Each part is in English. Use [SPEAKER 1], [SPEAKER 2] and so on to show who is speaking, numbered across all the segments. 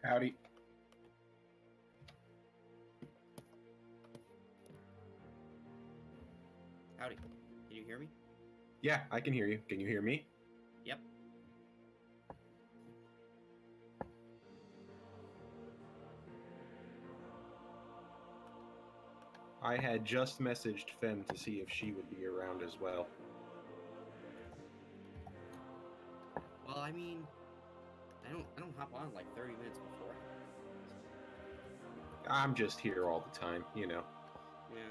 [SPEAKER 1] Howdy.
[SPEAKER 2] Howdy. Can you hear me?
[SPEAKER 1] Yeah, I can hear you. Can you hear me?
[SPEAKER 2] Yep.
[SPEAKER 1] I had just messaged Fem to see if she would be around as well.
[SPEAKER 2] Well, I mean, I don't hop on like 30 minutes before.
[SPEAKER 1] I'm just here all the time, you know.
[SPEAKER 2] Yeah.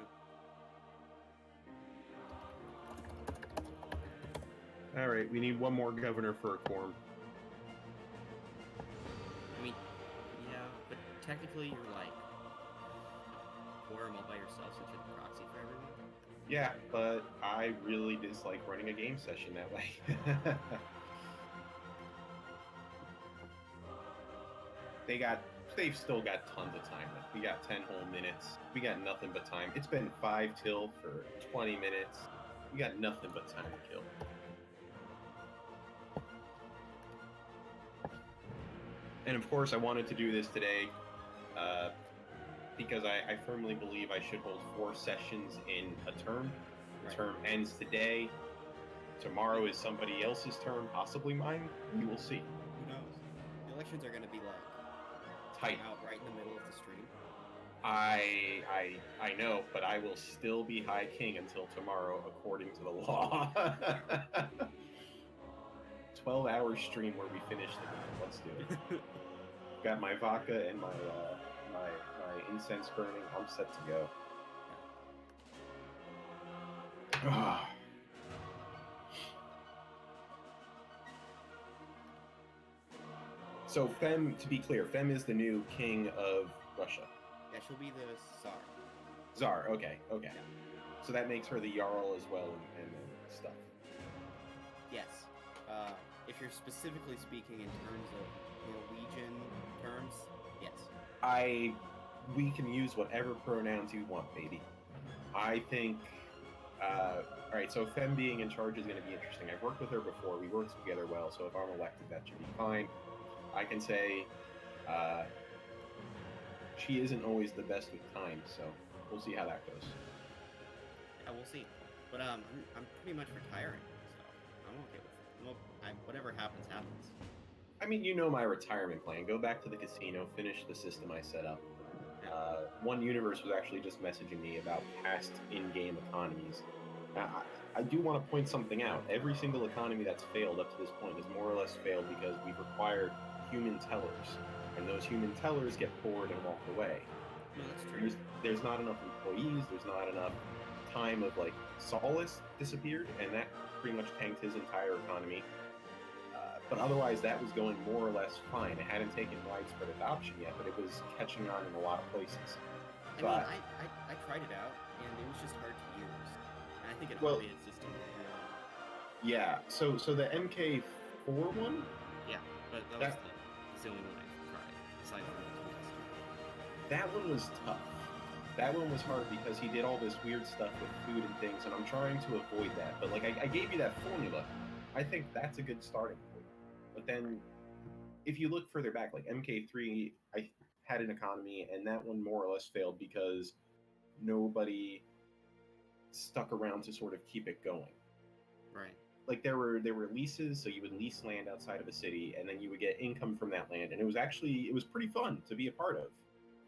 [SPEAKER 1] All right, we need one more governor for a quorum.
[SPEAKER 2] I mean, yeah, but technically you're like quorum all by yourself since you're the proxy for everyone.
[SPEAKER 1] Yeah, but I really dislike running a game session that way. They've still got tons of time left. We got 10 whole minutes. We got nothing but time. It's been 5 till for 20 minutes. We got nothing but time to kill. And of course, I wanted to do this today because I firmly believe I should hold 4 sessions in a term. The term ends today. Tomorrow is somebody else's term, possibly mine. We will see.
[SPEAKER 2] Who knows? The elections are going to be like
[SPEAKER 1] tight
[SPEAKER 2] out right in the middle of the stream.
[SPEAKER 1] I know, but I will still be High King until tomorrow, according to the law. 12-hour stream where we finish the game. Let's do it. Got my vodka and my incense burning. I'm set to go. So Fem, to be clear, Fem is the new king of Russia.
[SPEAKER 2] Yeah, she'll be the Tsar.
[SPEAKER 1] Tsar, okay.
[SPEAKER 2] Yeah.
[SPEAKER 1] So that makes her the Jarl as well and stuff.
[SPEAKER 2] Yes. If you're specifically speaking in terms of Norwegian terms, yes.
[SPEAKER 1] We can use whatever pronouns you want, baby. I think, alright, so Fem being in charge is going to be interesting. I've worked with her before, we worked together well, so if I'm elected, that should be fine. I can say, she isn't always the best with time, so we'll see how that goes.
[SPEAKER 2] Yeah, we'll see. But I'm pretty much retiring, so I'm okay with it. Well, whatever happens, happens.
[SPEAKER 1] I mean, you know my retirement plan. Go back to the casino, finish the system I set up. One Universe was actually just messaging me about past in-game economies. I do want to point something out. Every single economy that's failed up to this point has more or less failed because we've required human tellers, and those human tellers get bored and walk away.
[SPEAKER 2] No, that's true.
[SPEAKER 1] There's not enough employees, there's not enough time of, like, Solace disappeared, and that pretty much tanked his entire economy. But otherwise, that was going more or less fine. It hadn't taken widespread adoption yet, but it was catching on in a lot of places.
[SPEAKER 2] So I tried it out, and it was just hard to use. And I think it probably is just
[SPEAKER 1] yeah, so the MK4 one?
[SPEAKER 2] Yeah, but that's the only one I tried, aside from
[SPEAKER 1] that one was tough. That one was hard because he did all this weird stuff with food and things, and I'm trying to avoid that. But, like, I gave you that formula. I think that's a good starting point. But then, if you look further back, like MK3, I had an economy, and that one more or less failed because nobody stuck around to sort of keep it going.
[SPEAKER 2] Right.
[SPEAKER 1] Like, there were leases, so you would lease land outside of a city, and then you would get income from that land, and it was pretty fun to be a part of.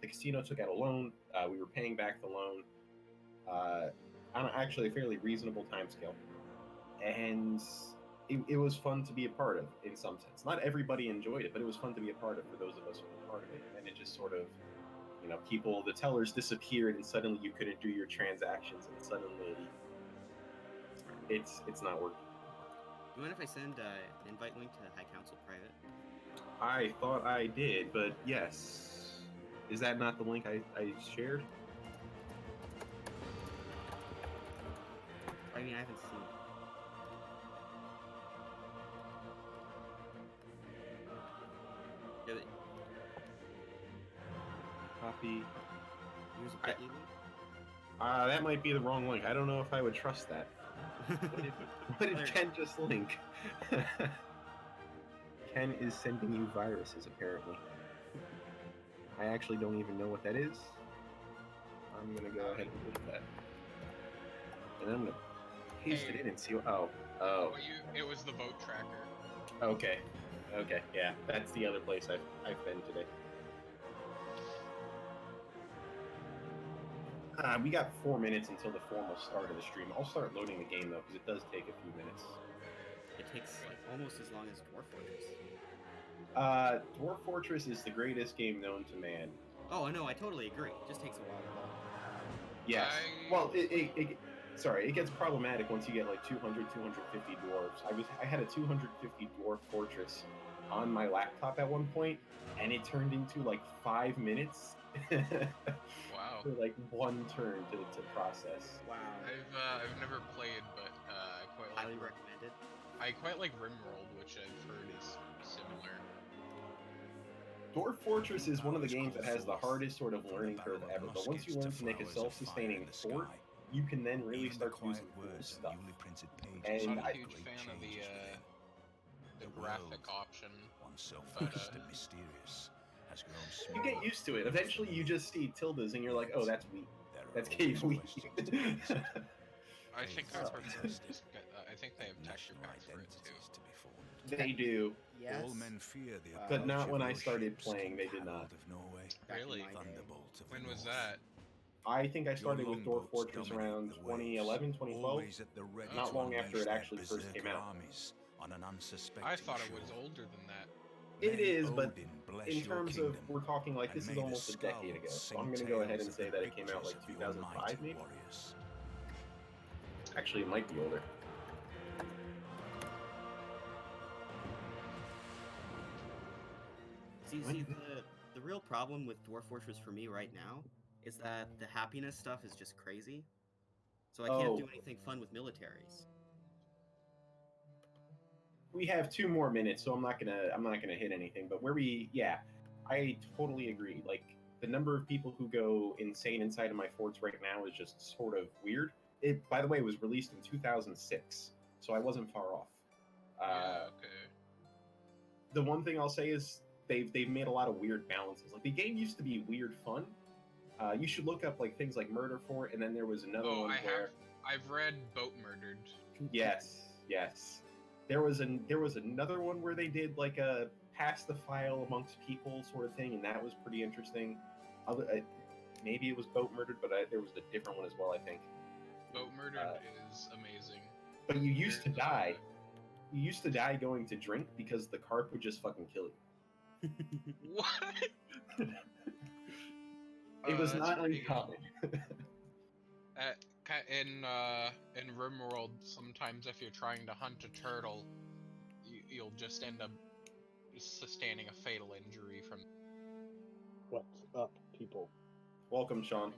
[SPEAKER 1] The casino took out a loan. We were paying back the loan on actually a fairly reasonable timescale, and it was fun to be a part of in some sense. Not everybody enjoyed it, but it was fun to be a part of for those of us who were part of it. And it just sort of, the tellers disappeared, and suddenly you couldn't do your transactions, and suddenly it's not working.
[SPEAKER 2] Do you mind if I send an invite link to the High Council private?
[SPEAKER 1] I thought I did, but yes. Is that not the link I shared?
[SPEAKER 2] I mean, I haven't seen it.
[SPEAKER 1] Copy.
[SPEAKER 2] Use a Bitly link?
[SPEAKER 1] That might be the wrong link. I don't know if I would trust that. What did Ken just link? Ken is sending you viruses, apparently. I actually don't even know what that is. I'm gonna go ahead and put that, and I'm gonna paste it in and see. Oh.
[SPEAKER 3] It was the vote tracker.
[SPEAKER 1] Okay. Okay. Yeah, that's the other place I've been today. We got 4 minutes until the formal start of the stream. I'll start loading the game though, because it does take a few minutes.
[SPEAKER 2] It takes like almost as long as Dwarf Fortress.
[SPEAKER 1] Dwarf Fortress is the greatest game known to man.
[SPEAKER 2] Oh, I know. I totally agree. It just takes a while to load.
[SPEAKER 1] Yes. Well, sorry, it gets problematic once you get like 200, 250 dwarves. I had a 250 dwarf fortress on my laptop at one point, and it turned into like 5 minutes.
[SPEAKER 3] Wow.
[SPEAKER 1] For like one turn to process.
[SPEAKER 2] Wow.
[SPEAKER 3] I've never played, but I quite like.
[SPEAKER 2] Highly recommended.
[SPEAKER 3] I quite like Rimworld, which I've heard is similar.
[SPEAKER 1] Dwarf Fortress is one of the games that has the hardest sort of learning curve ever, but once you learn to make a self-sustaining fort, you can then really start using cool stuff.
[SPEAKER 3] I'm not a huge fan of the graphic option, but
[SPEAKER 1] you get used to it. Eventually, you just see tildes and you're like, "Oh, that's weak. That's cave weak."
[SPEAKER 3] I think I've heard I think they have texture packs for it too.
[SPEAKER 1] They do.
[SPEAKER 2] Yes.
[SPEAKER 1] But not when I started playing. They did not.
[SPEAKER 3] Really? When was that?
[SPEAKER 1] I think I started with Dwarf Fortress around 2011, 2012. Not long after it actually first came out.
[SPEAKER 3] I thought it was older than that.
[SPEAKER 1] It is, but in terms of, we're talking like this is almost a decade ago. So I'm going to go ahead and say that it came out like 2005 maybe? Actually, it might be older.
[SPEAKER 2] See, the real problem with Dwarf Fortress for me right now is that the happiness stuff is just crazy. So I can't do anything fun with militaries.
[SPEAKER 1] We have 2 more minutes, so I'm not gonna hit anything. But I totally agree. Like the number of people who go insane inside of my forts right now is just sort of weird. It, by the way, was released in 2006, so I wasn't far off.
[SPEAKER 3] Okay.
[SPEAKER 1] The one thing I'll say is they've made a lot of weird balances. Like the game used to be weird fun. You should look up like things like Murder Fort, and then there was another one where
[SPEAKER 3] I've read Boat Murdered.
[SPEAKER 1] Yes. There was another one where they did like a pass the file amongst people sort of thing, and that was pretty interesting. Maybe it was Boat Murdered, but there was a different one as well, I think.
[SPEAKER 3] Boat Murdered is amazing.
[SPEAKER 1] But you used to die. You used to die going to drink because the carp would just fucking kill you.
[SPEAKER 3] What?
[SPEAKER 1] It was not uncommon.
[SPEAKER 3] In Rimworld, sometimes if you're trying to hunt a turtle, you'll just end up sustaining a fatal injury from.
[SPEAKER 4] What's up, people?
[SPEAKER 1] Welcome, Sean.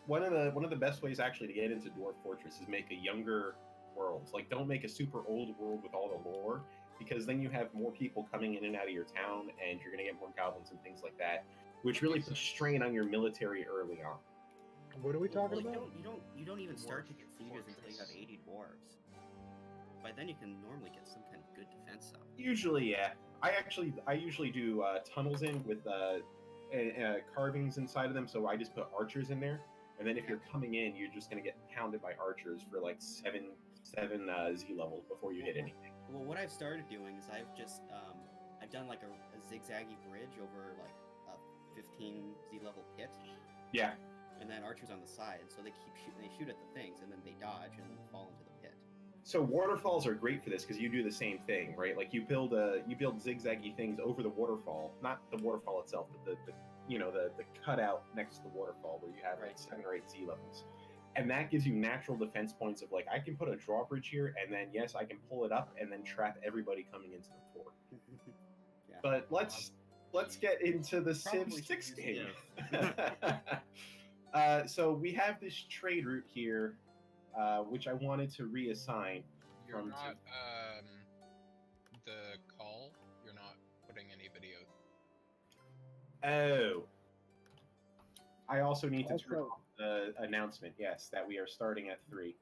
[SPEAKER 1] One of the best ways actually to get into Dwarf Fortress is make a younger world. Like, don't make a super old world with all the lore, because then you have more people coming in and out of your town, and you're gonna get more goblins and things like that, which really puts strain on your military early on.
[SPEAKER 4] What are we talking about?
[SPEAKER 2] You don't even start to get sieges until you have 80 dwarves. By then you can normally get some kind of good defense up.
[SPEAKER 1] Usually, yeah. I usually do tunnels in with carvings inside of them, so I just put archers in there. And then if you're coming in, you're just gonna get pounded by archers for like seven Z levels before you hit anything.
[SPEAKER 2] Well, what I've started doing is I've just I've done like a zigzaggy bridge over like a 15 Z level pit.
[SPEAKER 1] Yeah.
[SPEAKER 2] And then archers on the side, so they keep shooting. They shoot at the things, and then they dodge and fall into the pit.
[SPEAKER 1] So waterfalls are great for this because you do the same thing, right? Like you build zigzaggy things over the waterfall, not the waterfall itself, but the cutout next to the waterfall where you have like 7 or 8 Z levels, and that gives you natural defense points of like I can put a drawbridge here, and then yes, I can pull it up and then trap everybody coming into the fort.
[SPEAKER 2] Yeah.
[SPEAKER 1] But let's get into the Civ 6 game. So we have this trade route here, which I wanted to reassign.
[SPEAKER 3] You're not the call. You're not putting any video.
[SPEAKER 1] Oh, I also need to turn off the announcement. Yes, that we are starting at 3.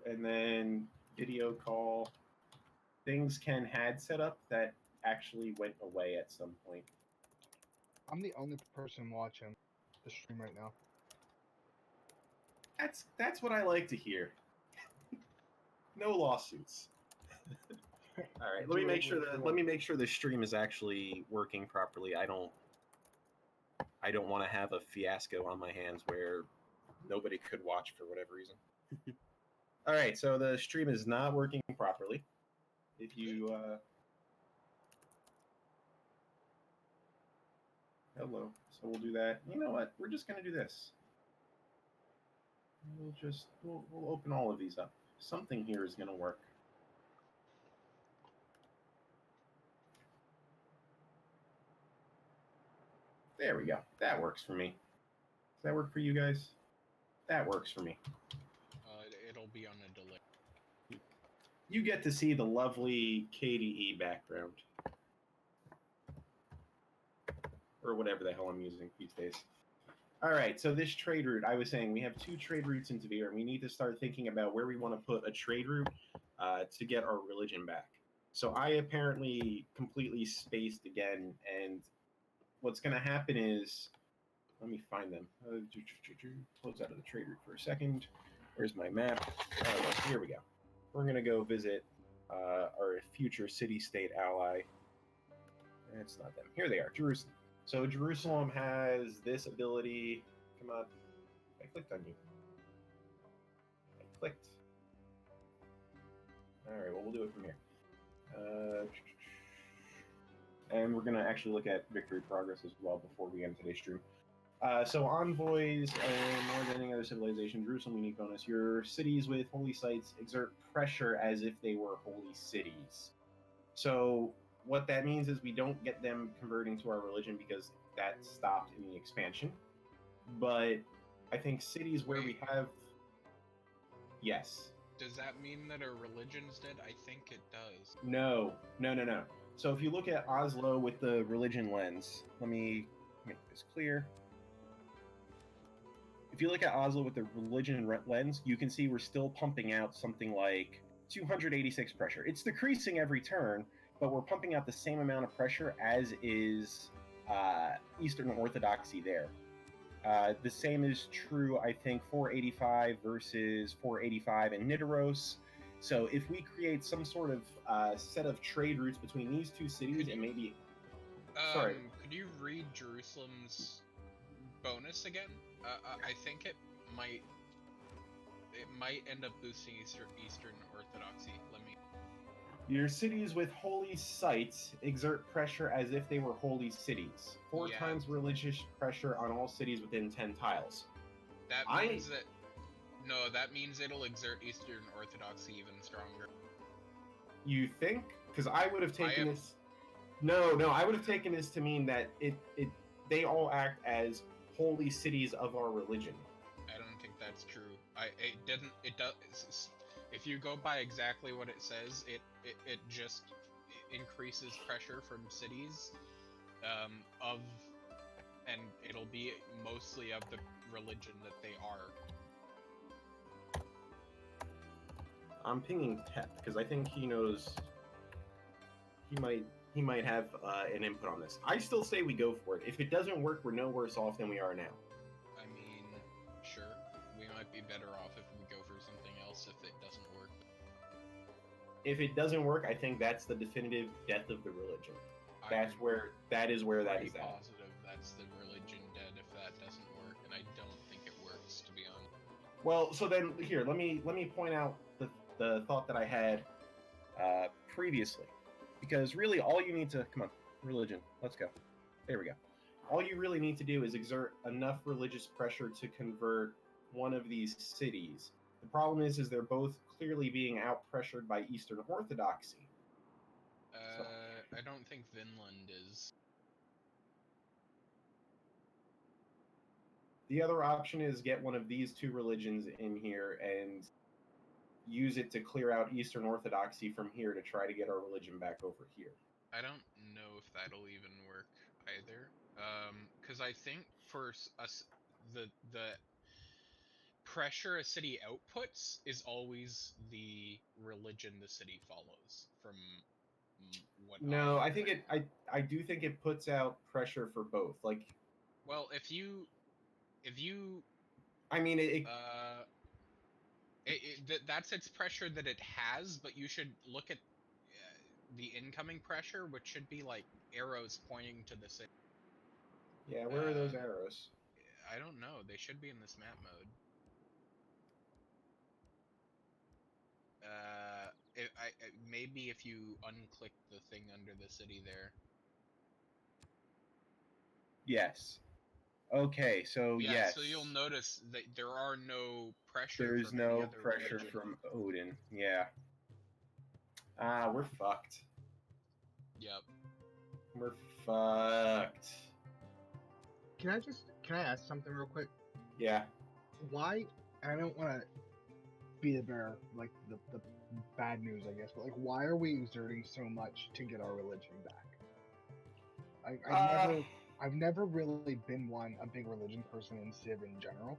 [SPEAKER 1] And then video call. things Ken had set up that actually went away at some point.
[SPEAKER 4] I'm the only person watching the stream right now.
[SPEAKER 1] That's what I like to hear. No lawsuits. All right, let me make sure the stream is actually working properly. I don't want to have a fiasco on my hands where nobody could watch for whatever reason. All right, so the stream is not working properly. If you hello, so we'll do that. You know what? We're just gonna do this. We'll open all of these up. Something here is gonna work. There we go. That works for me. Does that work for you guys? That works for me.
[SPEAKER 3] It'll be on a delay.
[SPEAKER 1] You get to see the lovely KDE background. Or whatever the hell I'm using these days. All right, so this trade route, I was saying we have 2 trade routes into Veer, and we need to start thinking about where we want to put a trade route to get our religion back. So I apparently completely spaced again, and what's going to happen is, let me find them. Close out of the trade route for a second. Where's my map? Oh, here we go. We're going to go visit our future city-state ally. It's not them. Here they are, Jerusalem. So Jerusalem has this ability. Come on. I clicked on you. I clicked. All right, well, we'll do it from here. And we're going to actually look at victory progress as well before we end today's stream. So envoys and more than any other civilization, Jerusalem unique bonus. Your cities with holy sites exert pressure as if they were holy cities. So what that means is we don't get them converting to our religion because that stopped in the expansion. But I think cities where we have... Yes.
[SPEAKER 3] Does that mean that our religion's dead? I think it does.
[SPEAKER 1] No. So if you look at Oslo with the religion lens, let me make this clear. If you look at Oslo with the religion lens, you can see we're still pumping out something like 286 pressure. It's decreasing every turn, but we're pumping out the same amount of pressure as is Eastern Orthodoxy there. The same is true, I think, 485 versus 485 in Nidaros. So if we create some sort of set of trade routes between these 2 cities and maybe... Sorry.
[SPEAKER 3] Could you read Jerusalem's bonus again? I think it might end up boosting Eastern Orthodoxy. Let me...
[SPEAKER 1] Your cities with holy sites exert pressure as if they were holy cities. 4 times religious pressure on all cities within 10 tiles.
[SPEAKER 3] That means that... No, that means it'll exert Eastern Orthodoxy even stronger.
[SPEAKER 1] You think? Because I would have taken this... No, I would have taken this to mean that they all act as holy cities of our religion.
[SPEAKER 3] I don't think that's true. It does... If you go by exactly what it says, it just increases pressure from cities and it'll be mostly of the religion that they are.
[SPEAKER 1] I'm pinging Tep because I think he knows. He might have an input on this. I still say we go for it. If it doesn't work, we're no worse off than we are now.
[SPEAKER 3] I mean, sure, we might be better off if we go for something else if it doesn't work.
[SPEAKER 1] If it doesn't work, I think that's the definitive death of the religion. That is where that is at.
[SPEAKER 3] Positive that's the religion dead if that doesn't work, and I don't think it works, to be honest.
[SPEAKER 1] Well, so then here, let me point out the thought that I had previously, because really all you need to come on religion. Let's go. There we go. All you really need to do is exert enough religious pressure to convert one of these cities. The problem is they're both clearly being out-pressured by Eastern Orthodoxy.
[SPEAKER 3] I don't think Vinland is.
[SPEAKER 1] The other option is get one of these 2 religions in here and use it to clear out Eastern Orthodoxy from here to try to get our religion back over here.
[SPEAKER 3] I don't know if that'll even work either. Because I think for us, the pressure a city outputs is always the religion the city follows. From what
[SPEAKER 1] No, I think
[SPEAKER 3] understand.
[SPEAKER 1] I do think it puts out pressure for both. Like,
[SPEAKER 3] Well, if you
[SPEAKER 1] I mean,
[SPEAKER 3] that's its pressure that it has, but you should look at the incoming pressure, which should be like arrows pointing to the city.
[SPEAKER 1] yeah. Where are those arrows?
[SPEAKER 3] I don't know. They should be in this map mode. Maybe if you unclick the thing under the city there.
[SPEAKER 1] Yes. Okay, so
[SPEAKER 3] Yeah,
[SPEAKER 1] yes.
[SPEAKER 3] so you'll notice that there are no pressure
[SPEAKER 1] There's
[SPEAKER 3] from any
[SPEAKER 1] no
[SPEAKER 3] other
[SPEAKER 1] pressure
[SPEAKER 3] religion.
[SPEAKER 1] from Odin. Yeah. We're fucked.
[SPEAKER 3] Yep.
[SPEAKER 1] We're fucked.
[SPEAKER 4] Can I ask something real quick?
[SPEAKER 1] Yeah.
[SPEAKER 4] Why? I don't want to be the bearer, like the bad news, I guess, but like, why are we exerting so much to get our religion back? I've never really been a big religion person in Civ in general.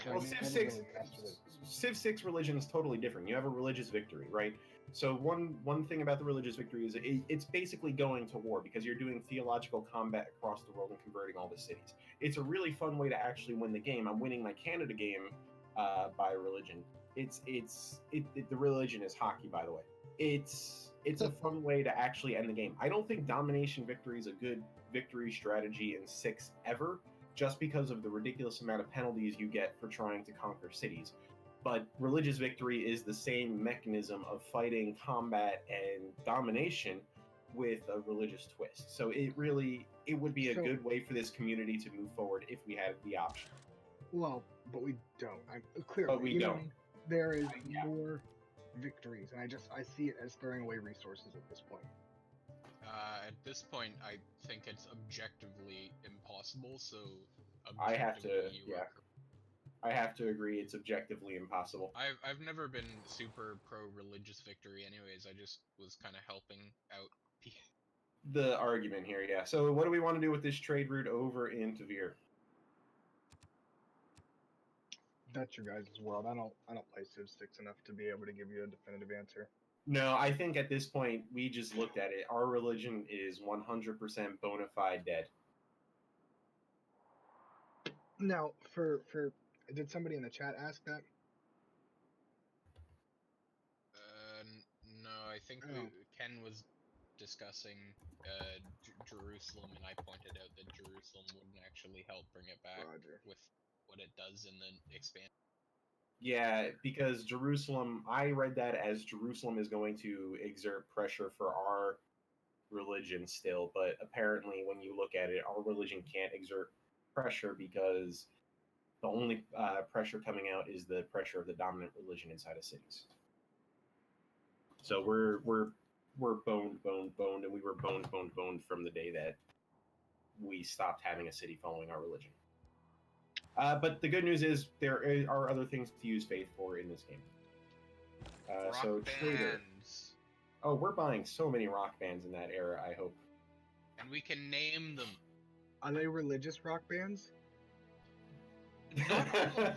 [SPEAKER 4] So
[SPEAKER 1] Well,
[SPEAKER 4] I
[SPEAKER 1] Civ
[SPEAKER 4] never
[SPEAKER 1] 6,
[SPEAKER 4] really messed with it.
[SPEAKER 1] Civ 6 religion is totally different. You have a religious victory, right? So one thing about the religious victory is it's basically going to war because you're doing theological combat across the world and converting all the cities. It's a really fun way to actually win the game. I'm winning my Canada game by religion. The religion is hockey, by the way. It's a fun way to actually end the game. I don't think domination victory is a good victory strategy in 6 ever, just because of the ridiculous amount of penalties you get for trying to conquer cities. But religious victory is the same mechanism of fighting, combat, and domination with a religious twist. So it would be a good way for this community to move forward if we had the option.
[SPEAKER 4] Well, but we don't. Clearly,
[SPEAKER 1] But we don't.
[SPEAKER 4] There is more victories, and I see it as throwing away resources at this point.
[SPEAKER 3] At this point, I think it's objectively impossible. So
[SPEAKER 1] I have to,
[SPEAKER 3] objectively,
[SPEAKER 1] I have to agree. It's objectively impossible.
[SPEAKER 3] I've never been super pro religious victory. Anyways, I just was kind of helping out.
[SPEAKER 1] The argument here, yeah. So what do we want to do with this trade route over into Veer?
[SPEAKER 4] That's your guys' world. I don't play Civ 6 enough to be able to give you a definitive answer.
[SPEAKER 1] No, I think at this point we just looked at it. Our religion is 100% bona fide dead.
[SPEAKER 4] Now, did somebody in the chat ask that?
[SPEAKER 3] No, I think Ken was discussing Jerusalem, and I pointed out that Jerusalem wouldn't actually help bring it back with what it does in the expansion.
[SPEAKER 1] Yeah, because Jerusalem, I read that as Jerusalem is going to exert pressure for our religion still, but apparently when you look at it, our religion can't exert pressure because the only pressure coming out is the pressure of the dominant religion inside of cities. So we're boned, and we were boned from the day that we stopped having a city following our religion. But the good news is there are other things to use faith for in this game. So Trader. Oh, we're buying so many rock bands in that era, I hope.
[SPEAKER 3] And we can name them.
[SPEAKER 4] Are they religious rock bands?
[SPEAKER 3] Not all of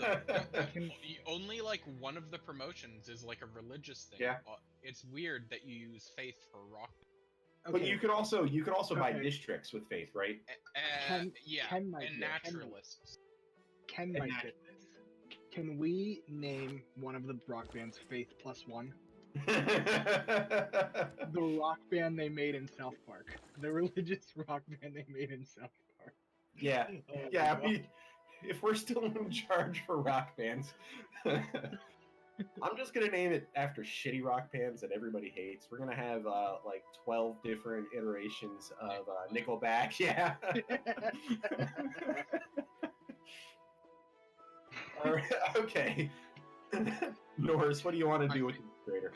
[SPEAKER 3] them. Only like one of the promotions is like a religious thing.
[SPEAKER 1] Yeah.
[SPEAKER 3] It's weird that you use faith for rock.
[SPEAKER 1] Okay. But you could also buy districts with faith, right?
[SPEAKER 3] And naturalists.
[SPEAKER 4] Ken might get this. Can we name one of the rock bands Faith Plus One? The rock band they made in South Park. The religious rock band they made in South Park.
[SPEAKER 1] Yeah. Yeah. If we're still in charge for rock bands, I'm just gonna name it after shitty rock bands that everybody hates. We're gonna have like 12 different iterations of Nickelback. Yeah. All right. Okay. Norris, what do you want to do with the trader?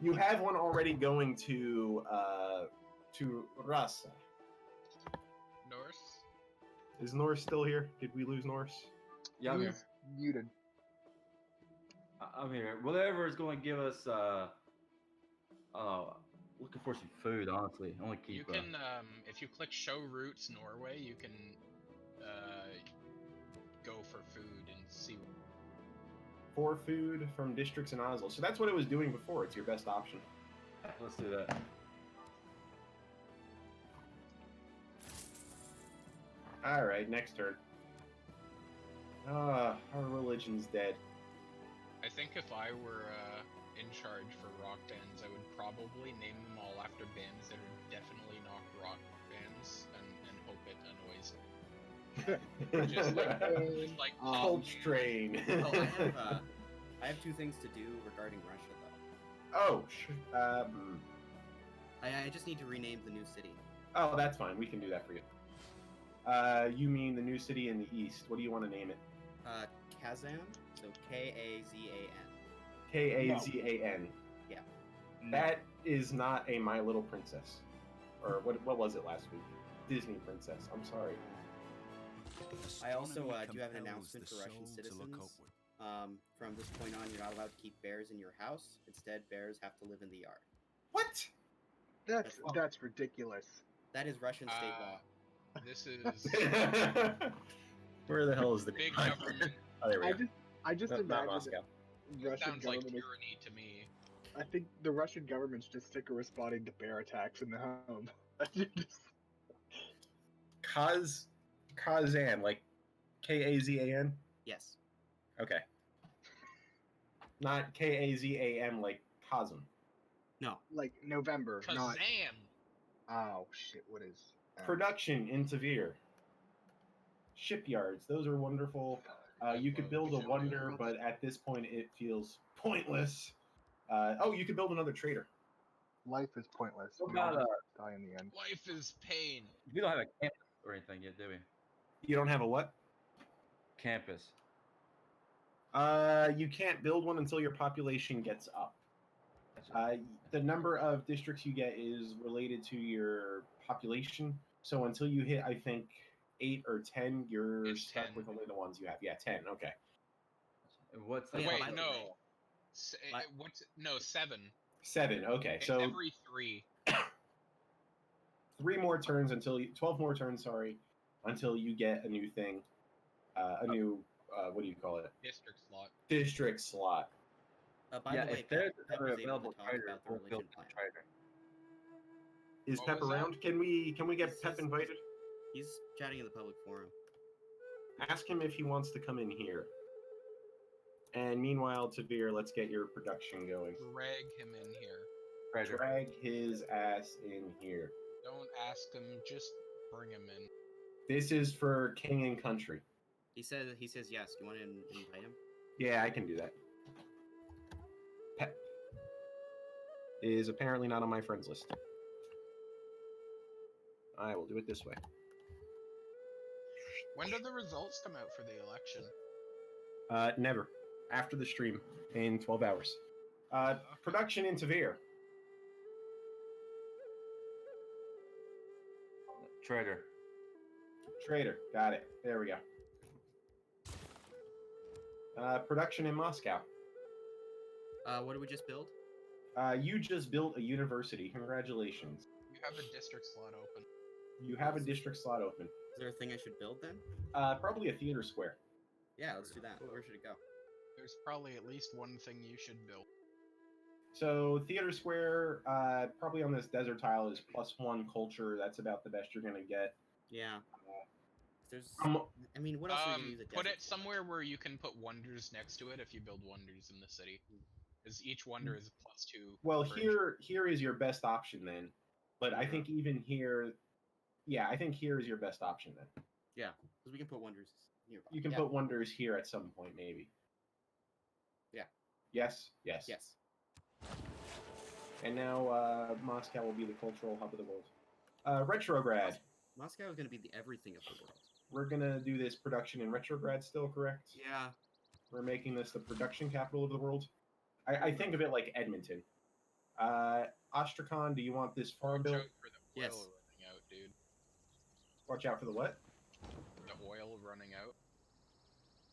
[SPEAKER 1] You have one already going to Rasa.
[SPEAKER 3] Norris?
[SPEAKER 1] Is Norris still here? Did we lose Norris?
[SPEAKER 5] Yeah, I'm here.
[SPEAKER 4] Muted.
[SPEAKER 5] I'm here. Whatever is going to give us, looking for some food, honestly. I want to keep.
[SPEAKER 3] You can, if you click Show Routes Norway, you can, go for food and see.
[SPEAKER 1] For food from districts in Oslo. So that's what it was doing before. It's your best option.
[SPEAKER 5] Let's do that.
[SPEAKER 1] All right, next turn. Our religion's dead.
[SPEAKER 3] I think if I were in charge for rock bands, I would probably name them all after bands that are definitely not rock bands, and hope it annoys them. just like
[SPEAKER 1] Coltrane.
[SPEAKER 2] Oh, I have 2 things to do regarding Russia, though.
[SPEAKER 1] Oh,
[SPEAKER 2] I just need to rename the new city.
[SPEAKER 1] oh, that's fine. We can do that for you. You mean the new city in the east? What do you want to name it?
[SPEAKER 2] Kazan, so Kazan.
[SPEAKER 1] Kazan.
[SPEAKER 2] Yeah.
[SPEAKER 1] That is not a My Little Princess, or what was it last week? Disney Princess. I'm sorry.
[SPEAKER 2] I also do have an announcement for Russian citizens. From this point on, you're not allowed to keep bears in your house. Instead, bears have to live in the yard.
[SPEAKER 1] What?
[SPEAKER 4] That's ridiculous.
[SPEAKER 2] That is Russian state law.
[SPEAKER 3] This is
[SPEAKER 1] Where the hell is the
[SPEAKER 3] big government.
[SPEAKER 1] Oh, there we go.
[SPEAKER 4] I just
[SPEAKER 1] Not
[SPEAKER 4] imagine
[SPEAKER 1] Moscow.
[SPEAKER 4] the Russian
[SPEAKER 3] Sounds like
[SPEAKER 4] government.
[SPEAKER 3] tyranny to me.
[SPEAKER 4] I think the Russian government's just sick of responding to bear attacks in the home.
[SPEAKER 1] Kazan, like Kazan?
[SPEAKER 2] Yes.
[SPEAKER 1] Okay. Not Kazam like Kazan.
[SPEAKER 2] No.
[SPEAKER 4] Like November, not.
[SPEAKER 3] Kazam!
[SPEAKER 4] Oh shit! What is?
[SPEAKER 1] Production in Tavir. Shipyards, those are wonderful. You could build a wonder, but at this point it feels pointless. Oh, you could build another trader.
[SPEAKER 4] Life is pointless.
[SPEAKER 5] What
[SPEAKER 4] We all
[SPEAKER 5] about,
[SPEAKER 4] just die in the end.
[SPEAKER 3] Life is pain.
[SPEAKER 5] We don't have a campus or anything yet, do we?
[SPEAKER 1] You don't have a what?
[SPEAKER 5] Campus.
[SPEAKER 1] You can't build one until your population gets up. The number of districts you get is related to your population. So until you hit, I think, 8 or 10, you're
[SPEAKER 3] It's
[SPEAKER 1] stuck
[SPEAKER 3] 10.
[SPEAKER 1] with only the ones you have. Yeah, 10. Okay.
[SPEAKER 5] What's the
[SPEAKER 2] Yeah,
[SPEAKER 3] Wait,
[SPEAKER 2] by the
[SPEAKER 3] no.
[SPEAKER 2] way-
[SPEAKER 3] What's no 7?
[SPEAKER 1] 7. Okay. So
[SPEAKER 3] Every 3.
[SPEAKER 1] 3 more turns until 12 more turns. Sorry, until you get a new thing, a new what do you call it?
[SPEAKER 3] District slot.
[SPEAKER 1] District slot.
[SPEAKER 2] By the way,
[SPEAKER 5] if there's
[SPEAKER 2] Pep
[SPEAKER 5] another
[SPEAKER 2] was able
[SPEAKER 5] available
[SPEAKER 2] to talk
[SPEAKER 5] trader,
[SPEAKER 2] about the
[SPEAKER 5] we'll build
[SPEAKER 2] religion
[SPEAKER 5] the
[SPEAKER 2] plan.
[SPEAKER 5] trader.
[SPEAKER 1] Is
[SPEAKER 3] What
[SPEAKER 1] Pep
[SPEAKER 3] was that?
[SPEAKER 1] around? Can we get
[SPEAKER 2] This
[SPEAKER 1] Pep
[SPEAKER 2] is-
[SPEAKER 1] invited?
[SPEAKER 2] He's chatting in the public forum.
[SPEAKER 1] Ask him if he wants to come in here. And meanwhile, Tavir, let's get your production going.
[SPEAKER 3] Drag him in here.
[SPEAKER 5] Trader.
[SPEAKER 1] Drag his ass in here.
[SPEAKER 3] Don't ask him, just bring him in.
[SPEAKER 1] This is for King and Country.
[SPEAKER 2] He says yes. Do you want to invite him?
[SPEAKER 1] Yeah, I can do that. Pep is apparently not on my friends list. I will do it this way.
[SPEAKER 3] When do the results come out for the election?
[SPEAKER 1] Never. After the stream in 12 hours. Production in Tavir.
[SPEAKER 5] Trader.
[SPEAKER 1] Trader. Got it. There we go. Production in Moscow.
[SPEAKER 2] What did we just build?
[SPEAKER 1] You just built a university. Congratulations.
[SPEAKER 3] You have a district slot open.
[SPEAKER 1] You have a district slot open.
[SPEAKER 2] Is there a thing I should build then?
[SPEAKER 1] Probably a theater square.
[SPEAKER 2] Yeah, let's do that. Where should it go?
[SPEAKER 3] There's probably at least one thing you should build.
[SPEAKER 1] So theater square, probably on this desert tile is +1 culture. That's about the best you're gonna get.
[SPEAKER 2] Yeah. There's.
[SPEAKER 1] Um,
[SPEAKER 2] I mean, what else are we gonna use a
[SPEAKER 3] Put
[SPEAKER 2] desert
[SPEAKER 3] it somewhere where you can put wonders next to it if you build wonders in the city. Because each wonder is a +2.
[SPEAKER 1] Well,
[SPEAKER 3] for
[SPEAKER 1] here is your best option then. But I think even here, yeah, I think here is your best option then.
[SPEAKER 2] Yeah, because we can put wonders nearby.
[SPEAKER 1] You can
[SPEAKER 2] Yeah.
[SPEAKER 1] put wonders here at some point, maybe.
[SPEAKER 2] Yeah.
[SPEAKER 1] Yes. Yes.
[SPEAKER 2] Yes.
[SPEAKER 1] And now Moscow will be the cultural hub of the world. Retrograd.
[SPEAKER 2] Moscow is gonna be the everything of the world.
[SPEAKER 1] We're gonna do this production in Retrograd still, correct?
[SPEAKER 2] Yeah.
[SPEAKER 1] We're making this the production capital of the world. I think of it like Edmonton. Astrakhan, do you want this farm
[SPEAKER 3] Watch
[SPEAKER 1] bill?
[SPEAKER 3] out for the oil
[SPEAKER 2] Yes.
[SPEAKER 3] running out, dude.
[SPEAKER 1] Watch out for the what?
[SPEAKER 3] The oil running out.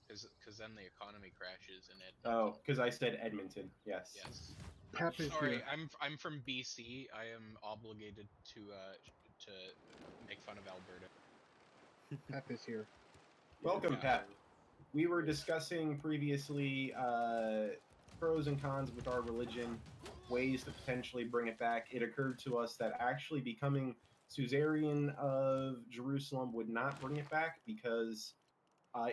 [SPEAKER 3] Because then the economy crashes in it.
[SPEAKER 1] Oh, because I said Edmonton. Yes.
[SPEAKER 3] Yes.
[SPEAKER 4] Pep is
[SPEAKER 3] Sorry,
[SPEAKER 4] here.
[SPEAKER 3] I'm from BC. I am obligated to make fun of Alberta.
[SPEAKER 4] Pep is here.
[SPEAKER 1] Welcome,
[SPEAKER 3] Yeah.
[SPEAKER 1] Pep. we were discussing previously pros and cons with our religion, ways to potentially bring it back. It occurred to us that actually becoming suzerain of Jerusalem would not bring it back because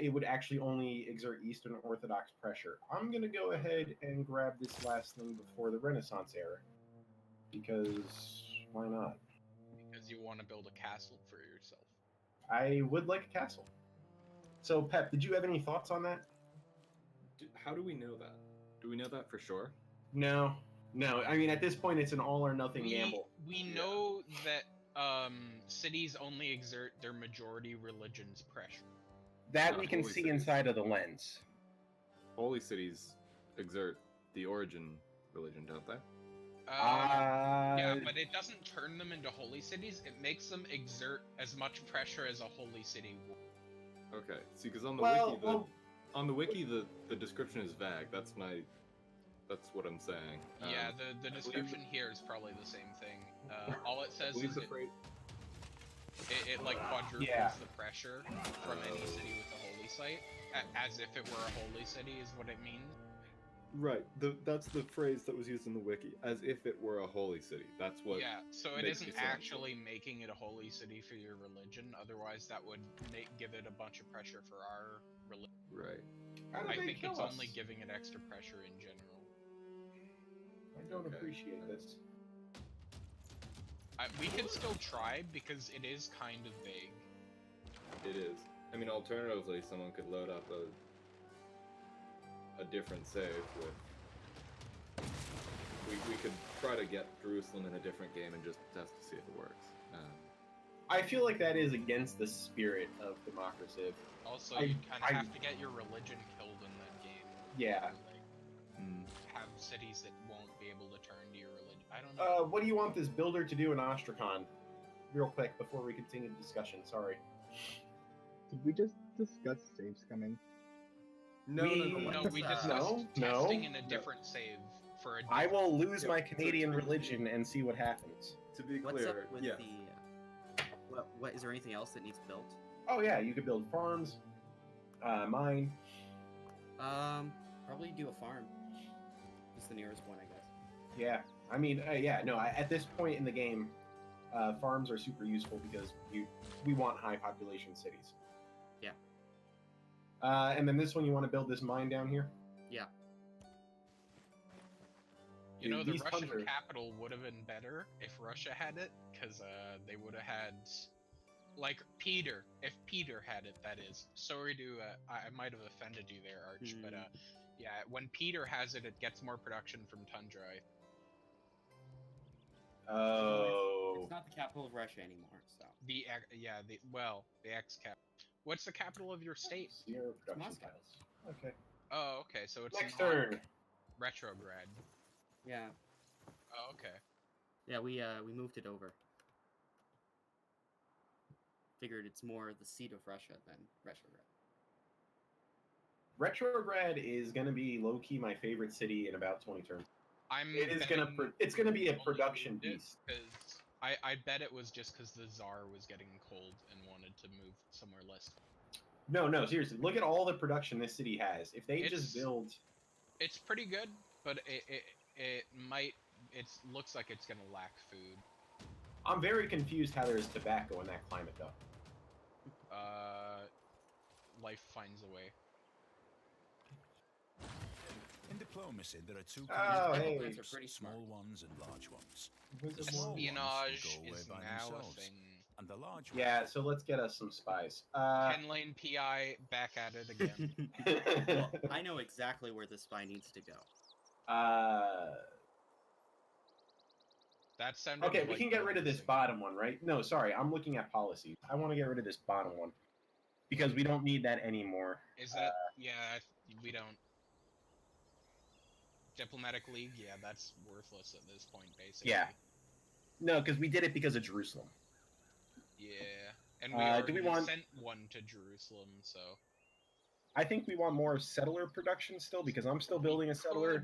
[SPEAKER 1] it would actually only exert Eastern Orthodox pressure. I'm going to go ahead and grab this last thing before the Renaissance era, because why not?
[SPEAKER 3] Because you want to build a castle for yourself.
[SPEAKER 1] I would like a castle. So, Pep, did you have any thoughts on that?
[SPEAKER 5] How do we know that? Do we know that for sure?
[SPEAKER 1] No. I mean, at this point, it's an all or nothing gamble.
[SPEAKER 3] We
[SPEAKER 5] Yeah.
[SPEAKER 3] know that cities only exert their majority religion's pressure.
[SPEAKER 1] That
[SPEAKER 5] Not
[SPEAKER 1] we can
[SPEAKER 5] holy
[SPEAKER 1] see
[SPEAKER 5] cities.
[SPEAKER 1] inside of the lens.
[SPEAKER 5] Holy cities exert the origin religion, don't they?
[SPEAKER 3] Yeah, but it doesn't turn them into holy cities. It makes them exert as much pressure as a holy city would.
[SPEAKER 5] Okay. See, because on the wiki, the description is vague. That's what I'm saying.
[SPEAKER 3] Yeah, the description here is probably the same thing. All it says is it like quadruples the pressure from any city with a holy site, as if it were a holy city is what it means.
[SPEAKER 5] Right. That's the phrase that was used in the wiki, as if it were a holy city. That's what.
[SPEAKER 3] Yeah, so it
[SPEAKER 5] makes
[SPEAKER 3] isn't
[SPEAKER 5] me sound
[SPEAKER 3] actually making it a holy city for your religion. Otherwise, that would give it a bunch of pressure for our religion.
[SPEAKER 5] Right.
[SPEAKER 1] How did
[SPEAKER 3] I
[SPEAKER 1] they
[SPEAKER 3] think
[SPEAKER 1] kill
[SPEAKER 3] it's
[SPEAKER 1] us?
[SPEAKER 3] only giving it extra pressure in general.
[SPEAKER 1] I don't
[SPEAKER 5] Okay.
[SPEAKER 1] appreciate this.
[SPEAKER 3] We could still try because it is kind of vague.
[SPEAKER 5] It is. I mean, alternatively, someone could load up a different save with. We could try to get Jerusalem in a different game and just test to see if it works.
[SPEAKER 1] I feel like that is against the spirit of Democraciv.
[SPEAKER 3] Also, you kind of have to get your religion killed in that game.
[SPEAKER 1] Yeah.
[SPEAKER 3] Like, have cities that won't be able to turn to your religion. I don't know.
[SPEAKER 1] What do you want this builder to do in Ostrakhan? Real quick, before we continue the discussion, sorry.
[SPEAKER 4] Did we just discuss saves coming?
[SPEAKER 3] No, we discussed testing in a different save for a
[SPEAKER 1] I
[SPEAKER 3] different...
[SPEAKER 1] will lose
[SPEAKER 5] Yeah,
[SPEAKER 1] my
[SPEAKER 5] so
[SPEAKER 1] Canadian
[SPEAKER 5] to be-
[SPEAKER 1] religion and see what happens.
[SPEAKER 5] To be
[SPEAKER 2] What's
[SPEAKER 5] clear,
[SPEAKER 2] up with
[SPEAKER 5] yeah.
[SPEAKER 2] what is there anything else that needs built?
[SPEAKER 1] Oh yeah, you could build farms, mine.
[SPEAKER 2] Probably do a farm. Just the nearest one, I guess.
[SPEAKER 1] Yeah, I mean, at this point in the game, farms are super useful because we want high population cities.
[SPEAKER 2] Yeah.
[SPEAKER 1] And then this one, you want to build this mine down here?
[SPEAKER 2] Yeah.
[SPEAKER 3] You know,
[SPEAKER 1] Dude,
[SPEAKER 3] the
[SPEAKER 1] these
[SPEAKER 3] Russian
[SPEAKER 1] tundra-
[SPEAKER 3] capital would have been better if Russia had it, because they would have had... Like, Peter. If Peter had it, that is. Sorry to... I might have offended you there, Arch, but yeah, when Peter has it, it gets more production from Tundra.
[SPEAKER 1] Oh.
[SPEAKER 2] It's not the capital of Russia anymore, so.
[SPEAKER 3] The X-Cap. What's the capital of your state?
[SPEAKER 1] Zero production
[SPEAKER 2] Moscow.
[SPEAKER 1] tiles. Okay.
[SPEAKER 3] Oh, okay, so it's
[SPEAKER 1] Next
[SPEAKER 3] not
[SPEAKER 1] turn.
[SPEAKER 3] retrograde.
[SPEAKER 2] Yeah.
[SPEAKER 3] Oh, okay.
[SPEAKER 2] Yeah, we moved it over. Figured it's more the seat of Russia than retrograde.
[SPEAKER 1] Retrograd is gonna be low key my favorite city in about 20 turns. It's gonna be a production beast.
[SPEAKER 3] Because I bet it was just because the Tsar was getting cold and wanted to move somewhere less.
[SPEAKER 1] No, seriously. Look at all the production this city has. If they just build,
[SPEAKER 3] it's pretty good, but it looks like it's gonna lack food.
[SPEAKER 1] I'm very confused how there's tobacco in that climate, though.
[SPEAKER 3] Life finds a way.
[SPEAKER 6] In diplomacy, there are two
[SPEAKER 1] Oh,
[SPEAKER 6] kinds of
[SPEAKER 1] hey.
[SPEAKER 2] Plants are pretty smart.
[SPEAKER 6] small ones and large ones. The small ones
[SPEAKER 3] Espionage
[SPEAKER 6] will go away
[SPEAKER 3] is
[SPEAKER 6] by
[SPEAKER 3] now a
[SPEAKER 6] themselves,
[SPEAKER 3] thing.
[SPEAKER 6] and the large
[SPEAKER 1] Yeah,
[SPEAKER 6] ones.
[SPEAKER 1] so let's get us some spies.
[SPEAKER 3] 10-lane PI, back at it again.
[SPEAKER 2] Well, I know exactly where the spy needs to go.
[SPEAKER 3] That sounded
[SPEAKER 1] Okay, we
[SPEAKER 3] like
[SPEAKER 1] can get rid of this
[SPEAKER 3] menacing.
[SPEAKER 1] bottom one, right? No, sorry, I'm looking at policies. I want to get rid of this bottom one because we don't need that anymore.
[SPEAKER 3] Is that... yeah, we don't... Diplomatic League? Yeah, that's worthless at this point, basically.
[SPEAKER 1] Yeah. No, because we did it because of Jerusalem.
[SPEAKER 3] Yeah. And we already
[SPEAKER 1] do we want-
[SPEAKER 3] sent one to Jerusalem, so...
[SPEAKER 1] I think we want more settler production still because I'm still building a settler.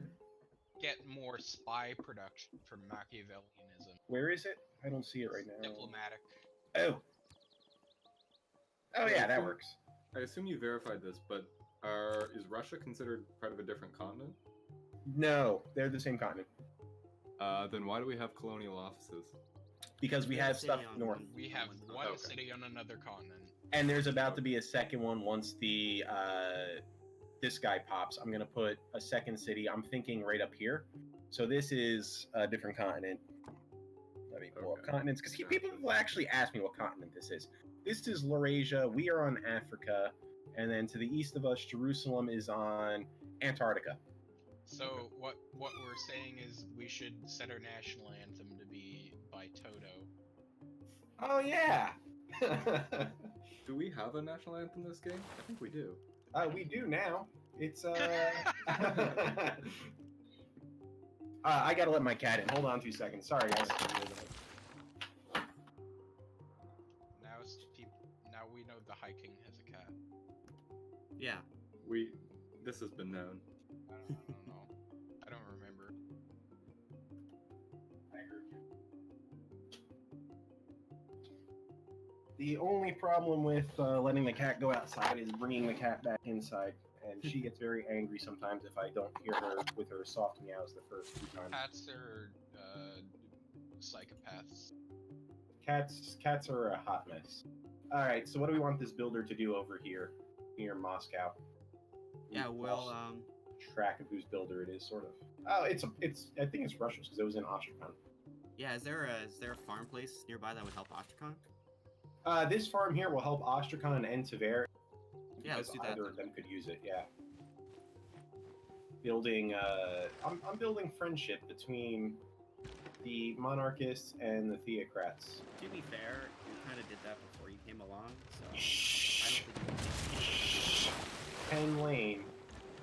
[SPEAKER 3] Get more spy production from Machiavellianism.
[SPEAKER 1] Where is it? I don't see it right now.
[SPEAKER 3] Diplomatic.
[SPEAKER 1] Oh. Oh yeah, that works.
[SPEAKER 5] I assume you verified this, but Is Russia considered part of a different continent?
[SPEAKER 1] No, they're the same continent.
[SPEAKER 5] Then why do we have colonial offices?
[SPEAKER 1] Because we
[SPEAKER 2] There's a
[SPEAKER 1] have
[SPEAKER 2] city
[SPEAKER 1] stuff
[SPEAKER 2] on
[SPEAKER 1] north.
[SPEAKER 3] We have one
[SPEAKER 5] Okay.
[SPEAKER 3] city on another continent.
[SPEAKER 1] And there's about to be a second one once the this guy pops. I'm gonna put a second city. I'm thinking right up here. So this is a different continent. Let me pull up
[SPEAKER 5] Okay.
[SPEAKER 1] continents because
[SPEAKER 5] Gotcha.
[SPEAKER 1] people will actually ask me what continent this is. This is Laurasia. We are on Africa, and then to the east of us, Jerusalem is on Antarctica.
[SPEAKER 3] So what we're saying is we should set our national anthem to be by Toto.
[SPEAKER 1] Oh yeah.
[SPEAKER 5] Do we have a national anthem in this game? I think we do.
[SPEAKER 1] We do now. It's I gotta let my cat in. Hold on 2 seconds. Sorry, guys.
[SPEAKER 3] Now we know the High King has a cat.
[SPEAKER 2] Yeah.
[SPEAKER 5] This has been known.
[SPEAKER 3] I don't know. I don't remember.
[SPEAKER 1] The only problem with letting the cat go outside is bringing the cat back inside, and she gets very angry sometimes if I don't hear her with her soft meows the first 2 times.
[SPEAKER 3] Cats are psychopaths.
[SPEAKER 1] Cats are a hot mess. All right, so what do we want this builder to do over here near Moscow?
[SPEAKER 2] Yeah, well,
[SPEAKER 1] Track of whose builder it is, sort of. Oh, it's I think it's Russia's because it was in Astrakhan.
[SPEAKER 2] yeah, is there a farm place nearby that would help Astrakhan?
[SPEAKER 1] This farm here will help Astrakhan and Tver.
[SPEAKER 2] Yeah, let's do that.
[SPEAKER 1] Either of them could use it. Yeah. Building. I'm building friendship between the monarchists and the theocrats.
[SPEAKER 2] To be fair, you kind of did that before you came along, so
[SPEAKER 1] Shh.
[SPEAKER 2] I don't think
[SPEAKER 1] Pen Lane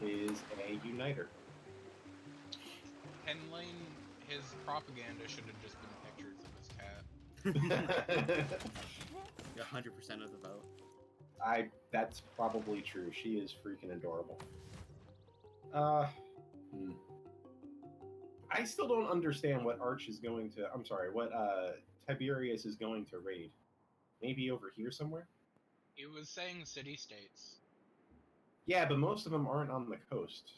[SPEAKER 1] is a uniter.
[SPEAKER 3] Pen Lane, his propaganda should have just been pictures of his cat.
[SPEAKER 2] you're 100% of the vote.
[SPEAKER 1] That's probably true. She is freaking adorable. I still don't understand what Arch is going to. I'm sorry, what Tiberius is going to raid. Maybe over here somewhere?
[SPEAKER 3] He was saying city-states.
[SPEAKER 1] Yeah, but most of them aren't on the coast.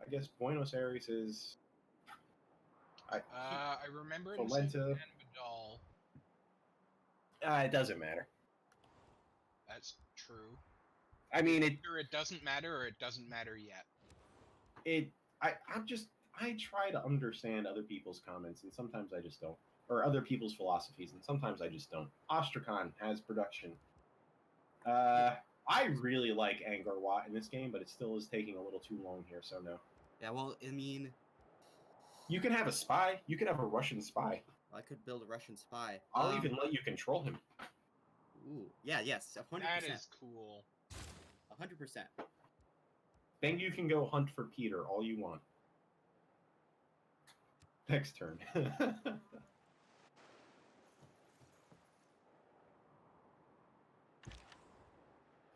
[SPEAKER 1] I guess Buenos Aires is.
[SPEAKER 3] I remember him
[SPEAKER 1] Valenta.
[SPEAKER 3] saying Vidal.
[SPEAKER 1] It doesn't matter.
[SPEAKER 3] That's true.
[SPEAKER 1] I mean,
[SPEAKER 3] Either it doesn't matter or it doesn't matter yet.
[SPEAKER 1] I try to understand other people's comments, and sometimes I just don't. Or other people's philosophies, and sometimes I just don't. Astrakhan has production. I really like Angkor Wat in this game, but it still is taking a little too long here, so no.
[SPEAKER 2] Yeah, well, I mean,
[SPEAKER 1] You can have a spy. You can have a Russian spy.
[SPEAKER 2] I could build a Russian spy.
[SPEAKER 1] I'll even let you control him.
[SPEAKER 2] Ooh, yeah, yes, 100%.
[SPEAKER 3] That is cool.
[SPEAKER 2] 100%.
[SPEAKER 1] Then you can go hunt for Peter all you want. Next turn.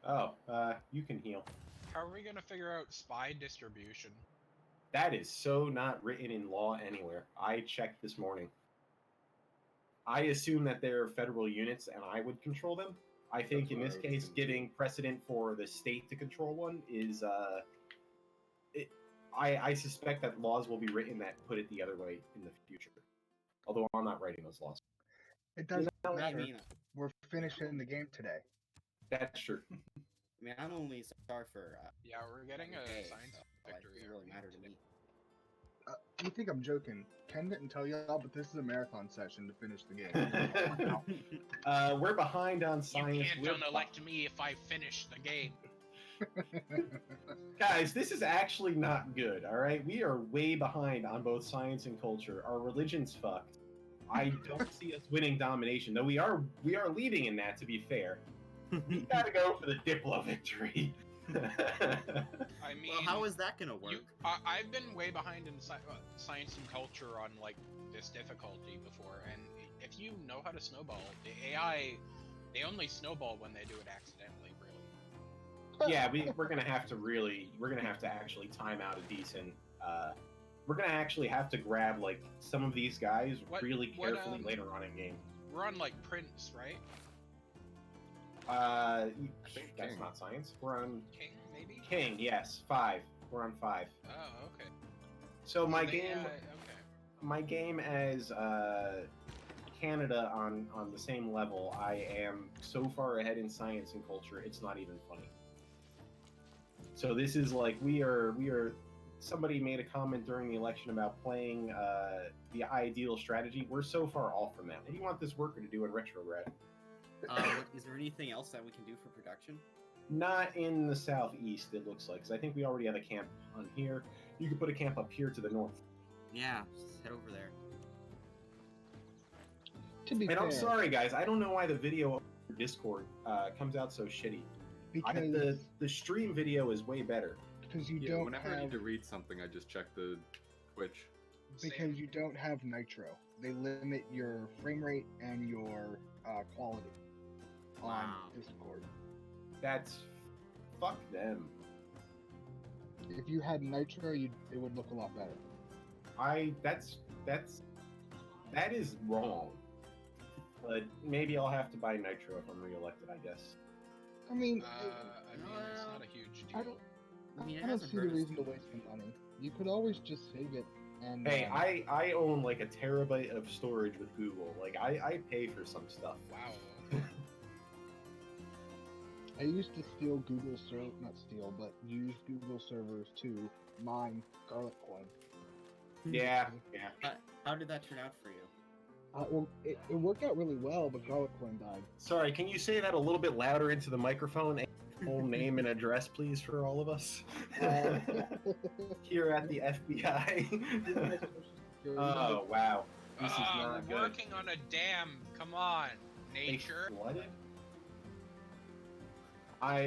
[SPEAKER 1] Oh, you can heal.
[SPEAKER 3] How are we gonna figure out spy distribution?
[SPEAKER 1] That is so not written in law anywhere. I checked this morning. I assume that they're federal units and I would control them. I think in this case, giving precedent for the state to control one is, I suspect that laws will be written that put it the other way in the future. Although I'm not writing those laws.
[SPEAKER 4] It doesn't
[SPEAKER 2] I
[SPEAKER 4] matter.
[SPEAKER 2] mean,
[SPEAKER 4] We're finishing the game today.
[SPEAKER 1] That's true.
[SPEAKER 2] I mean, I'm only sorry for.
[SPEAKER 3] Yeah, we're getting a
[SPEAKER 2] okay,
[SPEAKER 3] science
[SPEAKER 2] so, like,
[SPEAKER 3] victory.
[SPEAKER 2] it doesn't really matter to me.
[SPEAKER 4] You think I'm joking? Ken didn't tell y'all, but this is a marathon session to finish the game.
[SPEAKER 1] We're behind on science.
[SPEAKER 3] You can't
[SPEAKER 1] We're
[SPEAKER 3] unelect me if I finish the game.
[SPEAKER 1] Guys, this is actually not good, alright? We are way behind on both science and culture. Our religion's fucked. I don't see us winning domination, though we are leading in that, to be fair. We gotta go for the Diplo victory.
[SPEAKER 3] I mean,
[SPEAKER 2] Well, how is that gonna work?
[SPEAKER 3] I've been way behind in science and culture on like this difficulty before, and if you know how to snowball, the AI, they only snowball when they do it accidentally, really.
[SPEAKER 1] Yeah, we're gonna have to actually time out a decent. We're gonna actually have to grab like some of these guys really carefully later on in game.
[SPEAKER 3] We're on like Prince, right?
[SPEAKER 1] That's
[SPEAKER 5] King.
[SPEAKER 1] not science. We're on
[SPEAKER 3] King, maybe.
[SPEAKER 1] King, yes, 5. We're on 5.
[SPEAKER 3] Oh, okay.
[SPEAKER 1] So my
[SPEAKER 3] they-
[SPEAKER 1] game,
[SPEAKER 3] okay.
[SPEAKER 1] my game as Canada on the same level, I am so far ahead in science and culture, it's not even funny. So this is like we are. Somebody made a comment during the election about playing the ideal strategy. We're so far off from that. What do you want this worker to do in retrograde?
[SPEAKER 2] Is there anything else that we can do for production?
[SPEAKER 1] Not in the southeast, it looks like, because I think we already have a camp on here. You could put a camp up here to the north.
[SPEAKER 2] Yeah, just head over there.
[SPEAKER 4] To be
[SPEAKER 1] And
[SPEAKER 4] fair,
[SPEAKER 1] I'm sorry, guys. I don't know why the video on Discord comes out so shitty.
[SPEAKER 4] because
[SPEAKER 1] The stream video is way better.
[SPEAKER 4] you
[SPEAKER 5] Yeah,
[SPEAKER 4] don't
[SPEAKER 5] whenever I
[SPEAKER 4] have
[SPEAKER 5] need to read something, I just check the Twitch.
[SPEAKER 4] because you don't have nitro. They limit your frame rate and your quality on
[SPEAKER 2] Wow.
[SPEAKER 4] Discord.
[SPEAKER 1] That's fuck them.
[SPEAKER 4] If you had nitro, it would look a lot better.
[SPEAKER 1] That is wrong. But maybe I'll have to buy nitro if I'm reelected, I guess.
[SPEAKER 4] I mean,
[SPEAKER 3] I mean, it's not a huge
[SPEAKER 4] I
[SPEAKER 3] deal.
[SPEAKER 4] don't.
[SPEAKER 2] I mean, it
[SPEAKER 4] I don't
[SPEAKER 2] hasn't
[SPEAKER 4] see the
[SPEAKER 2] hurt us
[SPEAKER 4] reason
[SPEAKER 2] too
[SPEAKER 4] to
[SPEAKER 2] much.
[SPEAKER 4] waste the money. You could always just save it and.
[SPEAKER 1] Hey, I own like a terabyte of storage with Google. Like I pay for some stuff.
[SPEAKER 3] Wow.
[SPEAKER 4] I used to steal not steal, but use Google servers to mine Garlic Coin.
[SPEAKER 1] Yeah.
[SPEAKER 2] How did that turn out for you?
[SPEAKER 4] Well, it worked out really well, but Garlic Coin died.
[SPEAKER 1] Sorry, can you say that a little bit louder into the microphone? Full name and address, please, for all of us. Here at the FBI. Oh wow, this is
[SPEAKER 3] we're
[SPEAKER 1] not good.
[SPEAKER 3] working on a dam. Come on,
[SPEAKER 1] They
[SPEAKER 3] nature.
[SPEAKER 1] flooded?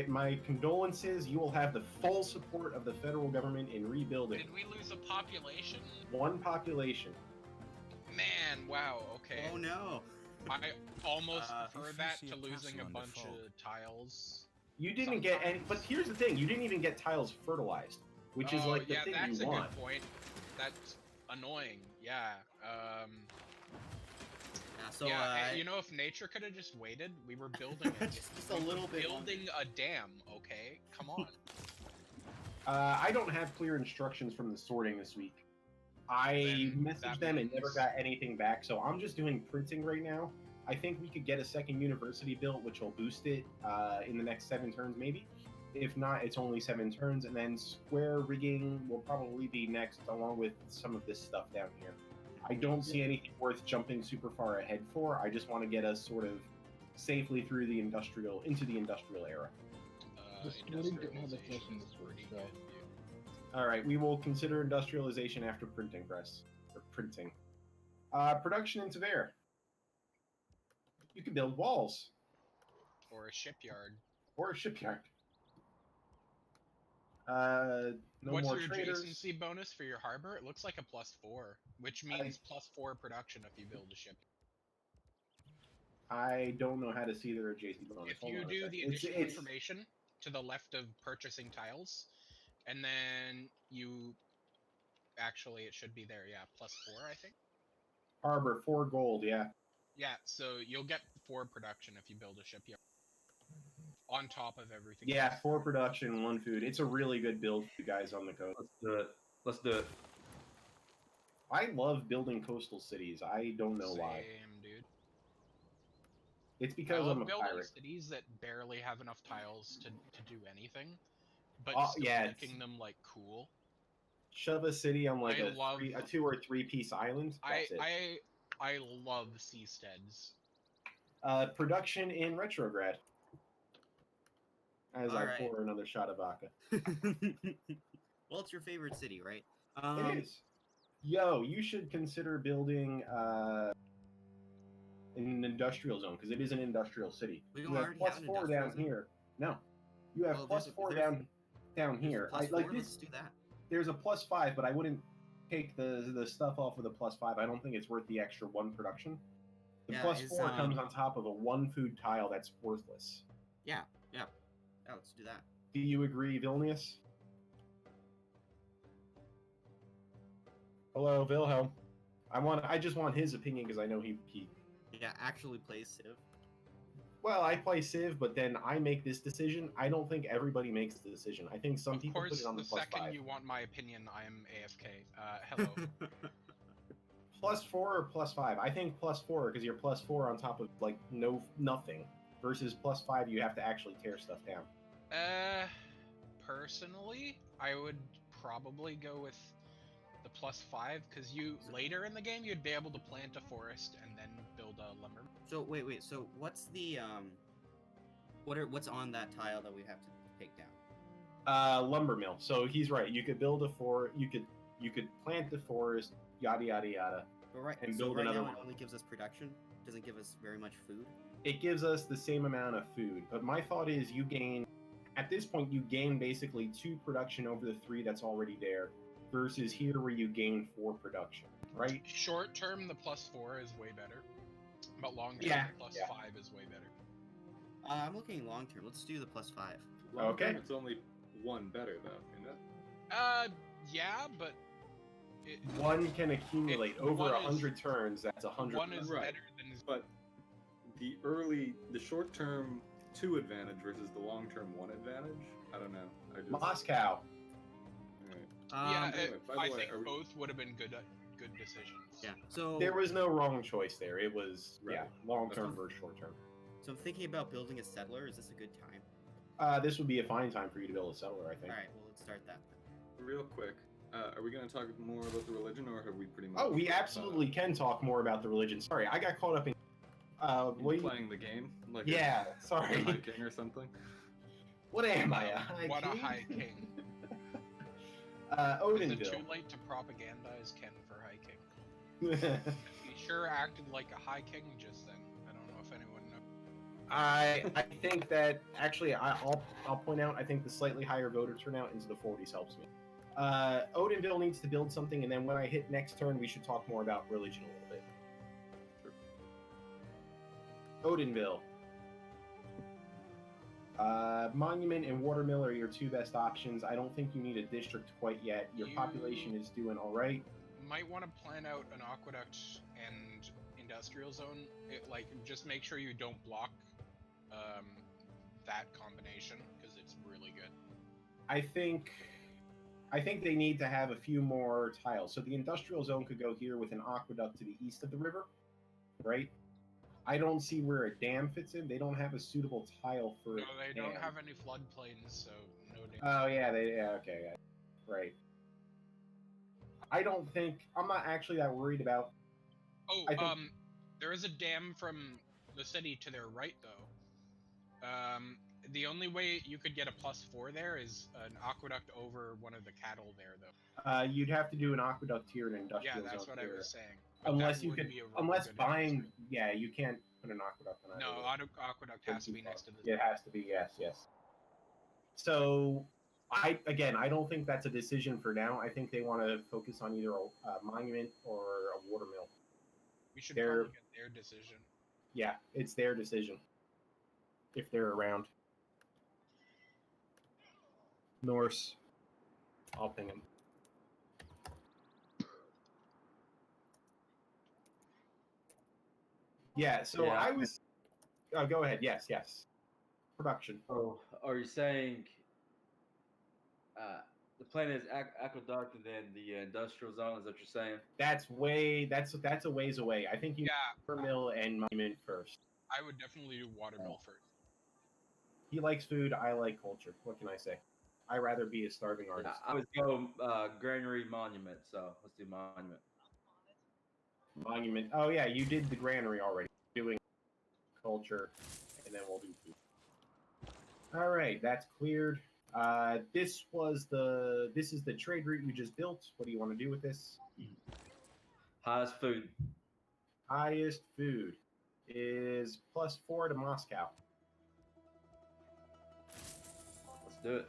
[SPEAKER 1] My condolences. You will have the full support of the federal government in rebuilding.
[SPEAKER 3] Did we lose a population?
[SPEAKER 1] One population.
[SPEAKER 3] Man, wow. Okay.
[SPEAKER 2] Oh no!
[SPEAKER 3] I almost prefer
[SPEAKER 6] If you
[SPEAKER 3] that
[SPEAKER 6] see
[SPEAKER 3] to
[SPEAKER 6] a
[SPEAKER 3] losing
[SPEAKER 6] castle
[SPEAKER 3] a
[SPEAKER 6] under
[SPEAKER 3] bunch
[SPEAKER 6] fog.
[SPEAKER 3] of tiles.
[SPEAKER 1] You didn't get any, but here's the thing: you didn't even get tiles fertilized, which is like the
[SPEAKER 3] yeah,
[SPEAKER 1] thing
[SPEAKER 3] that's
[SPEAKER 1] you
[SPEAKER 3] a
[SPEAKER 1] want.
[SPEAKER 3] good point. That's annoying. Yeah.
[SPEAKER 2] Yeah, so
[SPEAKER 3] yeah. You know, if nature could have just waited, we were building it.
[SPEAKER 2] just a little bit.
[SPEAKER 3] Building a dam. Okay, come on.
[SPEAKER 1] I don't have clear instructions from the sorting this week. I
[SPEAKER 3] Then
[SPEAKER 1] messaged
[SPEAKER 3] that
[SPEAKER 1] them and never
[SPEAKER 3] means-
[SPEAKER 1] got anything back, so I'm just doing printing right now. I think we could get a second university built, which will boost it in the next 7 turns, maybe. If not, it's only 7 turns, and then square rigging will probably be next, along with some of this stuff down here. I don't see anything worth jumping super far ahead for. I just want to get us sort of safely through the industrial into the industrial era.
[SPEAKER 4] The splitting didn't have a
[SPEAKER 3] Industrialization
[SPEAKER 4] session
[SPEAKER 3] is
[SPEAKER 4] this week,
[SPEAKER 3] pretty
[SPEAKER 4] so-
[SPEAKER 3] good, dude.
[SPEAKER 1] All right, we will consider industrialization after printing press or printing. Production into there. You can build walls
[SPEAKER 3] Or a shipyard.
[SPEAKER 1] or a shipyard. No
[SPEAKER 3] What's
[SPEAKER 1] more
[SPEAKER 3] your
[SPEAKER 1] traders.
[SPEAKER 3] adjacency bonus for your harbor? It looks like a +4, which means +4 production if you build a ship.
[SPEAKER 1] I don't know how to see their adjacent bonus.
[SPEAKER 3] If
[SPEAKER 1] Hold
[SPEAKER 3] you
[SPEAKER 1] on a
[SPEAKER 3] do
[SPEAKER 1] sec.
[SPEAKER 3] the additional information to the left of purchasing tiles, and then you actually it should be there, yeah, +4, I think.
[SPEAKER 1] Harbor 4 gold, yeah.
[SPEAKER 3] Yeah, so you'll get 4 production if you build a shipyard. On top of everything.
[SPEAKER 1] Yeah,
[SPEAKER 3] else.
[SPEAKER 1] 4 production, 1 food. It's a really good build for you guys on the coast.
[SPEAKER 7] Let's do it.
[SPEAKER 1] I love building coastal cities. I don't know why.
[SPEAKER 3] Same, dude.
[SPEAKER 1] It's
[SPEAKER 3] I
[SPEAKER 1] because
[SPEAKER 3] love
[SPEAKER 1] I'm a
[SPEAKER 3] building
[SPEAKER 1] pirate.
[SPEAKER 3] cities that barely have enough tiles to do anything, but still
[SPEAKER 1] yeah, it's-
[SPEAKER 3] making them like cool.
[SPEAKER 1] Shove a city on like
[SPEAKER 3] I
[SPEAKER 1] a
[SPEAKER 3] love-
[SPEAKER 1] 2 or 3 piece island. That's it.
[SPEAKER 3] I love seasteads.
[SPEAKER 1] Production in retrograde. As I
[SPEAKER 2] Alright.
[SPEAKER 1] pour another shot of vodka.
[SPEAKER 2] Well, it's your favorite city, right?
[SPEAKER 1] It is. Yo, you should consider building an industrial zone because it is an industrial city.
[SPEAKER 2] We
[SPEAKER 1] You
[SPEAKER 2] don't
[SPEAKER 1] have
[SPEAKER 2] already have an
[SPEAKER 1] +4
[SPEAKER 2] industrial
[SPEAKER 1] down
[SPEAKER 2] zone?
[SPEAKER 1] here. No, you have
[SPEAKER 2] Well,
[SPEAKER 1] +4
[SPEAKER 2] there's-
[SPEAKER 1] down here.
[SPEAKER 2] Plus
[SPEAKER 1] I like
[SPEAKER 2] four,
[SPEAKER 1] this.
[SPEAKER 2] let's do that.
[SPEAKER 1] There's a +5, but I wouldn't take the stuff off of the +5. I don't think it's worth the extra 1 production. The
[SPEAKER 2] Yeah,
[SPEAKER 1] +4
[SPEAKER 2] is,
[SPEAKER 1] comes on top of a 1 food tile that's worthless.
[SPEAKER 2] Yeah, let's do that.
[SPEAKER 1] Do you agree, Vilnius? Hello, Wilhelm. I just want his opinion because I know he
[SPEAKER 2] Yeah, actually plays Civ.
[SPEAKER 1] Well, I play Civ, but then I make this decision. I don't think everybody makes the decision. I think some
[SPEAKER 3] Of
[SPEAKER 1] people put
[SPEAKER 3] course,
[SPEAKER 1] it on the
[SPEAKER 3] the
[SPEAKER 1] plus
[SPEAKER 3] second
[SPEAKER 1] 5.
[SPEAKER 3] you want my opinion, I am AFK. Hello.
[SPEAKER 1] +4 or +5? I think +4 because you're +4 on top of like nothing. Versus +5, you have to actually tear stuff down.
[SPEAKER 3] Personally, I would probably go with the +5 because you later in the game you'd be able to plant a forest and then build a lumber.
[SPEAKER 2] So wait. So what's the what's on that tile that we have to take down?
[SPEAKER 1] Lumber mill. So he's right. You could build a forest. You could plant the forest. Yada yada yada.
[SPEAKER 2] But right,
[SPEAKER 1] And
[SPEAKER 2] so
[SPEAKER 1] build
[SPEAKER 2] right
[SPEAKER 1] another
[SPEAKER 2] now
[SPEAKER 1] one.
[SPEAKER 2] it only gives us production. Doesn't give us very much food.
[SPEAKER 1] It gives us the same amount of food. But my thought is you gain, at this point, you gain basically 2 production over the 3 that's already there, versus here where you gain 4 production, right?
[SPEAKER 3] Short term, the +4 is way better, but long term,
[SPEAKER 1] Yeah,
[SPEAKER 3] the
[SPEAKER 1] yeah.
[SPEAKER 3] +5 is way better.
[SPEAKER 2] I'm looking long term. Let's do the +5.
[SPEAKER 5] Long
[SPEAKER 1] Okay.
[SPEAKER 5] term, it's only 1 better though, isn't it?
[SPEAKER 3] Yeah, but
[SPEAKER 1] 1 can accumulate over
[SPEAKER 3] one
[SPEAKER 1] 100 turns. That's 100.
[SPEAKER 3] one is
[SPEAKER 5] Right.
[SPEAKER 3] better than
[SPEAKER 5] But the short term 2 advantage versus the long term 1 advantage. I don't know.
[SPEAKER 1] Moscow.
[SPEAKER 5] Alright.
[SPEAKER 3] yeah.
[SPEAKER 5] Anyway, by the
[SPEAKER 3] I
[SPEAKER 5] way,
[SPEAKER 3] think
[SPEAKER 5] are we-
[SPEAKER 3] both would have been good decisions.
[SPEAKER 2] Yeah. So
[SPEAKER 1] There was no wrong choice there. It was
[SPEAKER 5] Right.
[SPEAKER 1] long term
[SPEAKER 2] Okay.
[SPEAKER 1] versus short term.
[SPEAKER 2] So I'm thinking about building a settler. Is this a good time?
[SPEAKER 1] This would be a fine time for you to build a settler, I think.
[SPEAKER 2] All right. Well, let's start that.
[SPEAKER 5] Real quick, are we going to talk more about the religion, or have we pretty much?
[SPEAKER 1] Oh, we absolutely can talk more about the religion. Sorry, I got caught up in.
[SPEAKER 5] Playing the game, like
[SPEAKER 1] Yeah,
[SPEAKER 5] a
[SPEAKER 1] sorry.
[SPEAKER 5] High King or something.
[SPEAKER 1] What am I? A high
[SPEAKER 3] What
[SPEAKER 1] king?
[SPEAKER 3] a high king! Is it
[SPEAKER 1] Odinville.
[SPEAKER 3] too late to propagandize Ken for high king? He sure acted like a high king just then. I don't know if anyone knows.
[SPEAKER 1] I think that actually I'll point out I think the slightly higher voter turnout into the 40s helps me. Odinville needs to build something, and then when I hit next turn, we should talk more about religion a little bit. Odinville. Monument and Watermill are your 2 best options. I don't think you need a district quite yet. Your population is doing all right.
[SPEAKER 3] Might want to plan out an aqueduct and industrial zone. Just make sure you don't block that combination because it's really good.
[SPEAKER 1] I think they need to have a few more tiles. So the industrial zone could go here with an aqueduct to the east of the river, right? I don't see where a dam fits in. They don't have a suitable tile for
[SPEAKER 3] No,
[SPEAKER 1] a
[SPEAKER 3] they don't
[SPEAKER 1] dam.
[SPEAKER 3] have any floodplains, so no dam.
[SPEAKER 1] Oh yeah, okay, yeah. Right. I'm not actually that worried about.
[SPEAKER 3] Oh,
[SPEAKER 1] I think-
[SPEAKER 3] there is a dam from the city to their right, though. The only way you could get a +4 there is an aqueduct over one of the cattle there, though.
[SPEAKER 1] You'd have to do an aqueduct here and an
[SPEAKER 3] Yeah,
[SPEAKER 1] industrial
[SPEAKER 3] that's
[SPEAKER 1] zone
[SPEAKER 3] what
[SPEAKER 1] here.
[SPEAKER 3] I was saying. But
[SPEAKER 1] Unless
[SPEAKER 3] that
[SPEAKER 1] you
[SPEAKER 3] would
[SPEAKER 1] could,
[SPEAKER 3] be a really
[SPEAKER 1] unless
[SPEAKER 3] good
[SPEAKER 1] buying,
[SPEAKER 3] industry.
[SPEAKER 1] yeah, you can't put an aqueduct on
[SPEAKER 3] No,
[SPEAKER 1] either.
[SPEAKER 3] aqueduct has to be next to the.
[SPEAKER 1] It has to be, yes. So, I don't think that's a decision for now. I think they want to focus on either a monument or a watermill.
[SPEAKER 3] We should
[SPEAKER 1] they're-
[SPEAKER 3] probably get their decision.
[SPEAKER 1] Yeah, it's their decision. If they're around. Norse. I'll ping them. Yeah, so
[SPEAKER 7] Yeah.
[SPEAKER 1] I was. Oh, go ahead. Yes. Production.
[SPEAKER 7] Oh, are you saying the plan is aqueduct and then the industrial zone? Is that what you're saying?
[SPEAKER 1] That's a ways away. I think you
[SPEAKER 3] Yeah,
[SPEAKER 1] watermill and monument first.
[SPEAKER 3] I would definitely do watermill first.
[SPEAKER 1] He likes food. I like culture. What can I say? I'd rather be a starving
[SPEAKER 7] Yeah,
[SPEAKER 1] artist.
[SPEAKER 7] I would go granary monument. So let's do monument.
[SPEAKER 1] Monument. Oh yeah, you did the granary already. Doing culture, and then we'll do food. All right, that's cleared. This is the trade route you just built. What do you want to do with this?
[SPEAKER 7] Highest food.
[SPEAKER 1] Highest food is +4 to Moscow.
[SPEAKER 7] Let's do it.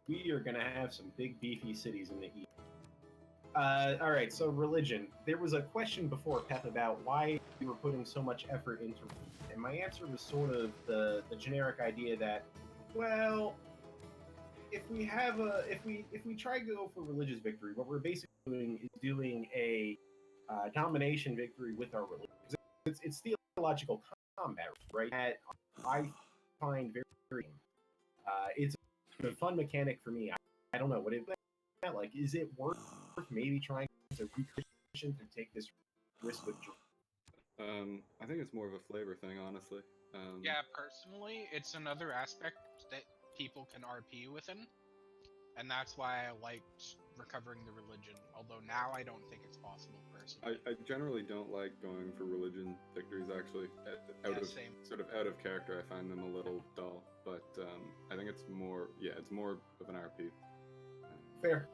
[SPEAKER 1] We are gonna have some big beefy cities in the east. All right, so religion. There was a question before, Pep, about why we were putting so much effort into religion, and my answer was sort of the generic idea that, well, if we try to go for religious victory, what we're basically doing is doing a domination victory with our religion. It's theological combat, right? That I find very it's a fun mechanic for me. I don't know what it like. Is it worth maybe trying to recreation to take this risk with?
[SPEAKER 5] I think it's more of a flavor thing, honestly.
[SPEAKER 3] Yeah, personally, it's another aspect that people can RP within, and that's why I liked recovering the religion. Although now I don't think it's possible personally.
[SPEAKER 5] I generally don't like going for religion victories. Actually,
[SPEAKER 3] Same.
[SPEAKER 5] sort of out of character, I find them a little dull. But I think it's more it's more of an RP.
[SPEAKER 1] Fair.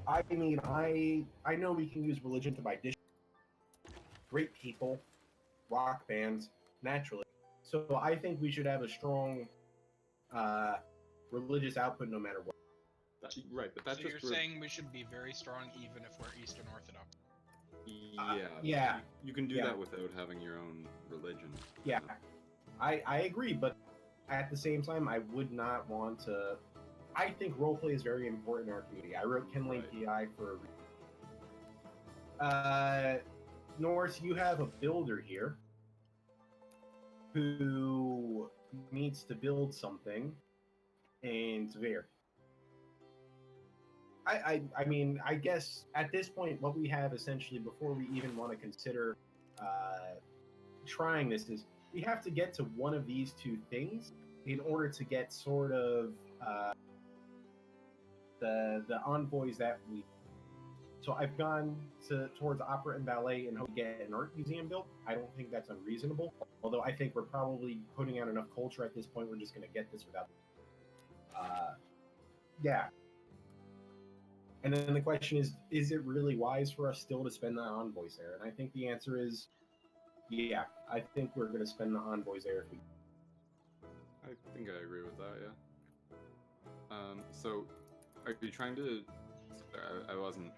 [SPEAKER 1] I mean, I know we can use religion to buy dishes. Great people, rock bands, naturally. So I think we should have a strong religious output no matter what.
[SPEAKER 5] Right, but that's
[SPEAKER 3] so
[SPEAKER 5] just
[SPEAKER 3] you're saying we should be very strong even if we're Eastern Orthodox.
[SPEAKER 1] Yeah.
[SPEAKER 5] You can do that without having your own religion.
[SPEAKER 1] Yeah, I agree, but at the same time, I would not want to. I think roleplay is very important in our community. I wrote Ken Lane PI for a reason. Norse, you have a builder here who needs to build something, and Veer. I mean, I guess at this point, what we have essentially before we even want to consider trying this is we have to get to one of these two things in order to get sort of the envoys that we. So I've gone towards opera and ballet and hope to get an art museum built. I don't think that's unreasonable. Although I think we're probably putting out enough culture at this point. We're just going to get this without. Yeah. And then the question is it really wise for us still to spend the envoys there? And I think the answer is, yeah. I think we're going to spend the envoys there if we.
[SPEAKER 5] I think I agree with that. Yeah. So, are you trying to? Sorry, I wasn't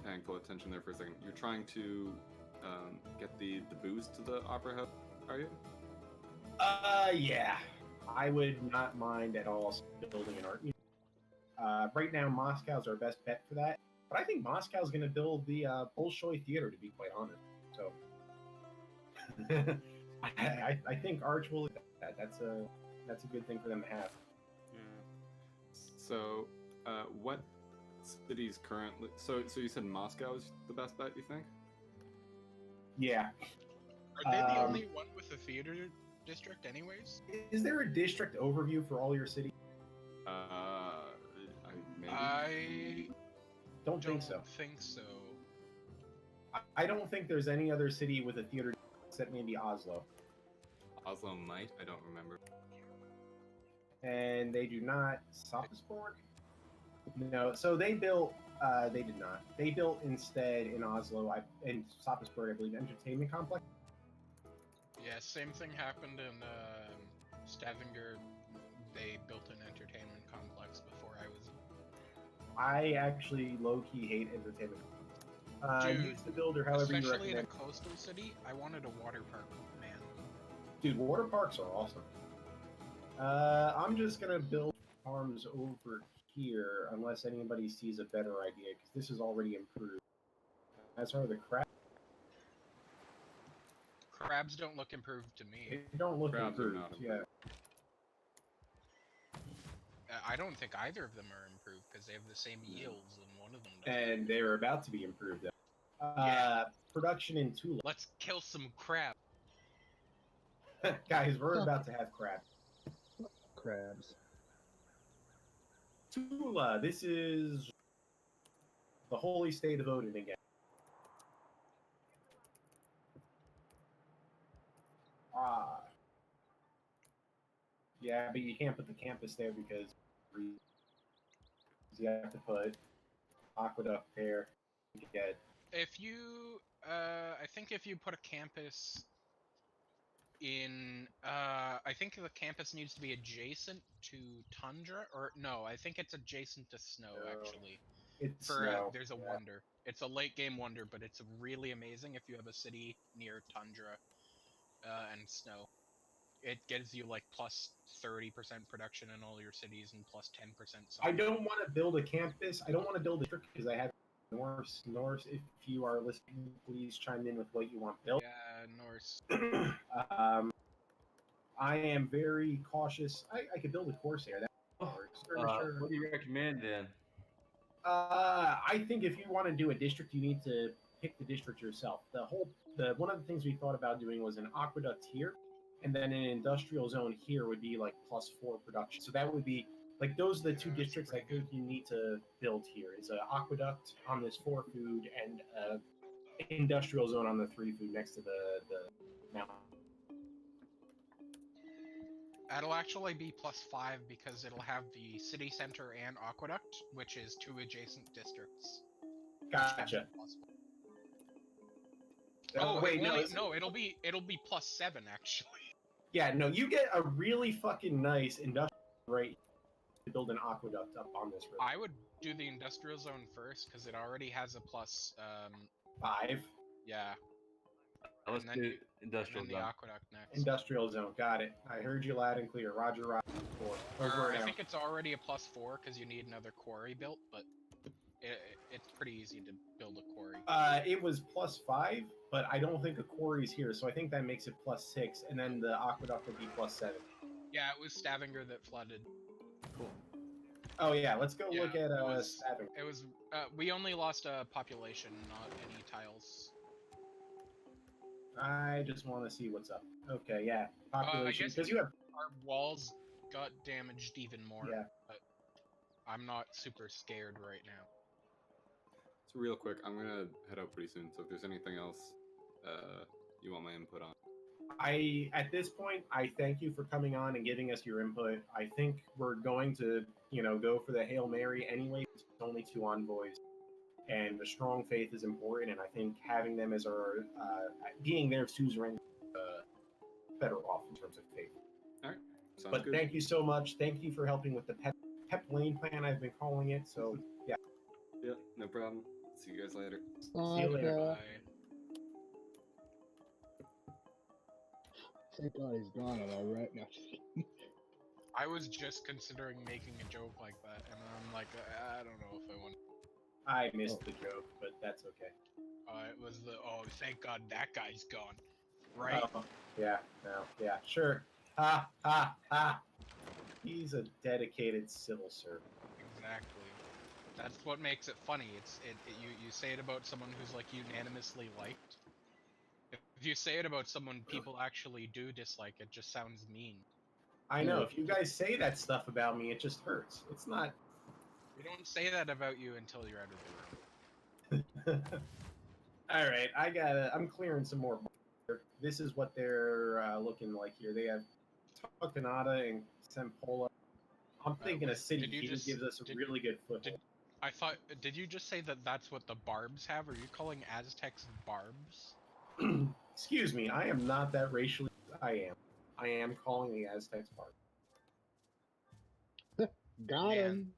[SPEAKER 5] paying full attention there for a second. You're trying to get the booze to the opera house, are you?
[SPEAKER 1] Yeah. I would not mind at all building an art museum. Right now, Moscow's our best bet for that. But I think Moscow's going to build the Bolshoi Theater, to be quite honest. So, I think Arch will look at that. That's a good thing for them to have.
[SPEAKER 5] So, what cities currently? So you said Moscow is the best bet, you think?
[SPEAKER 1] Yeah.
[SPEAKER 3] Are they the only one with a theater district, anyways?
[SPEAKER 1] Is there a district overview for all your cities?
[SPEAKER 3] I
[SPEAKER 1] don't think so. I don't think there's any other city with a theater except maybe Oslo.
[SPEAKER 5] Oslo might. I don't remember.
[SPEAKER 1] And they do not. Sophisborg? No. So they built. They did not. They built instead in Oslo and Sophisborg, I believe, entertainment complex.
[SPEAKER 3] Yeah, same thing happened in Stavanger. They built an entertainment complex before I was.
[SPEAKER 1] I actually low-key hate entertainment. Use the builder however you recommend.
[SPEAKER 3] Especially in a coastal city, I wanted a water park, man.
[SPEAKER 1] Dude, water parks are awesome. I'm just gonna build farms over here unless anybody sees a better idea, because this is already improved. As are the crabs.
[SPEAKER 3] Crabs don't look improved to me.
[SPEAKER 1] They don't look
[SPEAKER 5] Crabs
[SPEAKER 1] improved,
[SPEAKER 5] are not improved.
[SPEAKER 3] I don't think either of them are improved because they have the same yields and one of them doesn't.
[SPEAKER 1] And they're about to be improved. Production in Tula.
[SPEAKER 3] Let's kill some crab.
[SPEAKER 1] Guys, we're about to have crabs.
[SPEAKER 4] Crabs.
[SPEAKER 1] Tula, this is the holy state of Odin again. Yeah, but you can't put the campus there because you have to put aqueduct there to get.
[SPEAKER 3] If you, I think if you put a campus in, I think the campus needs to be adjacent to tundra, or no, I think it's adjacent to snow, actually.
[SPEAKER 1] It's snow.
[SPEAKER 3] There's a wonder. It's a late game wonder, but it's really amazing if you have a city near tundra and snow. It gives you like plus 30% production in all your cities and plus 10%.
[SPEAKER 1] I don't want to build a campus. I don't want to build a district because I have Norse. Norse, if you are listening, please chime in with what you want built.
[SPEAKER 3] Yeah, Norse.
[SPEAKER 1] I am very cautious. I could build a Corsair. That works.
[SPEAKER 7] What do you recommend then?
[SPEAKER 1] I think if you want to do a district, you need to pick the district yourself. One of the things we thought about doing was an aqueduct here, and then an industrial zone here would be like +4 production. So that would be like those are the two districts I think you need to build here. Is an aqueduct on this 4 food and an industrial zone on the 3 food next to the mountain.
[SPEAKER 3] That'll actually be +5 because it'll have the city center and aqueduct, which is 2 adjacent districts.
[SPEAKER 1] Gotcha.
[SPEAKER 3] Oh
[SPEAKER 1] wait,
[SPEAKER 3] no, it'll be +7 actually.
[SPEAKER 1] Yeah, no, you get a really fucking nice industrial right to build an aqueduct up on this road.
[SPEAKER 3] I would do the industrial zone first because it already has a
[SPEAKER 1] +5.
[SPEAKER 3] Yeah.
[SPEAKER 7] Let's
[SPEAKER 3] And then
[SPEAKER 7] do industrial
[SPEAKER 3] And then the
[SPEAKER 7] zone.
[SPEAKER 3] aqueduct next.
[SPEAKER 1] Industrial zone, got it. I heard you loud and clear. Roger, Roger. Over
[SPEAKER 3] I
[SPEAKER 1] and
[SPEAKER 3] think
[SPEAKER 1] out.
[SPEAKER 3] it's already a +4 because you need another quarry built, but it's pretty easy to build a quarry.
[SPEAKER 1] It was +5, but I don't think a quarry's here, so I think that makes it +6, and then the aqueduct would be +7.
[SPEAKER 3] Yeah, it was Stavanger that flooded.
[SPEAKER 1] Cool. Oh yeah, let's go
[SPEAKER 3] Yeah,
[SPEAKER 1] look at
[SPEAKER 3] it was-
[SPEAKER 1] Stavanger.
[SPEAKER 3] It was we only lost a population, not any tiles.
[SPEAKER 1] I just want to see what's up. Okay, yeah,
[SPEAKER 3] I
[SPEAKER 1] population
[SPEAKER 3] guess
[SPEAKER 1] because you have.
[SPEAKER 3] our walls got damaged even more.
[SPEAKER 1] Yeah.
[SPEAKER 3] But I'm not super scared right now.
[SPEAKER 5] So real quick, I'm gonna head out pretty soon. So if there's anything else you want my input on,
[SPEAKER 1] At this point, I thank you for coming on and giving us your input. I think we're going to, go for the Hail Mary anyway. It's only 2 envoys, and the strong faith is important. And I think having them as our being their suzerain, better off in terms of faith.
[SPEAKER 5] all right, sounds
[SPEAKER 1] But
[SPEAKER 5] good.
[SPEAKER 1] thank you so much. Thank you for helping with the pep lane plan. I've been calling it. So yeah.
[SPEAKER 5] Yeah, no problem. See you guys later.
[SPEAKER 1] See you later.
[SPEAKER 3] Bye.
[SPEAKER 4] Thank God he's gone. All right now.
[SPEAKER 3] I was just considering making a joke like that, and I'm like, I don't know if I want.
[SPEAKER 1] I missed the joke, but that's okay.
[SPEAKER 3] It was thank God that guy's gone. Right?
[SPEAKER 1] Oh, yeah, no, yeah, sure. Ha, ha, ha. He's a dedicated civil servant.
[SPEAKER 3] Exactly. That's what makes it funny. You say it about someone who's like unanimously liked. If you say it about someone people actually do dislike, it just sounds mean.
[SPEAKER 1] I know. If you guys say that stuff about me, it just hurts. It's not.
[SPEAKER 3] We don't say that about you until you're out of the room.
[SPEAKER 1] All right, I'm clearing some more. This is what they're looking like here. They have Tucanada and Sempola. I'm thinking a city here gives us a really good foothold.
[SPEAKER 3] Did you just say that that's what the barbs have? Are you calling Aztecs barbs?
[SPEAKER 1] Excuse me, I am not that racially. I am calling the Aztecs barbs.
[SPEAKER 4] Got
[SPEAKER 3] Man.
[SPEAKER 4] him.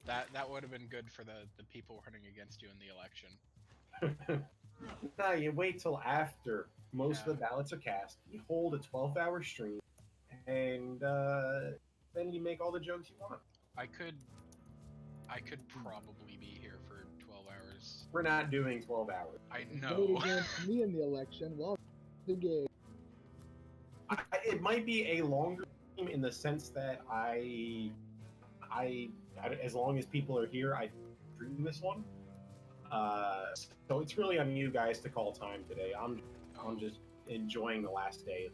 [SPEAKER 3] That would have been good for the people running against you in the election.
[SPEAKER 1] No, you wait till after most of the ballots are cast. You hold a 12-hour stream, and then you make all the jokes you want.
[SPEAKER 3] I could probably be here for 12 hours.
[SPEAKER 1] We're not doing 12 hours.
[SPEAKER 3] I
[SPEAKER 4] Vote
[SPEAKER 3] know.
[SPEAKER 4] against me in the election. Well, the game.
[SPEAKER 1] It might be a longer stream in the sense that I as long as people are here, I stream this one. So it's really on you guys to call time today. I'm just enjoying the last day of.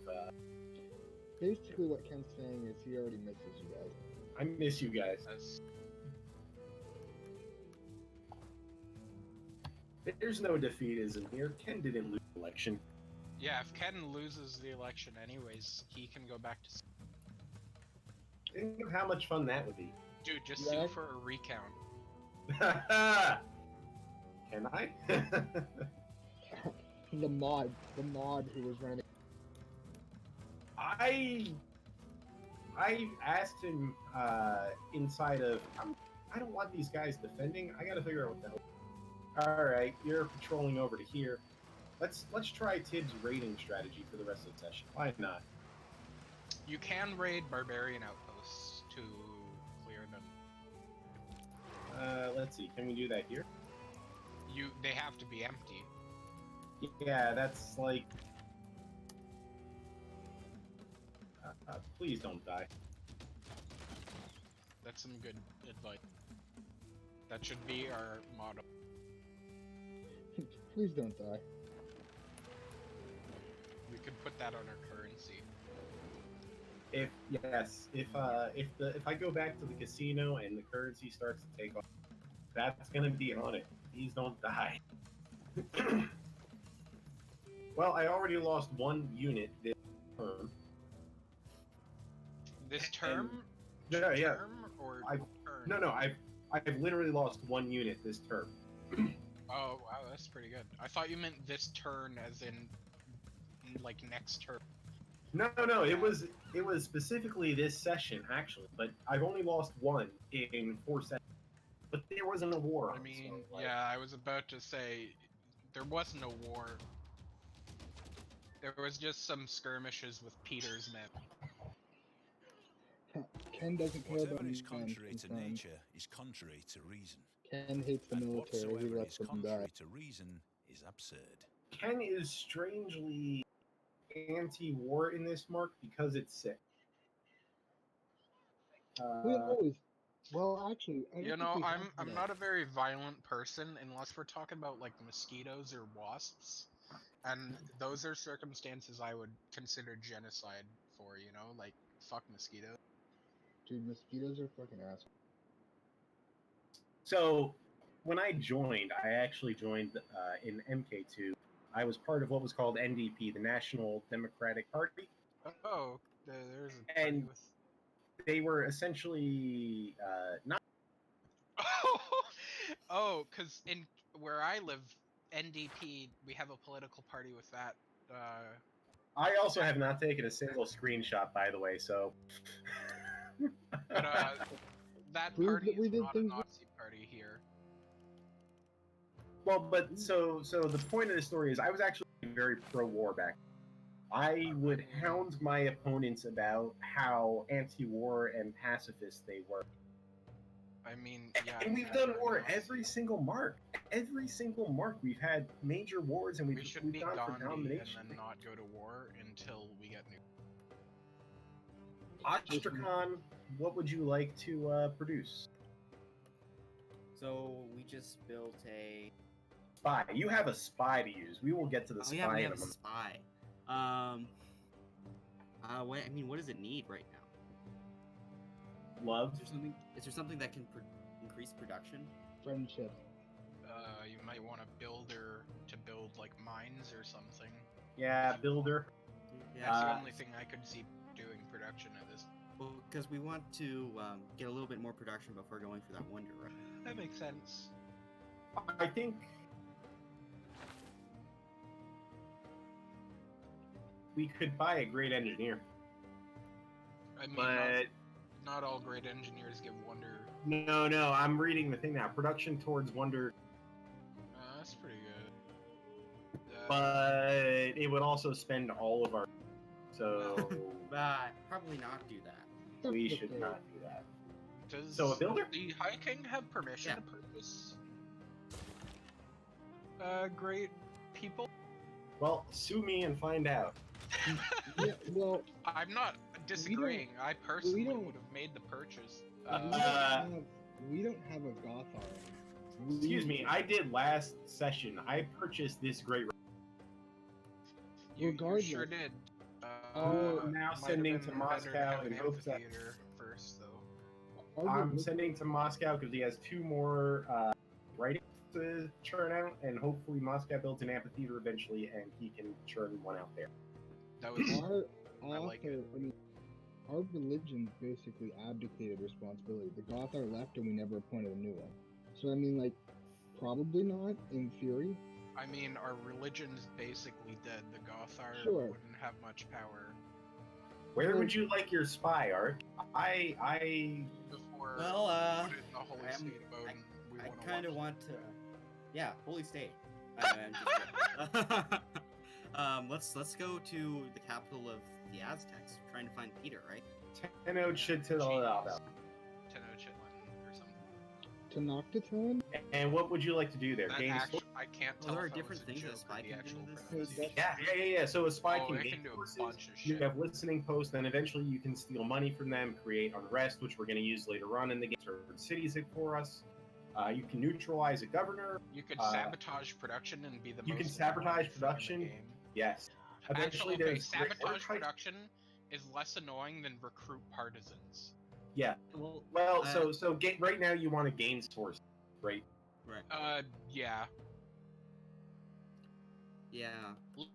[SPEAKER 4] Basically, what Ken's saying is he already misses you guys.
[SPEAKER 1] I miss you guys. There's no defeatism here. Ken didn't lose the election.
[SPEAKER 3] Yeah, if Ken loses the election anyways, he can go back to.
[SPEAKER 1] Think of how much fun that would be.
[SPEAKER 3] Dude, just
[SPEAKER 4] Yeah.
[SPEAKER 3] sue for a recount.
[SPEAKER 1] Can I?
[SPEAKER 4] The mod who was running.
[SPEAKER 1] I asked him inside of. I don't want these guys defending. I got to figure out what the hell. All right, you're patrolling over to here. Let's try Tibbs' raiding strategy for the rest of the session. Why not?
[SPEAKER 3] You can raid barbarian outposts to clear them.
[SPEAKER 1] Let's see. Can we do that here?
[SPEAKER 3] They have to be empty.
[SPEAKER 1] Yeah, that's like. Please don't die.
[SPEAKER 3] That's some good advice. That should be our motto.
[SPEAKER 4] Please don't die.
[SPEAKER 3] We could put that on our currency.
[SPEAKER 1] If I go back to the casino and the currency starts to take off, that's gonna be on it. Please don't die. Well, I already lost 1 unit this term.
[SPEAKER 3] This term?
[SPEAKER 1] No, yeah.
[SPEAKER 3] Term or
[SPEAKER 1] I've-
[SPEAKER 3] turn?
[SPEAKER 1] No, I've literally lost 1 unit this term.
[SPEAKER 3] Oh, wow, that's pretty good. I thought you meant this turn as in like next turn.
[SPEAKER 1] No, it was specifically this session actually, but I've only lost 1 in 4 sessions. But there wasn't a war.
[SPEAKER 3] I mean, yeah, I was about to say there wasn't a war. There was just some skirmishes with Peter's men.
[SPEAKER 4] Ken doesn't care
[SPEAKER 6] Whatever
[SPEAKER 4] about
[SPEAKER 6] is
[SPEAKER 4] men,
[SPEAKER 6] contrary to
[SPEAKER 4] confirmed.
[SPEAKER 6] nature is contrary to reason.
[SPEAKER 4] Ken hates the
[SPEAKER 6] And
[SPEAKER 4] military. He
[SPEAKER 6] whatsoever
[SPEAKER 4] lets
[SPEAKER 6] is
[SPEAKER 4] them die.
[SPEAKER 6] contrary to reason is absurd.
[SPEAKER 1] Ken is strangely anti-war in this, Mark, because it's sick.
[SPEAKER 4] We always. Well, actually, I don't
[SPEAKER 3] You
[SPEAKER 4] think
[SPEAKER 3] know,
[SPEAKER 4] we have
[SPEAKER 3] I'm
[SPEAKER 4] that.
[SPEAKER 3] not a very violent person unless we're talking about like mosquitoes or wasps, and those are circumstances I would consider genocide for. You know, like fuck mosquitoes.
[SPEAKER 4] Dude, mosquitoes are fucking assholes.
[SPEAKER 1] So, when I joined, I actually joined in MK2. I was part of what was called NDP, the National Democratic Party.
[SPEAKER 3] Oh, there's a party
[SPEAKER 1] And
[SPEAKER 3] with.
[SPEAKER 1] they were essentially not.
[SPEAKER 3] Oh, because in where I live, NDP, we have a political party with that.
[SPEAKER 1] I also have not taken a single screenshot, by the way, so.
[SPEAKER 3] But that
[SPEAKER 4] Prove
[SPEAKER 3] party
[SPEAKER 4] that we
[SPEAKER 3] is
[SPEAKER 4] did
[SPEAKER 3] not a
[SPEAKER 4] things-
[SPEAKER 3] Nazi party here.
[SPEAKER 1] Well, but so the point of the story is I was actually very pro-war back. I would hound my opponents about how anti-war and pacifist they were.
[SPEAKER 3] I mean, yeah.
[SPEAKER 1] And we've done war every single mark. Every single mark. We've had major wars and
[SPEAKER 3] We
[SPEAKER 1] we've
[SPEAKER 3] should be
[SPEAKER 1] gone for
[SPEAKER 3] Gandhi and
[SPEAKER 1] domination.
[SPEAKER 3] then not go to war until we get new.
[SPEAKER 1] Ostracon, what would you like to produce?
[SPEAKER 2] So we just built a.
[SPEAKER 1] Spy. You have a spy to use. We will get to the
[SPEAKER 2] Oh
[SPEAKER 1] spy
[SPEAKER 2] yeah, we
[SPEAKER 1] in
[SPEAKER 2] have
[SPEAKER 1] a
[SPEAKER 2] a
[SPEAKER 1] moment.
[SPEAKER 2] spy. What does it need right now?
[SPEAKER 1] Love.
[SPEAKER 2] Is there something that can increase production?
[SPEAKER 4] Friendship.
[SPEAKER 3] You might want a builder to build like mines or something.
[SPEAKER 1] Yeah, builder.
[SPEAKER 3] That's the only thing I could see doing production at this.
[SPEAKER 2] Well, because we want to get a little bit more production before going for that wonder, right?
[SPEAKER 3] That makes sense.
[SPEAKER 1] I think we could buy a great engineer,
[SPEAKER 3] I mean,
[SPEAKER 1] but
[SPEAKER 3] not all great engineers give wonder.
[SPEAKER 1] no, I'm reading the thing now. Production towards wonder,
[SPEAKER 3] That's pretty good.
[SPEAKER 1] but it would also spend all of our. So
[SPEAKER 2] Probably not do that.
[SPEAKER 1] we should not do that.
[SPEAKER 3] Does
[SPEAKER 1] So a builder?
[SPEAKER 3] the High King have permission
[SPEAKER 2] Yeah.
[SPEAKER 3] to purchase great people?
[SPEAKER 1] Well, sue me and find out.
[SPEAKER 4] Yeah, well,
[SPEAKER 3] I'm not disagreeing. I personally would have made the purchase.
[SPEAKER 4] we don't have a Goth army.
[SPEAKER 1] Excuse me, I did last session. I purchased this great.
[SPEAKER 3] You
[SPEAKER 4] regardless.
[SPEAKER 3] sure did.
[SPEAKER 1] We're now
[SPEAKER 3] might have
[SPEAKER 1] sending
[SPEAKER 3] been
[SPEAKER 1] to
[SPEAKER 3] better
[SPEAKER 1] Moscow
[SPEAKER 3] have
[SPEAKER 1] in
[SPEAKER 3] an
[SPEAKER 1] hopes that
[SPEAKER 3] amphitheater first, though.
[SPEAKER 1] I'm sending to Moscow because he has 2 more writings to churn out, and hopefully Moscow builds an amphitheater eventually, and he can churn one out there.
[SPEAKER 3] That was
[SPEAKER 4] Our
[SPEAKER 3] I like it.
[SPEAKER 4] our religion basically abdicated responsibility. The Goth are left, and we never appointed a new one. So I mean, like, probably not in theory.
[SPEAKER 3] I mean, our religion's basically dead. The Gothar
[SPEAKER 4] Sure.
[SPEAKER 3] wouldn't have much power.
[SPEAKER 1] Where would you like your spy, Art? I
[SPEAKER 3] Before
[SPEAKER 2] Well,
[SPEAKER 3] put it in the holy
[SPEAKER 2] I'm-
[SPEAKER 3] state of Odin, we
[SPEAKER 2] I
[SPEAKER 3] wanna
[SPEAKER 2] kind of
[SPEAKER 3] watch-
[SPEAKER 2] want to. Yeah, holy state. I'm just kidding. Let's go to the capital of the Aztecs. We're trying to find Peter, right?
[SPEAKER 1] Tenochtitlan.
[SPEAKER 3] Tenochtitlan or something.
[SPEAKER 4] to Noctiton?
[SPEAKER 1] And what would you like to do there?
[SPEAKER 3] That
[SPEAKER 1] Gain
[SPEAKER 3] actually, I can't
[SPEAKER 2] Well,
[SPEAKER 3] tell
[SPEAKER 2] there are
[SPEAKER 3] if that
[SPEAKER 2] different
[SPEAKER 3] was a
[SPEAKER 2] things that a
[SPEAKER 3] joke
[SPEAKER 2] spy
[SPEAKER 3] or the
[SPEAKER 2] can do
[SPEAKER 3] actual
[SPEAKER 2] in this.
[SPEAKER 3] pronunciation.
[SPEAKER 1] Yeah. So a spy
[SPEAKER 3] Oh,
[SPEAKER 1] can
[SPEAKER 3] it
[SPEAKER 1] gain
[SPEAKER 3] can do a
[SPEAKER 1] sources.
[SPEAKER 3] bunch of
[SPEAKER 1] You
[SPEAKER 3] shit.
[SPEAKER 1] have listening posts, then eventually you can steal money from them, create unrest, which we're going to use later on in the game. Certain cities for us. You can neutralize a governor.
[SPEAKER 3] You could
[SPEAKER 1] sabotage
[SPEAKER 3] production and be the
[SPEAKER 1] You
[SPEAKER 3] most
[SPEAKER 1] can sabotage
[SPEAKER 3] annoying thing in the
[SPEAKER 1] production.
[SPEAKER 3] game.
[SPEAKER 1] Yes.
[SPEAKER 3] Actually,
[SPEAKER 1] Eventually,
[SPEAKER 3] okay,
[SPEAKER 1] there's
[SPEAKER 3] sabotage production is less annoying than recruit partisans.
[SPEAKER 1] Yeah.
[SPEAKER 2] Well,
[SPEAKER 1] So right now you want to gain source, right?
[SPEAKER 2] Right.
[SPEAKER 3] Yeah.
[SPEAKER 2] Yeah.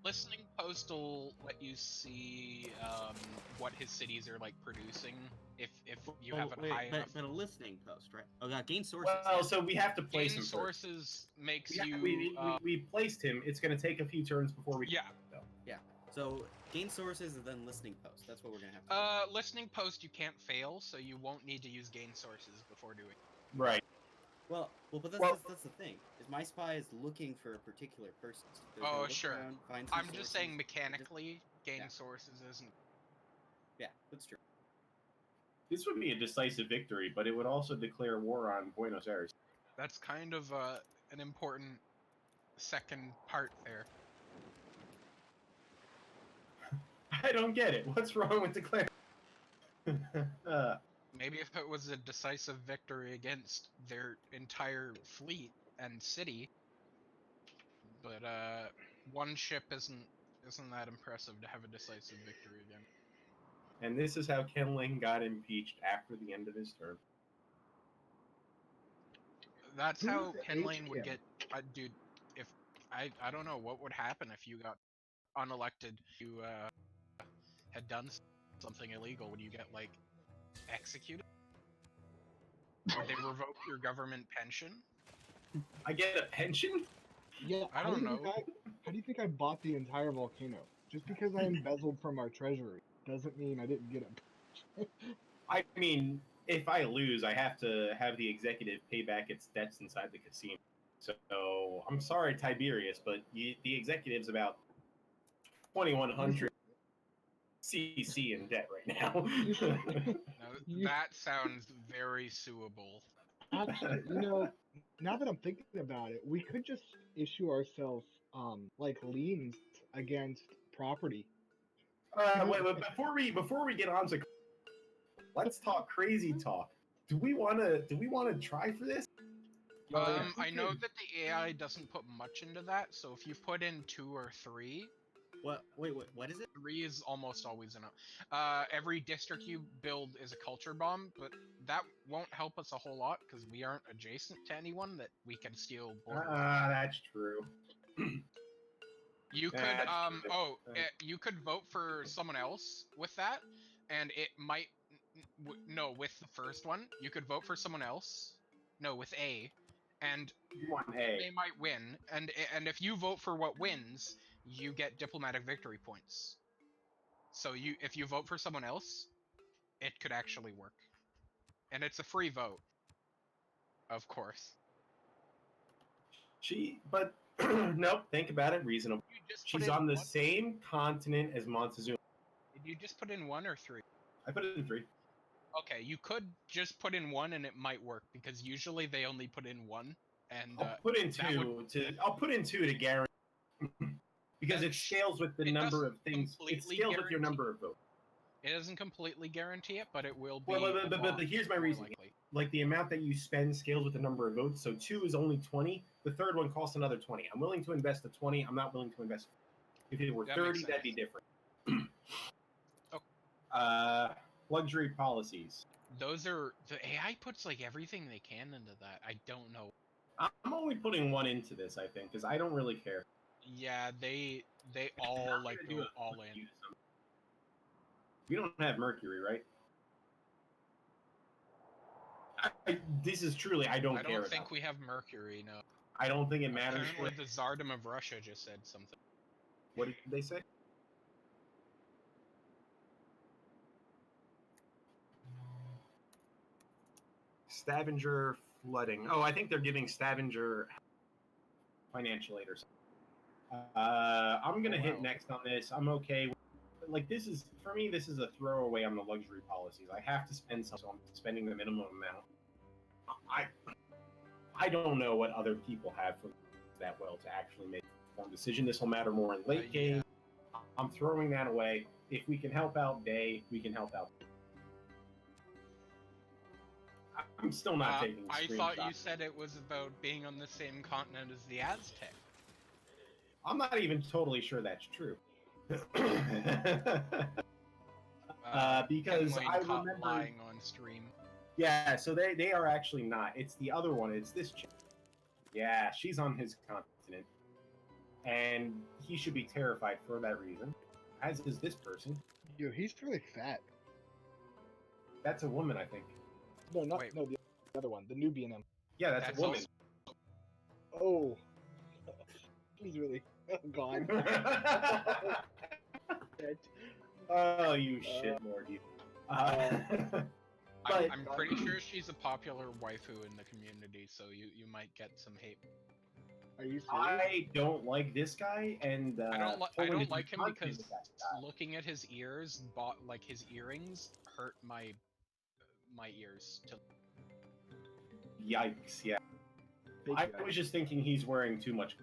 [SPEAKER 3] Listening post will let you see what his cities are like producing. If you have a high enough.
[SPEAKER 2] But a listening post, right? Oh, yeah, gain sources.
[SPEAKER 1] Well, so we have to place
[SPEAKER 3] Gain
[SPEAKER 1] him first.
[SPEAKER 3] sources makes
[SPEAKER 1] We placed him. It's going to take a few turns before we.
[SPEAKER 3] Yeah.
[SPEAKER 2] Yeah. So gain sources and then listening post. That's what we're gonna have to do.
[SPEAKER 3] Listening post you can't fail, so you won't need to use gain sources before doing.
[SPEAKER 1] Right.
[SPEAKER 2] Well, but that's the thing. Is my spy is looking for a particular person. So they're gonna look
[SPEAKER 3] Sure.
[SPEAKER 2] around, find some
[SPEAKER 3] I'm just
[SPEAKER 2] sources,
[SPEAKER 3] saying mechanically, gain
[SPEAKER 2] yeah.
[SPEAKER 3] sources isn't.
[SPEAKER 2] Yeah, that's true.
[SPEAKER 1] This would be a decisive victory, but it would also declare war on Buenos Aires.
[SPEAKER 3] That's kind of an important second part there.
[SPEAKER 1] I don't get it. What's wrong with declaring?
[SPEAKER 3] Maybe if it was a decisive victory against their entire fleet and city, but one ship isn't that impressive to have a decisive victory again.
[SPEAKER 1] And this is how Kenling got impeached after the end of his term.
[SPEAKER 3] That's
[SPEAKER 4] Who
[SPEAKER 3] how
[SPEAKER 4] was the
[SPEAKER 3] Kenlane would
[SPEAKER 4] HM?
[SPEAKER 3] get, dude. If I don't know what would happen if you got unelected, you had done something illegal. Would you get like executed? Would they revoke your government pension?
[SPEAKER 1] I get a pension?
[SPEAKER 4] Yeah,
[SPEAKER 3] I don't know.
[SPEAKER 4] How do you think I bought the entire volcano? Just because I embezzled from our treasury doesn't mean I didn't get it.
[SPEAKER 1] I mean, if I lose, I have to have the executive pay back its debts inside the casino. So I'm sorry, Tiberius, but the executive's about 2,100 CC in debt right now.
[SPEAKER 3] Now, that sounds very suable.
[SPEAKER 4] Actually, now that I'm thinking about it, we could just issue ourselves like liens against property.
[SPEAKER 1] Wait, before we get on to, let's talk crazy talk. Do we want to try for this?
[SPEAKER 3] I know that the AI doesn't put much into that, so if you put in 2 or 3.
[SPEAKER 2] What? Wait, what is it?
[SPEAKER 3] 3 is almost always enough. Every district you build is a culture bomb, but that won't help us a whole lot because we aren't adjacent to anyone that we can steal borders.
[SPEAKER 1] That's true.
[SPEAKER 3] You could you could vote for someone else with that, and it might no, with the first one you could vote for someone else. No, with A, and
[SPEAKER 1] You want A.
[SPEAKER 3] they might win, and if you vote for what wins, you get diplomatic victory points. So if you vote for someone else, it could actually work, and it's a free vote, of course.
[SPEAKER 1] But nope. Think about it. Reasonable. She's on the same continent as Montezuma.
[SPEAKER 3] Did you just put in 1 or 3?
[SPEAKER 1] I put it in 3.
[SPEAKER 3] Okay, you could just put in 1 and it might work because usually they only put in 1. And
[SPEAKER 1] I'll put in 2 I'll put in 2 to guarantee because it scales with the number of things. It scales with your number of votes.
[SPEAKER 3] It doesn't completely guarantee it, but it will be.
[SPEAKER 1] Well, but here's my reasoning. Like the amount that you spend scales with the number of votes. So 2 is only 20. The third one costs another 20. I'm willing to invest the 20. I'm not willing to invest. If it were 30, that'd be different.
[SPEAKER 3] Okay.
[SPEAKER 1] Luxury policies.
[SPEAKER 3] Those are the AI puts like everything they can into that. I don't know.
[SPEAKER 1] I'm only putting 1 into this, I think, because I don't really care.
[SPEAKER 3] Yeah, they all like go all in.
[SPEAKER 1] We don't have Mercury, right? This is truly, I don't care.
[SPEAKER 3] I don't think we have Mercury, no.
[SPEAKER 1] I don't think it matters.
[SPEAKER 3] Apparently the Tsardom of Russia just said something.
[SPEAKER 1] What did they say? Stavanger flooding. Oh, I think they're giving Stavanger financial aid or something. I'm gonna hit next on this. I'm okay. Like this is for me. This is a throwaway on the luxury policies. I have to spend some, so I'm spending the minimum amount. I don't know what other people have for that well to actually make a decision. This will matter more in late game.
[SPEAKER 3] Yeah.
[SPEAKER 1] I'm throwing that away. If we can help out Day, we can help out. I'm still not taking a
[SPEAKER 3] I
[SPEAKER 1] screenshot.
[SPEAKER 3] thought you said it was about being on the same continent as the Aztec.
[SPEAKER 1] I'm not even totally sure that's true. Because
[SPEAKER 3] Kenwayne
[SPEAKER 1] I
[SPEAKER 3] caught
[SPEAKER 1] remember
[SPEAKER 3] lying on stream.
[SPEAKER 1] Yeah, so they are actually not. It's the other one. It's this chick. Yeah, she's on his continent. And he should be terrified for that reason. As is this person.
[SPEAKER 4] Yo, he's really fat.
[SPEAKER 1] That's a woman, I think.
[SPEAKER 4] No, not
[SPEAKER 3] Wait.
[SPEAKER 4] no the other one, the Nubian.
[SPEAKER 1] Yeah, that's a woman.
[SPEAKER 4] Oh, he's really gone.
[SPEAKER 1] Oh, you shit, Lord, you. But
[SPEAKER 3] I'm pretty sure she's a popular waifu in the community, so you might get some hate.
[SPEAKER 4] Are you serious?
[SPEAKER 1] I don't like this guy, and
[SPEAKER 3] I don't
[SPEAKER 1] Poland is
[SPEAKER 3] like him
[SPEAKER 1] not
[SPEAKER 3] because
[SPEAKER 1] with that guy.
[SPEAKER 3] looking at his ears, like his earrings, hurt my ears.
[SPEAKER 1] Yikes! Yeah,
[SPEAKER 4] Big
[SPEAKER 1] I
[SPEAKER 4] guy.
[SPEAKER 1] was just thinking he's wearing too much.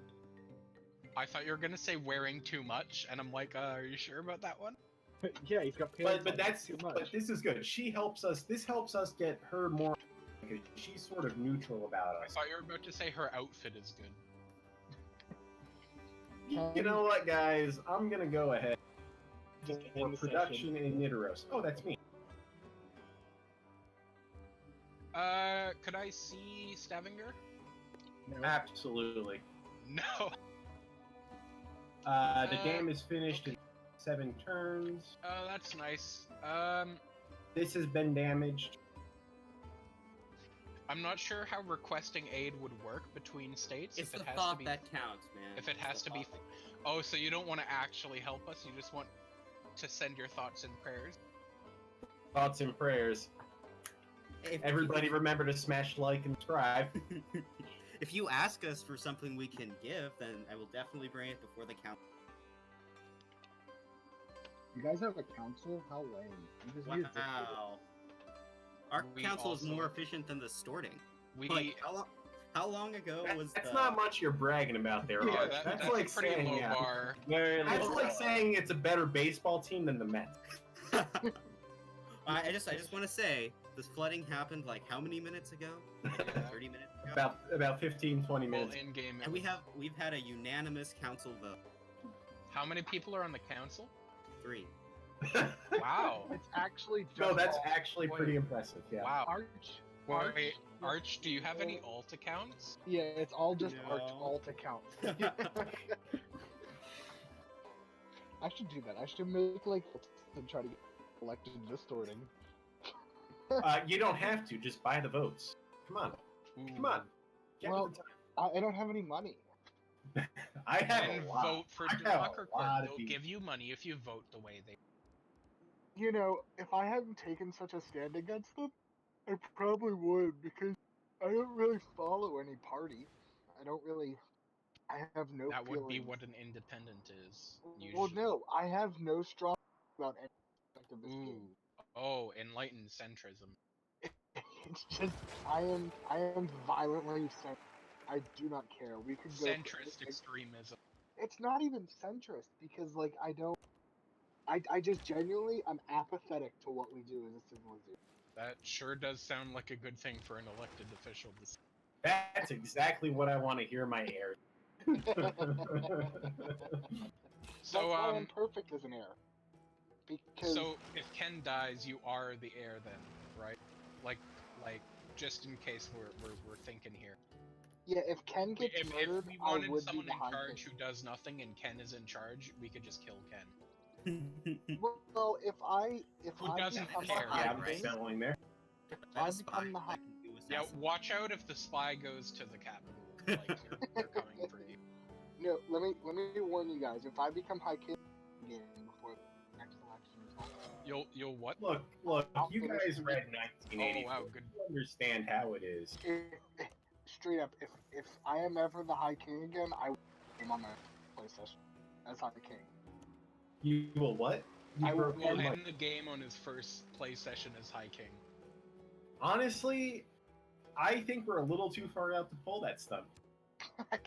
[SPEAKER 3] I thought you were gonna say wearing too much, and I'm like, are you sure about that one?
[SPEAKER 4] Yeah, he's got pants.
[SPEAKER 1] But
[SPEAKER 4] on,
[SPEAKER 1] that's
[SPEAKER 4] too much.
[SPEAKER 1] but this is good. She helps us. This helps us get her more because she's sort of neutral about
[SPEAKER 3] I
[SPEAKER 1] us.
[SPEAKER 3] thought you were about to say her outfit is good.
[SPEAKER 1] You know what, guys? I'm gonna go ahead
[SPEAKER 4] Just
[SPEAKER 1] for
[SPEAKER 4] end the
[SPEAKER 1] production in Nidoros. Oh, that's me.
[SPEAKER 3] Could I see Stavanger?
[SPEAKER 4] No.
[SPEAKER 1] Absolutely.
[SPEAKER 3] No.
[SPEAKER 1] The game is finished in 7 turns.
[SPEAKER 3] Oh, that's nice.
[SPEAKER 1] This has been damaged.
[SPEAKER 2] I'm not sure how requesting aid would work between states.
[SPEAKER 8] It's
[SPEAKER 2] if
[SPEAKER 8] the
[SPEAKER 2] it has
[SPEAKER 8] thought
[SPEAKER 2] to be,
[SPEAKER 8] that counts, man.
[SPEAKER 2] if it has
[SPEAKER 8] It's the
[SPEAKER 2] to be.
[SPEAKER 8] thought
[SPEAKER 2] Oh, so you don't want to actually help us? You just want to send your thoughts and prayers?
[SPEAKER 1] Thoughts and prayers.
[SPEAKER 8] If-
[SPEAKER 1] Everybody remember to smash like and subscribe.
[SPEAKER 8] If you ask us for something we can give, then I will definitely bring it before the count.
[SPEAKER 4] You guys have a council? How lame. You just need a dictator.
[SPEAKER 8] Wow. Our
[SPEAKER 2] We
[SPEAKER 8] council is
[SPEAKER 2] also-
[SPEAKER 8] more efficient than the sorting.
[SPEAKER 2] We.
[SPEAKER 8] Like, how long ago was
[SPEAKER 1] That's
[SPEAKER 8] the...
[SPEAKER 1] not much you're bragging about there,
[SPEAKER 2] yeah,
[SPEAKER 1] Arch.
[SPEAKER 2] that's
[SPEAKER 1] like
[SPEAKER 2] a pretty
[SPEAKER 1] saying,
[SPEAKER 2] low
[SPEAKER 1] yeah.
[SPEAKER 2] bar.
[SPEAKER 1] That's like saying it's a better baseball team than the Mets.
[SPEAKER 8] I just want to say, this flooding happened like how many minutes ago?
[SPEAKER 2] Yeah.
[SPEAKER 8] 30 minutes ago?
[SPEAKER 1] About 15, 20
[SPEAKER 2] Well,
[SPEAKER 1] minutes.
[SPEAKER 2] in game.
[SPEAKER 8] And we've had a unanimous council vote.
[SPEAKER 2] How many people are on the council?
[SPEAKER 8] 3.
[SPEAKER 2] Wow.
[SPEAKER 4] It's actually just
[SPEAKER 1] No, that's
[SPEAKER 4] all-
[SPEAKER 1] actually
[SPEAKER 4] wait,
[SPEAKER 1] pretty impressive. Yeah.
[SPEAKER 2] Wow.
[SPEAKER 4] Arch.
[SPEAKER 2] Wait, Arch, do you have any alt accounts?
[SPEAKER 4] Yeah, it's all just Arch
[SPEAKER 8] No.
[SPEAKER 4] alt accounts. I should do that. I should make like and try to get elected just sorting.
[SPEAKER 1] You don't have to. Just buy the votes. Come on. Come on. Get
[SPEAKER 4] Well,
[SPEAKER 1] with the time.
[SPEAKER 4] I don't have any money.
[SPEAKER 1] I have
[SPEAKER 2] And
[SPEAKER 1] a lot.
[SPEAKER 2] vote for
[SPEAKER 1] I have a
[SPEAKER 2] Democraciv.
[SPEAKER 1] lot of
[SPEAKER 2] They'll
[SPEAKER 1] people.
[SPEAKER 2] give you money if you vote the way they.
[SPEAKER 4] You know, if I hadn't taken such a stand against them, I probably would, because I don't really follow any party. I have no
[SPEAKER 2] That would be
[SPEAKER 4] feelings.
[SPEAKER 2] what an independent is.
[SPEAKER 4] Well,
[SPEAKER 2] Usually.
[SPEAKER 4] no, I have no strong about any aspect of this
[SPEAKER 2] Ooh.
[SPEAKER 4] game.
[SPEAKER 2] Oh, enlightened centrism.
[SPEAKER 4] It's just I am violently centrist. I do not care. We could go.
[SPEAKER 2] Centrist extremism.
[SPEAKER 4] It's not even centrist because like I just genuinely I'm apathetic to what we do as a civilization.
[SPEAKER 2] That sure does sound like a good thing for an elected official to say.
[SPEAKER 1] That's exactly what I want to hear my heirs.
[SPEAKER 2] So,
[SPEAKER 4] That's why I'm perfect as an heir. Because
[SPEAKER 2] So if Ken dies, you are the heir then, right? Like, just in case we're thinking here.
[SPEAKER 4] yeah, if Ken gets
[SPEAKER 2] If
[SPEAKER 4] murdered,
[SPEAKER 2] we
[SPEAKER 4] I
[SPEAKER 2] wanted
[SPEAKER 4] would
[SPEAKER 2] someone
[SPEAKER 4] be
[SPEAKER 2] in
[SPEAKER 4] behind
[SPEAKER 2] charge
[SPEAKER 4] him.
[SPEAKER 2] who does nothing and Ken is in charge, we could just kill Ken.
[SPEAKER 4] Well, if I
[SPEAKER 2] Who doesn't
[SPEAKER 4] become
[SPEAKER 2] care,
[SPEAKER 4] the
[SPEAKER 1] Yeah,
[SPEAKER 4] High
[SPEAKER 1] I'm
[SPEAKER 8] right?
[SPEAKER 4] King,
[SPEAKER 1] settling there.
[SPEAKER 8] I'm
[SPEAKER 4] I
[SPEAKER 8] a spy.
[SPEAKER 4] become the
[SPEAKER 8] I
[SPEAKER 4] high.
[SPEAKER 8] can do
[SPEAKER 2] Yeah,
[SPEAKER 8] assassin.
[SPEAKER 2] watch out if the spy goes to the capital. Like, they're coming for you.
[SPEAKER 4] No, let me warn you guys. If I become High King again before the next election is over,
[SPEAKER 2] You'll what?
[SPEAKER 1] Look,
[SPEAKER 4] I'll
[SPEAKER 1] you
[SPEAKER 4] finish
[SPEAKER 1] guys
[SPEAKER 4] the-
[SPEAKER 1] read
[SPEAKER 2] Oh
[SPEAKER 1] 1984.
[SPEAKER 2] wow, good.
[SPEAKER 1] You understand how it is.
[SPEAKER 4] straight up, if I am ever the High King again, I will game on my PlayStation as High King.
[SPEAKER 1] You will what? You
[SPEAKER 4] I will
[SPEAKER 1] broke
[SPEAKER 2] We'll
[SPEAKER 1] your mic.
[SPEAKER 2] end the game on his first play session as High King.
[SPEAKER 1] Honestly, I think we're a little too far out to pull that stunt.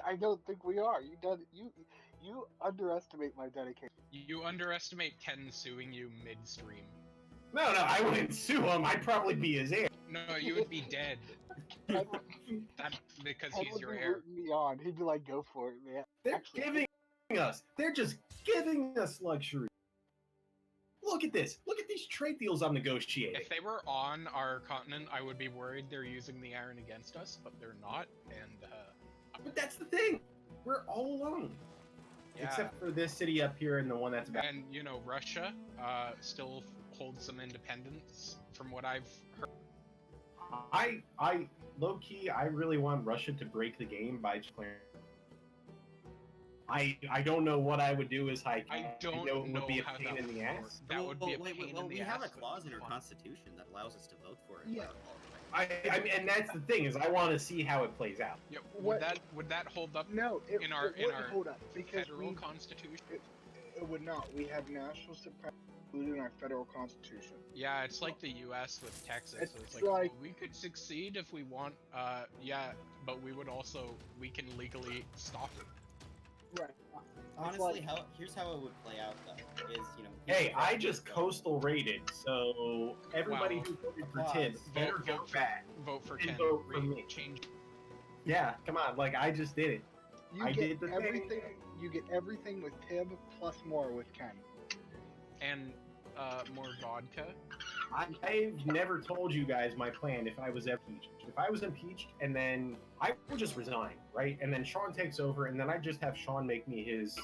[SPEAKER 4] I don't think we are. You underestimate my dedication.
[SPEAKER 3] You underestimate Ken suing you midstream.
[SPEAKER 1] No, I wouldn't sue him. I'd probably be his heir.
[SPEAKER 3] No, you would be dead.
[SPEAKER 4] Ken
[SPEAKER 3] That because
[SPEAKER 4] Ken
[SPEAKER 3] he's
[SPEAKER 4] would
[SPEAKER 3] your
[SPEAKER 4] be
[SPEAKER 3] heir.
[SPEAKER 4] rooting me on. He'd be like, "Go for it, man."
[SPEAKER 1] They're
[SPEAKER 4] Actually,
[SPEAKER 1] giving us. They're just giving us luxury. Look at this. Look at these trade deals I'm negotiating.
[SPEAKER 3] If they were on our continent, I would be worried they're using the iron against us, but they're not, and
[SPEAKER 1] But that's the thing. We're all alone.
[SPEAKER 3] yeah.
[SPEAKER 1] Except for this city up here and the one that's about.
[SPEAKER 3] And you know, Russia still holds some independence, from what I've heard.
[SPEAKER 1] I low key, I really want Russia to break the game by declaring. I don't know what I would do as high king.
[SPEAKER 3] I don't
[SPEAKER 1] know it
[SPEAKER 3] know
[SPEAKER 1] would be a
[SPEAKER 3] how
[SPEAKER 1] pain
[SPEAKER 3] that
[SPEAKER 1] in the
[SPEAKER 3] would
[SPEAKER 1] ass.
[SPEAKER 3] work. That would be a pain in the
[SPEAKER 2] we
[SPEAKER 3] ass.
[SPEAKER 2] have a
[SPEAKER 3] but
[SPEAKER 2] clause in our
[SPEAKER 3] fun.
[SPEAKER 2] constitution that allows us to vote for it.
[SPEAKER 4] Yeah.
[SPEAKER 1] I mean, and that's the thing is I want to see how it plays out.
[SPEAKER 3] Yeah,
[SPEAKER 4] What-
[SPEAKER 3] would that hold up
[SPEAKER 4] no, it,
[SPEAKER 3] in our
[SPEAKER 4] it wouldn't
[SPEAKER 3] our
[SPEAKER 4] hold up because
[SPEAKER 3] federal constitution?
[SPEAKER 4] it would not. We have national supremacy included in our federal constitution.
[SPEAKER 3] Yeah, it's like the U.S. with Texas.
[SPEAKER 4] It's
[SPEAKER 3] So it's
[SPEAKER 4] like-
[SPEAKER 3] oh, we could succeed if we want. Yeah, but we can legally stop it.
[SPEAKER 4] Right.
[SPEAKER 2] Honestly,
[SPEAKER 4] like-
[SPEAKER 2] here's how it would play out though. Is
[SPEAKER 1] Hey, I just coastal rated, so everybody
[SPEAKER 3] Wow.
[SPEAKER 1] who voted for
[SPEAKER 2] Applause.
[SPEAKER 1] Tibbs better go back.
[SPEAKER 3] Vote for
[SPEAKER 1] And
[SPEAKER 3] Ken.
[SPEAKER 1] vote for me.
[SPEAKER 3] Change.
[SPEAKER 1] Yeah, come on, like I just did it.
[SPEAKER 4] You
[SPEAKER 1] I
[SPEAKER 4] get
[SPEAKER 1] did the thing.
[SPEAKER 4] everything. You get everything with Tib plus more with Ken.
[SPEAKER 3] And more vodka.
[SPEAKER 1] I've never told you guys my plan if I was impeached. If I was impeached and then I would just resign, right? And then Sean takes over and then I'd just have Sean make me his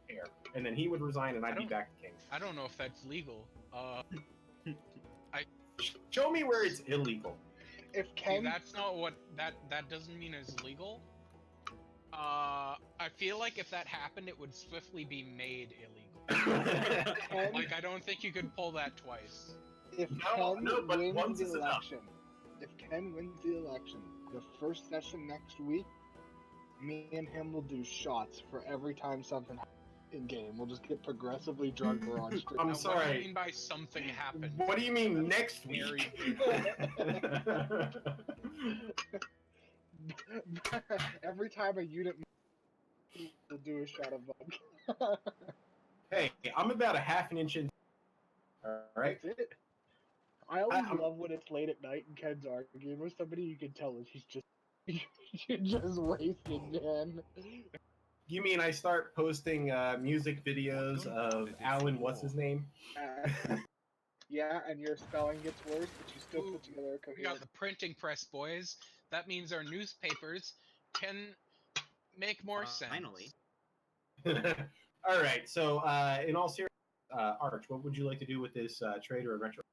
[SPEAKER 1] heir. And then he would resign and I'd be back to king.
[SPEAKER 3] I don't know if that's legal.
[SPEAKER 1] Show me where it's illegal.
[SPEAKER 4] If
[SPEAKER 3] See,
[SPEAKER 4] Ken,
[SPEAKER 3] that's not what that doesn't mean is legal. I feel like if that happened, it would swiftly be made illegal.
[SPEAKER 4] Ken,
[SPEAKER 3] Like I don't think you could pull that twice.
[SPEAKER 4] if
[SPEAKER 1] No,
[SPEAKER 4] Ken
[SPEAKER 1] no, but
[SPEAKER 4] wins
[SPEAKER 1] once
[SPEAKER 4] the
[SPEAKER 1] is enough.
[SPEAKER 4] election, if Ken wins the election, the first session next week, me and him will do shots for every time something happens in game. We'll just get progressively drunker on stream.
[SPEAKER 1] I'm
[SPEAKER 3] Now, What do you
[SPEAKER 1] sorry.
[SPEAKER 3] mean by something happened?
[SPEAKER 1] What do you mean next
[SPEAKER 3] Very
[SPEAKER 1] week?
[SPEAKER 4] Every time a unit will do a shot of vodka.
[SPEAKER 1] Hey, I'm about a half an inch in. All right.
[SPEAKER 4] That's it. I always
[SPEAKER 1] I'm-
[SPEAKER 4] love when it's late at night and Ken's arguing with somebody. You can tell that he's just you're just wasted, man.
[SPEAKER 1] You mean I start posting music videos of Alan, what's his name?
[SPEAKER 4] Yeah, and your spelling gets worse, but you still
[SPEAKER 3] Ooh,
[SPEAKER 4] put together a
[SPEAKER 3] We got
[SPEAKER 4] coherent.
[SPEAKER 3] the printing press, boys. That means our newspapers can make more sense.
[SPEAKER 2] Finally.
[SPEAKER 1] All right. So, in all seriousness, Arch, what would you like to do with this trader and retro?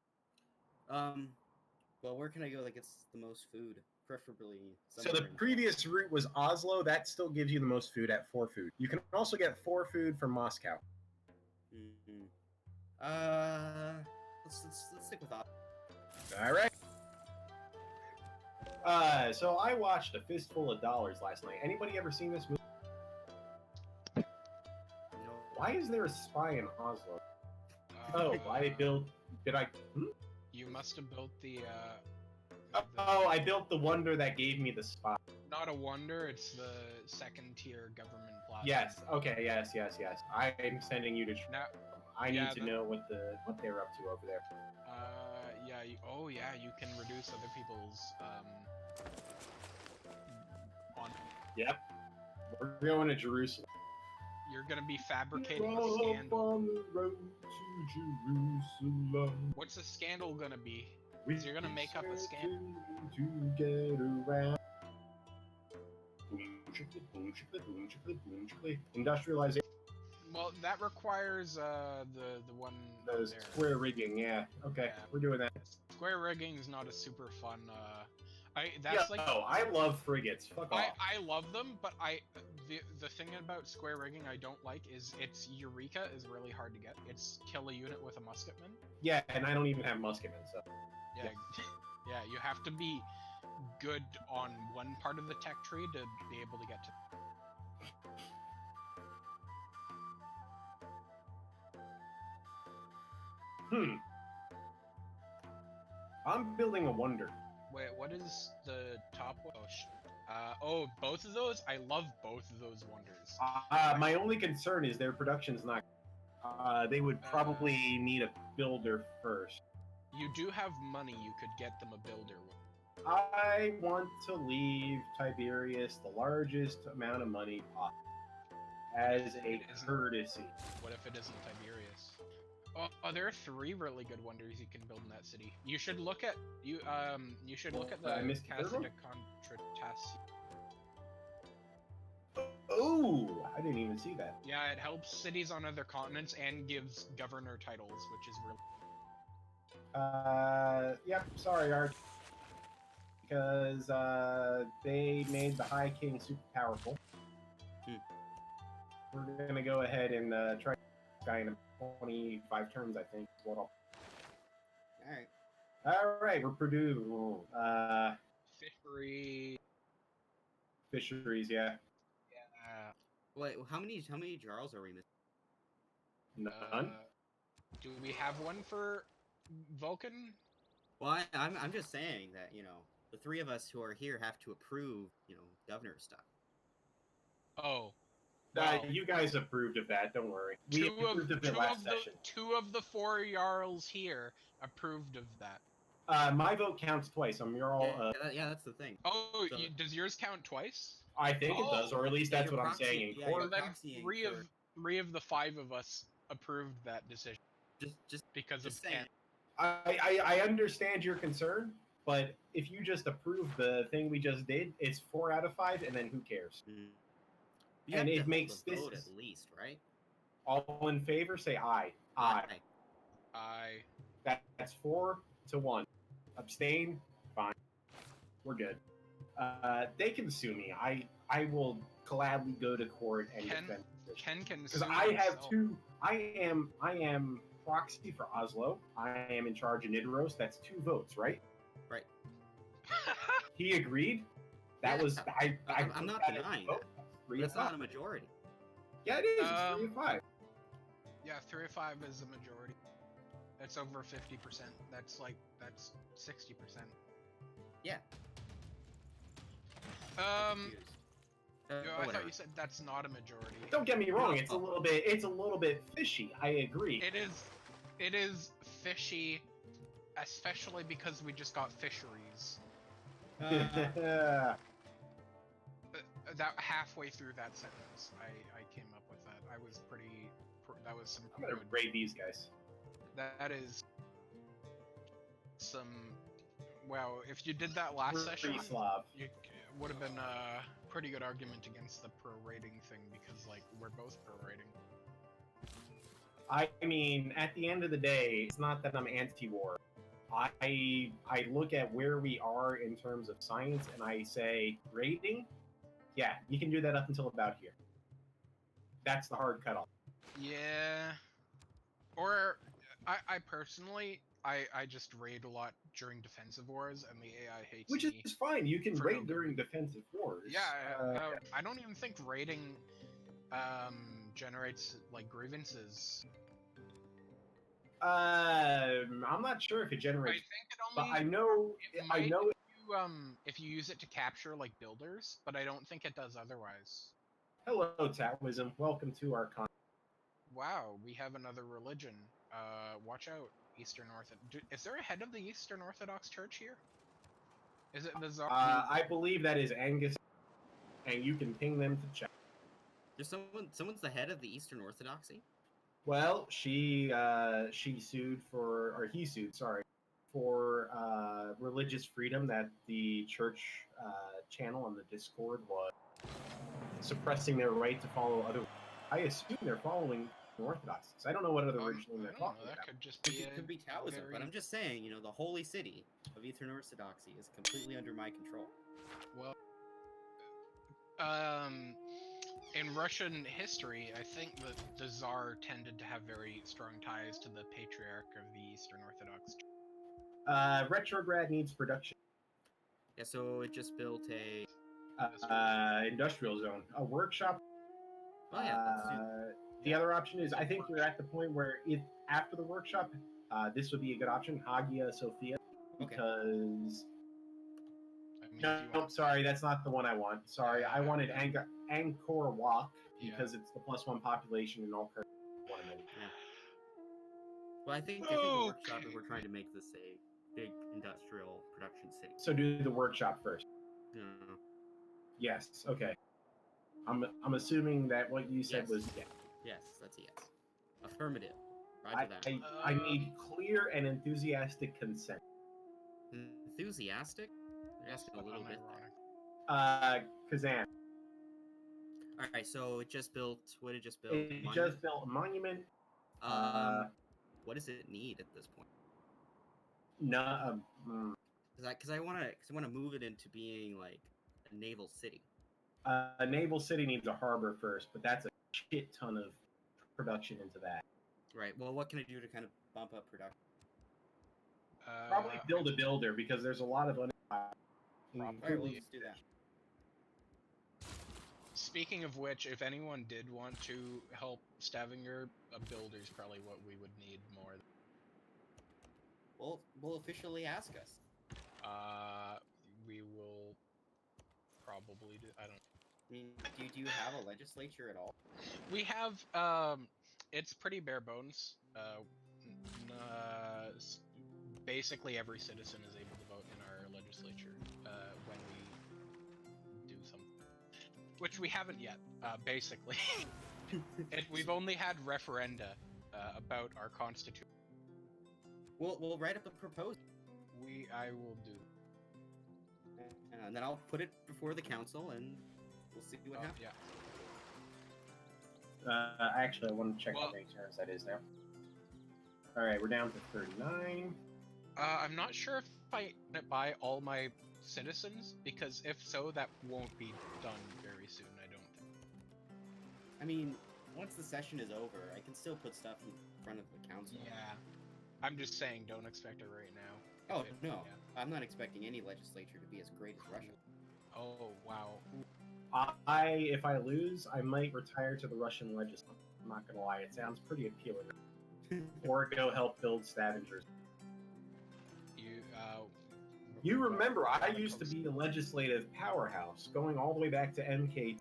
[SPEAKER 2] Well, where can I go that gets the most food? Preferably.
[SPEAKER 1] So
[SPEAKER 2] somewhere
[SPEAKER 1] the
[SPEAKER 2] in-
[SPEAKER 1] previous route was Oslo. That still gives you the most food at 4 food. You can also get 4 food from Moscow.
[SPEAKER 2] Mhm. Let's stick with that.
[SPEAKER 1] All right. So I watched A Fistful of Dollars last night. Anybody ever seen this movie?
[SPEAKER 2] No.
[SPEAKER 1] Why is there a spy in Oslo?
[SPEAKER 3] Uh,
[SPEAKER 1] Oh, I built. Did I?
[SPEAKER 3] You must have built the.
[SPEAKER 1] Oh, I built the wonder that gave me the spy.
[SPEAKER 3] Not a wonder. It's the second tier government platform.
[SPEAKER 1] Yes. Okay. Yes. I'm sending you to.
[SPEAKER 3] Now,
[SPEAKER 1] I
[SPEAKER 3] yeah,
[SPEAKER 1] need to know what they're up to over there.
[SPEAKER 3] yeah. You can reduce other people's on.
[SPEAKER 1] Yep. We're going to Jerusalem.
[SPEAKER 3] You're gonna be fabricating a
[SPEAKER 1] Up
[SPEAKER 3] scandal.
[SPEAKER 1] on the road to Jerusalem.
[SPEAKER 3] What's the scandal gonna be?
[SPEAKER 1] We
[SPEAKER 3] You're gonna make up a scandal.
[SPEAKER 1] to get around. Boom, chicka, boom, chicka, boom, chicka, boom, chicka. Industrialization.
[SPEAKER 3] Well, that requires the one
[SPEAKER 1] The
[SPEAKER 3] there.
[SPEAKER 1] square rigging. Yeah. Okay.
[SPEAKER 3] Yeah.
[SPEAKER 1] We're doing that.
[SPEAKER 3] Square rigging is not a super fun. That's like
[SPEAKER 1] I love frigates. Fuck off.
[SPEAKER 3] I love them, but the thing about square rigging I don't like is its Eureka is really hard to get. It's kill a unit with a musketman.
[SPEAKER 1] Yeah, and I don't even have musketmen, so.
[SPEAKER 3] Yeah, yeah, you have to be good on one part of the tech tree to be able to get to.
[SPEAKER 1] I'm building a wonder.
[SPEAKER 3] Wait, what is the top one? Oh, both of those? I love both of those wonders.
[SPEAKER 1] My only concern is their production's not. They would probably need a builder first.
[SPEAKER 3] You do have money, you could get them a builder.
[SPEAKER 1] I want to leave Tiberius the largest amount of money possible as a courtesy.
[SPEAKER 3] What if it isn't Tiberius? Oh, there are 3 really good wonders you can build in that city. You should look at the Casa de Contratación.
[SPEAKER 1] Oh, I didn't even see that.
[SPEAKER 3] Yeah, it helps cities on other continents and gives governor titles, which is really.
[SPEAKER 1] Yep. Sorry, Arch. Because they made the High King super powerful. We're gonna go ahead and try this guy in 25 turns, I think. All right, we're Purdue. Fisheries, yeah.
[SPEAKER 3] Yeah.
[SPEAKER 2] Wait, how many jarls are we missing?
[SPEAKER 1] None.
[SPEAKER 3] Do we have one for Vulcan?
[SPEAKER 2] Well, I'm just saying that, you know, the 3 of us who are here have to approve, you know, governor stuff.
[SPEAKER 3] Oh. Well,
[SPEAKER 1] you guys approved of that, don't worry. We approved of it last session.
[SPEAKER 3] 2 of the 4 Jarls here approved of that.
[SPEAKER 1] My vote counts twice. I'm your all.
[SPEAKER 2] Yeah, that's the thing.
[SPEAKER 3] Oh,
[SPEAKER 2] So,
[SPEAKER 3] does yours count twice?
[SPEAKER 1] I think it does, or at least that's what I'm saying.
[SPEAKER 2] Yeah,
[SPEAKER 3] Well, then
[SPEAKER 2] proxying
[SPEAKER 3] 3 of the 5 of us approved that decision.
[SPEAKER 2] Just
[SPEAKER 3] because
[SPEAKER 2] just
[SPEAKER 3] of
[SPEAKER 2] saying.
[SPEAKER 1] I understand your concern, but if you just approve the thing we just did, it's 4 out of 5, and then who cares?
[SPEAKER 2] You
[SPEAKER 1] and
[SPEAKER 2] have
[SPEAKER 1] it
[SPEAKER 2] to
[SPEAKER 1] makes
[SPEAKER 2] hold a
[SPEAKER 1] this
[SPEAKER 2] vote at least, right?
[SPEAKER 1] All in favor, say aye. Aye. That's 4 to 1. Abstain, fine. We're good. They can sue me. I will gladly go to court and defend this.
[SPEAKER 3] Ken can
[SPEAKER 1] because
[SPEAKER 3] sue
[SPEAKER 1] I have
[SPEAKER 3] himself.
[SPEAKER 1] 2. I am proxy for Oslo. I am in charge of Nidaros. That's 2 votes, right?
[SPEAKER 2] Right.
[SPEAKER 1] He agreed. That
[SPEAKER 2] Yeah,
[SPEAKER 1] was
[SPEAKER 2] I'm not denying that. But it's not a majority.
[SPEAKER 1] Yeah, it is. It's 3 of 5.
[SPEAKER 3] Yeah, 3 of 5 is a majority. That's over 50%. That's 60%.
[SPEAKER 2] Yeah.
[SPEAKER 3] I
[SPEAKER 2] Whatever.
[SPEAKER 3] thought you said that's not a majority.
[SPEAKER 1] Don't get me wrong. It's a little bit fishy. I agree.
[SPEAKER 3] It is fishy, especially because we just got fisheries. That halfway through that sentence, I came up with that. I was that was some.
[SPEAKER 1] I'm gonna raid these guys.
[SPEAKER 3] That is some. Well, if you did that last session, you would have been a pretty good argument against the pro-rating thing because, like, we're both pro-rating.
[SPEAKER 1] I mean, at the end of the day, it's not that I'm anti-war. I look at where we are in terms of science, and I say rating. Yeah, you can do that up until about here. That's the hard cutoff.
[SPEAKER 3] Yeah. Or I personally, I just raid a lot during defensive wars, and the AI hates
[SPEAKER 1] Which
[SPEAKER 3] me.
[SPEAKER 1] is fine. You can
[SPEAKER 3] for
[SPEAKER 1] raid
[SPEAKER 3] no
[SPEAKER 1] during defensive wars.
[SPEAKER 3] Yeah, I don't even think raiding generates like grievances.
[SPEAKER 1] I'm not sure if it generates.
[SPEAKER 3] I think it only.
[SPEAKER 1] But I know.
[SPEAKER 3] If you use it to capture like builders, but I don't think it does otherwise.
[SPEAKER 1] Hello, Taoism. Welcome to our con.
[SPEAKER 3] Wow, we have another religion. Watch out, Eastern Orthodox. Is there a head of the Eastern Orthodox Church here? Is it the Tsar?
[SPEAKER 1] I believe that is Angus, and you can ping them to check.
[SPEAKER 2] There's someone's the head of the Eastern Orthodoxy?
[SPEAKER 1] Well, she sued for, or he sued, sorry, for religious freedom that the church channel on the Discord was suppressing their right to follow other. I assume they're following Orthodoxies. I don't know what other religion they're talking about.
[SPEAKER 3] That could just be
[SPEAKER 2] It could be Taoism, but I'm just saying, you know, the holy city of Eastern Orthodoxy is completely under my control.
[SPEAKER 3] Well, in Russian history, I think that the Tsar tended to have very strong ties to the Patriarch of the Eastern Orthodox Church.
[SPEAKER 1] Retrograd needs production.
[SPEAKER 2] Yeah, so it just built a
[SPEAKER 1] industrial zone, a workshop.
[SPEAKER 2] Oh yeah.
[SPEAKER 1] The other option is, I think we're at the point where if after the workshop, this would be a good option, Hagia Sophia, because No,
[SPEAKER 3] you want-
[SPEAKER 1] sorry, that's not the one I want. Sorry, I wanted Angkor Wat because it's the +1 population in all countries.
[SPEAKER 2] Well, I think the workshop, if we're trying to make this a big industrial production city.
[SPEAKER 1] So do the workshop first.
[SPEAKER 2] No.
[SPEAKER 1] Yes. Okay. I'm assuming that what you said
[SPEAKER 2] Yes.
[SPEAKER 1] was yes.
[SPEAKER 2] Yes, that's a yes. Affirmative. Roger that.
[SPEAKER 1] I need clear and enthusiastic consent.
[SPEAKER 2] Enthusiastic? You're asking a little bit there.
[SPEAKER 1] Kazan.
[SPEAKER 2] Alright, so it just built. What did it just build?
[SPEAKER 1] It
[SPEAKER 2] Monument?
[SPEAKER 1] just built a monument.
[SPEAKER 2] What does it need at this point?
[SPEAKER 1] No.
[SPEAKER 2] Because I want to move it into being like a naval city.
[SPEAKER 1] A naval city needs a harbor first, but that's a shit ton of production into that.
[SPEAKER 2] Right. Well, what can I do to kind of bump up production?
[SPEAKER 1] Probably build a builder because there's a lot of.
[SPEAKER 2] Alright, well, let's do that.
[SPEAKER 3] Speaking of which, if anyone did want to help Stavanger, a builder's probably what we would need more.
[SPEAKER 2] We'll officially ask us.
[SPEAKER 3] We will probably do. I don't.
[SPEAKER 2] I mean, do you have a legislature at all?
[SPEAKER 3] We have. It's pretty bare bones. Basically, every citizen is able to vote in our legislature when we do something, which we haven't yet. Basically, we've only had referenda about our constitution.
[SPEAKER 2] We'll write up a proposal.
[SPEAKER 3] I will do.
[SPEAKER 2] And then I'll put it before the council, and we'll see what happens.
[SPEAKER 3] Yeah.
[SPEAKER 1] Actually, I want to check how many turns that is now. All right, we're down to 39.
[SPEAKER 3] I'm not sure if I buy all my citizens, because if so, that won't be done very soon. I don't think.
[SPEAKER 2] I mean, once the session is over, I can still put stuff in front of the council.
[SPEAKER 3] Yeah. I'm just saying, don't expect it right now.
[SPEAKER 2] Oh, no. I'm not expecting any legislature to be as great as Russia.
[SPEAKER 3] Oh, wow.
[SPEAKER 1] If I lose, I might retire to the Russian legislature. I'm not gonna lie, it sounds pretty appealing. Or go help build Stavengers. You remember, I used to be a legislative powerhouse, going all the way back to MK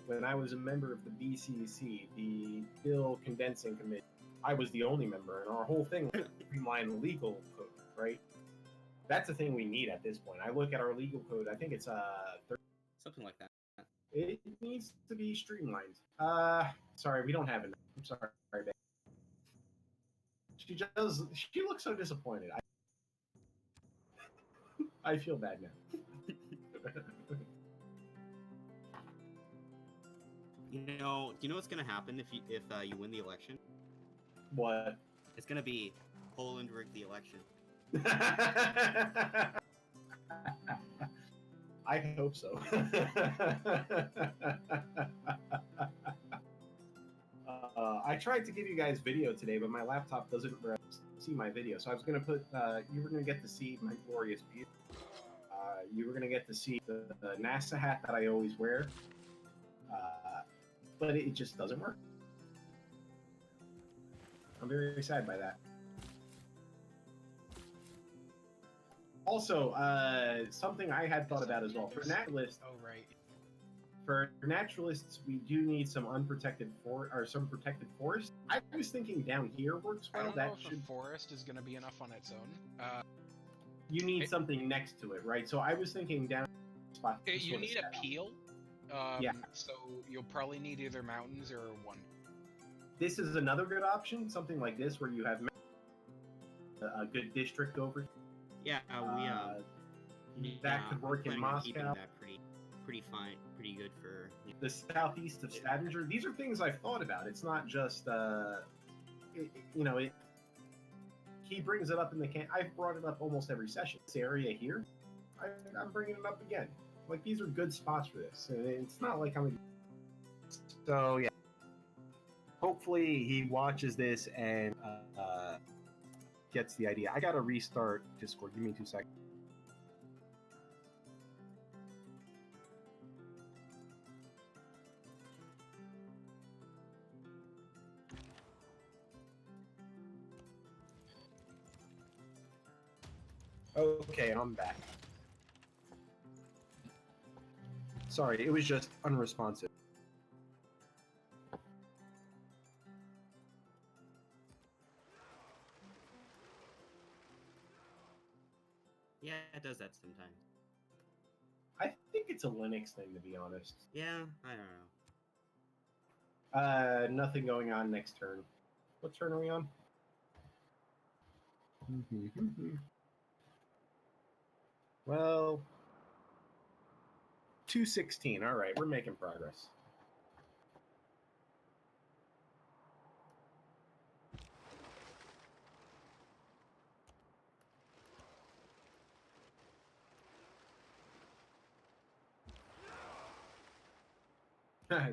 [SPEAKER 1] when I was a member of the BCC, the Bill Condensing Committee. I was the only member, and our whole thing was to streamline the legal code, right? That's the thing we need at this point. I look at our legal code, I think it's
[SPEAKER 2] something like that.
[SPEAKER 1] It needs to be streamlined. Sorry, we don't have enough. I'm sorry, babe. She looks so disappointed. I feel bad now.
[SPEAKER 2] Do you know what's gonna happen if you win the election?
[SPEAKER 1] What?
[SPEAKER 2] It's gonna be Poland rigged the election.
[SPEAKER 1] I hope so. I tried to give you guys video today, but my laptop doesn't see my video. So I was gonna put. You were gonna get to see my glorious beauty. You were gonna get to see the NASA hat that I always wear. But it just doesn't work. I'm very sad by that. Also, something I had thought about as well. For naturalists, we do need some unprotected some protected forest. I was thinking down here works well.
[SPEAKER 3] I don't know if a forest is going to be enough on its own.
[SPEAKER 1] You need something next to it, right? So I was thinking down spot.
[SPEAKER 3] You need a peel.
[SPEAKER 1] Yeah.
[SPEAKER 3] So you'll probably need either mountains or one.
[SPEAKER 1] This is another good option. Something like this, where you have a good district over.
[SPEAKER 2] Yeah,
[SPEAKER 1] that could work in Moscow.
[SPEAKER 2] That pretty fine, pretty good for
[SPEAKER 1] the southeast of Stavanger. These are things I've thought about. It's not just he brings it up in the I've brought it up almost every session. This area here, I'm bringing it up again. Like, these are good spots for this. And it's not like so yeah. Hopefully he watches this and gets the idea. I gotta restart Discord. Give me 2 seconds. Okay, I'm back. Sorry, it was just unresponsive.
[SPEAKER 2] Yeah, it does that sometimes.
[SPEAKER 1] I think it's a Linux thing, to be honest.
[SPEAKER 2] Yeah, I don't know.
[SPEAKER 1] Nothing going on next turn. What turn are we on? Well, 216. All right, we're making progress.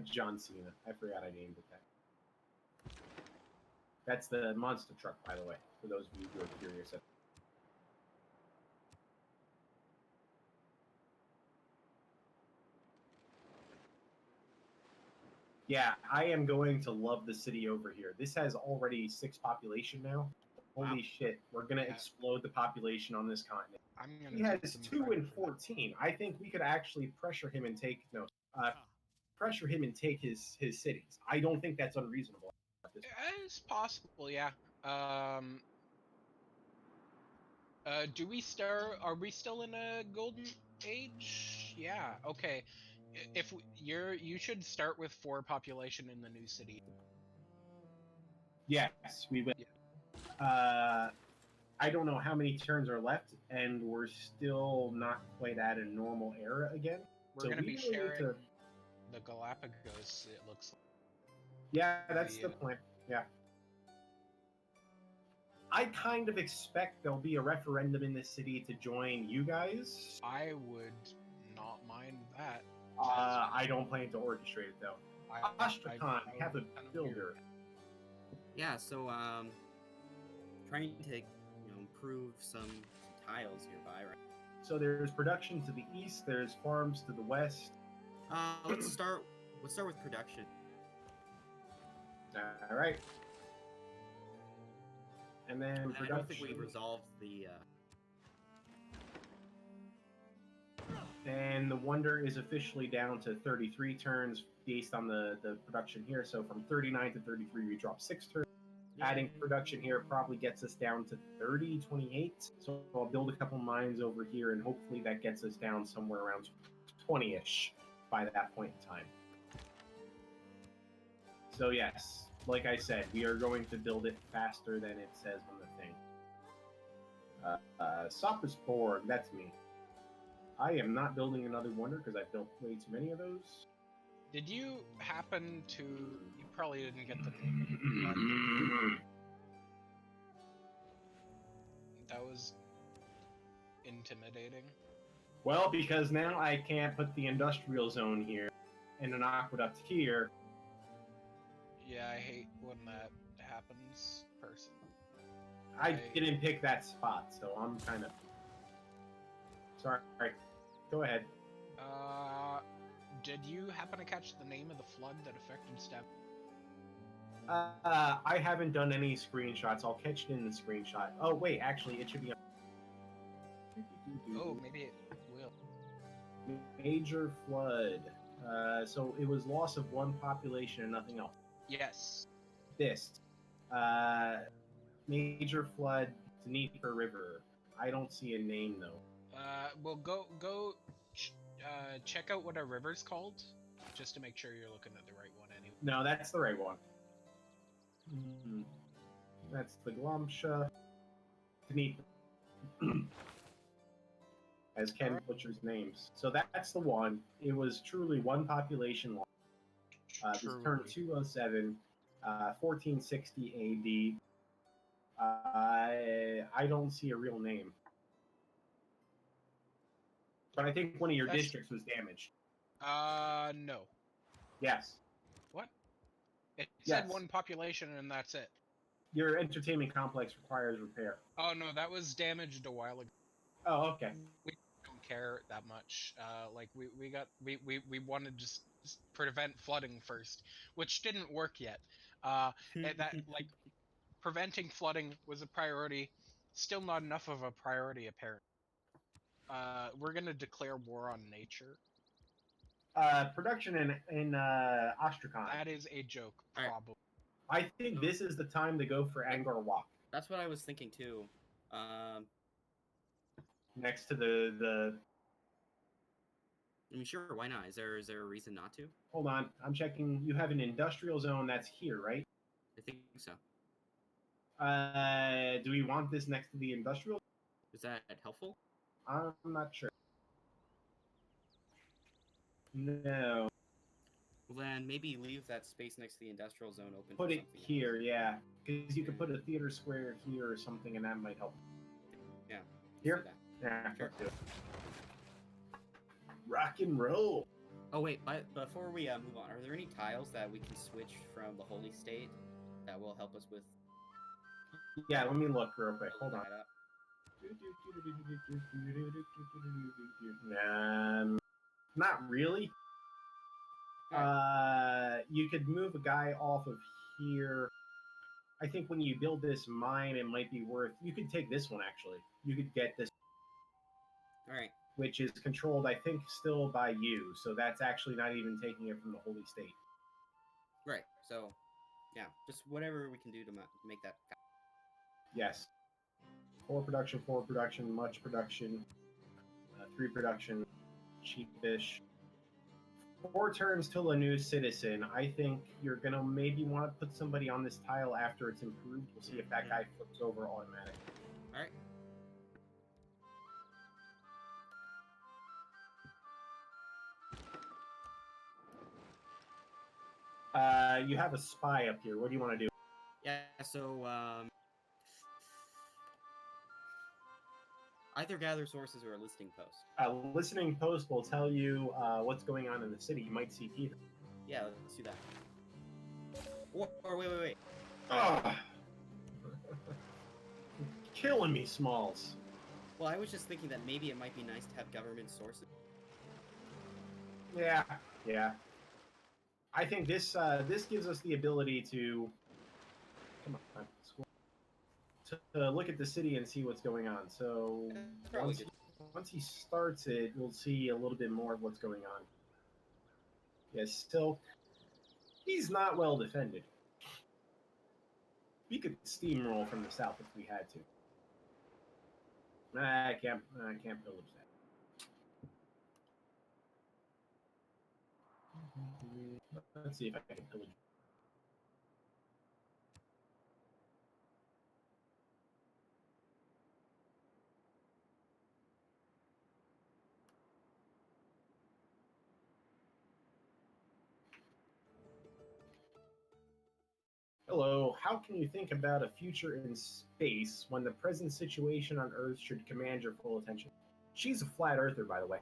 [SPEAKER 1] John Cena. I forgot I named it that. That's the monster truck, by the way, for those of you who are curious. Yeah, I am going to love the city over here. This has already 6 population now. Holy shit, we're going to explode the population on this continent. He has 2 and 14. I think we could actually pressure him and take his cities. I don't think that's unreasonable.
[SPEAKER 3] It's possible, yeah. Do we start? Are we still in a golden age? Yeah. Okay. If you should start with 4 population in the new city.
[SPEAKER 1] Yes, we will. I don't know how many turns are left, and we're still not quite at a normal era again.
[SPEAKER 3] We're going to be sharing the Galapagos, it looks like.
[SPEAKER 1] Yeah, that's the plan. Yeah. I kind of expect there'll be a referendum in this city to join you guys.
[SPEAKER 3] I would not mind that.
[SPEAKER 1] I don't plan to orchestrate it, though. Astrakhan, have a builder.
[SPEAKER 2] Yeah, so, trying to, improve some tiles nearby, right?
[SPEAKER 1] So there's production to the east, there's farms to the west.
[SPEAKER 2] Let's start with production.
[SPEAKER 1] All right. And then production.
[SPEAKER 2] I don't think we resolved the.
[SPEAKER 1] And the wonder is officially down to 33 turns based on the production here. So from 39 to 33, we drop 6 turns. Yeah. Adding production here probably gets us down to 30, 28. So I'll build a couple mines over here, and hopefully that gets us down somewhere around 20-ish by that point in time. So yes, like I said, we are going to build it faster than it says on the thing. Soppersborg, that's me. I am not building another wonder because I've built way too many of those.
[SPEAKER 3] Did you happen to... You probably didn't get the name. That was intimidating.
[SPEAKER 1] Well, because now I can't put the industrial zone here and an aqueduct here.
[SPEAKER 3] Yeah, I hate when that happens, personally.
[SPEAKER 1] I didn't pick that spot, so I'm kind of... Sorry. Go ahead.
[SPEAKER 3] Did you happen to catch the name of the flood that affected Step?
[SPEAKER 1] I haven't done any screenshots. I'll catch it in the screenshot. Oh, wait, actually, it should be...
[SPEAKER 3] Oh, maybe it will.
[SPEAKER 1] Major flood. So it was loss of 1 population and nothing else.
[SPEAKER 3] Yes.
[SPEAKER 1] This. Major flood, Dnieper River. I don't see a name, though.
[SPEAKER 3] Well, go check out what our river's called, just to make sure you're looking at the right one anyway.
[SPEAKER 1] No, that's the right one. That's the Glomsha. Dnieper. As Ken butchers names. So that's the one. It was truly 1 population loss. This turned 207, 1460 AD. I don't see a real name. But I think one of your districts was damaged.
[SPEAKER 3] No.
[SPEAKER 1] Yes.
[SPEAKER 3] What? It said 1 population and that's it.
[SPEAKER 1] Your entertainment complex requires repair.
[SPEAKER 3] Oh no, that was damaged a while ago.
[SPEAKER 1] Oh, okay.
[SPEAKER 3] We don't care that much. Like we wanted to just prevent flooding first, which didn't work yet. That like preventing flooding was a priority, still not enough of a priority apparently. We're gonna declare war on nature.
[SPEAKER 1] Production in Astrakhan.
[SPEAKER 3] That is a joke,
[SPEAKER 2] Alright.
[SPEAKER 3] probably.
[SPEAKER 1] I think this is the time to go for Angkor Wat.
[SPEAKER 2] That's what I was thinking too.
[SPEAKER 1] Next to the.
[SPEAKER 2] I mean, sure, why not? Is there a reason not to?
[SPEAKER 1] Hold on, I'm checking. You have an industrial zone that's here, right?
[SPEAKER 2] I think so.
[SPEAKER 1] Do we want this next to the industrial?
[SPEAKER 2] Is that helpful?
[SPEAKER 1] I'm not sure. No.
[SPEAKER 2] Well, then maybe leave that space next to the industrial zone open.
[SPEAKER 1] Put
[SPEAKER 2] for
[SPEAKER 1] it
[SPEAKER 2] something
[SPEAKER 1] here, yeah. Because you could put a theater square here or something, and that might help.
[SPEAKER 2] Yeah.
[SPEAKER 1] Here?
[SPEAKER 2] That.
[SPEAKER 1] Yeah,
[SPEAKER 2] Sure.
[SPEAKER 1] let's do it. Rock and roll.
[SPEAKER 2] Oh wait, but before we move on, are there any tiles that we can switch from the holy state that will help us with?
[SPEAKER 1] Yeah, let me look real quick. Hold on.
[SPEAKER 2] that up?
[SPEAKER 1] Not really. You could move a guy off of here. I think when you build this mine, it might be worth. You could take this one actually. You could get this,
[SPEAKER 2] All right.
[SPEAKER 1] which is controlled, I think, still by you. So that's actually not even taking it from the holy state.
[SPEAKER 2] Right. So, yeah, just whatever we can do to make that.
[SPEAKER 1] Yes. 4 production, much production, 3 production, cheapish. 4 turns till a new citizen. I think you're gonna maybe want to put somebody on this tile after it's improved. We'll see if that guy flips over automatically.
[SPEAKER 2] All right.
[SPEAKER 1] You have a spy up here. What do you want to do?
[SPEAKER 2] Yeah. So, either gather sources or a listing post.
[SPEAKER 1] A listening post will tell you what's going on in the city. You might see Peter.
[SPEAKER 2] Yeah, let's do that. Or wait.
[SPEAKER 1] Ah. Killing me, Smalls.
[SPEAKER 2] Well, I was just thinking that maybe it might be nice to have government sources.
[SPEAKER 1] Yeah. I think this this gives us the ability to to look at the city and see what's going on. So once he starts it, we'll see a little bit more of what's going on. Yes, still, he's not well defended. We could steamroll from the south if we had to. I can't pillage that. Let's see if I can pillage. Hello, how can you think about a future in space when the present situation on Earth should command your full attention? She's a flat earther, by the way.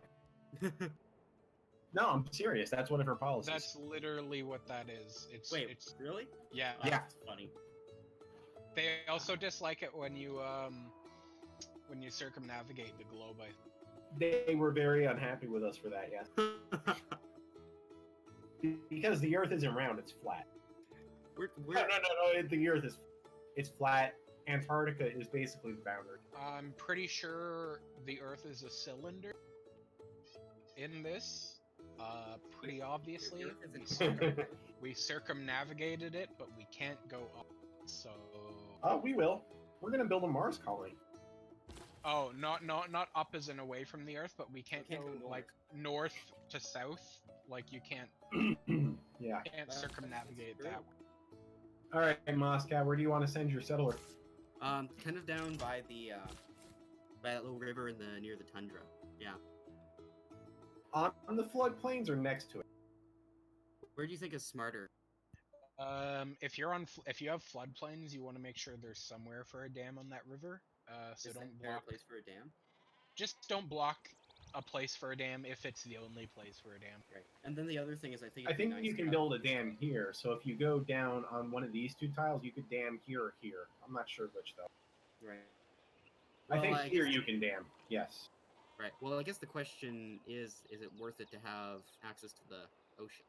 [SPEAKER 1] No, I'm serious. That's one of her policies.
[SPEAKER 3] That's literally what that is.
[SPEAKER 2] Wait,
[SPEAKER 3] it's
[SPEAKER 2] really?
[SPEAKER 3] yeah.
[SPEAKER 2] Oh, that's funny.
[SPEAKER 3] They also dislike it when you circumnavigate the globe.
[SPEAKER 1] They were very unhappy with us for that, yes. Because the Earth isn't round; it's flat. No. The Earth it's flat. Antarctica is basically the boundary.
[SPEAKER 3] I'm pretty sure the Earth is a cylinder. In this, pretty obviously, we circumnavigated it, but we can't go up. So.
[SPEAKER 1] We will. We're gonna build a Mars colony.
[SPEAKER 3] Oh, not up as in away from the Earth, but we can't go like north to south. Like you can't.
[SPEAKER 1] Yeah.
[SPEAKER 3] Can't circumnavigate that way.
[SPEAKER 1] All right, Moscow. Where do you want to send your settler?
[SPEAKER 2] Kind of down by the by that little river in the near the tundra. Yeah.
[SPEAKER 1] On the floodplains or next to it?
[SPEAKER 2] Where do you think is smarter?
[SPEAKER 3] If you have floodplains, you want to make sure there's somewhere for a dam on that river. So
[SPEAKER 2] Is
[SPEAKER 3] don't
[SPEAKER 2] there a
[SPEAKER 3] block.
[SPEAKER 2] place for a dam?
[SPEAKER 3] Just don't block a place for a dam if it's the only place for a dam.
[SPEAKER 2] Right. And then the other thing is, I think
[SPEAKER 1] you can build a dam here. So if you go down on one of these 2 tiles, you could dam here or here. I'm not sure which though.
[SPEAKER 2] Right.
[SPEAKER 1] I think here you can dam. Yes.
[SPEAKER 2] Right. Well, I guess the question is it worth it to have access to the ocean?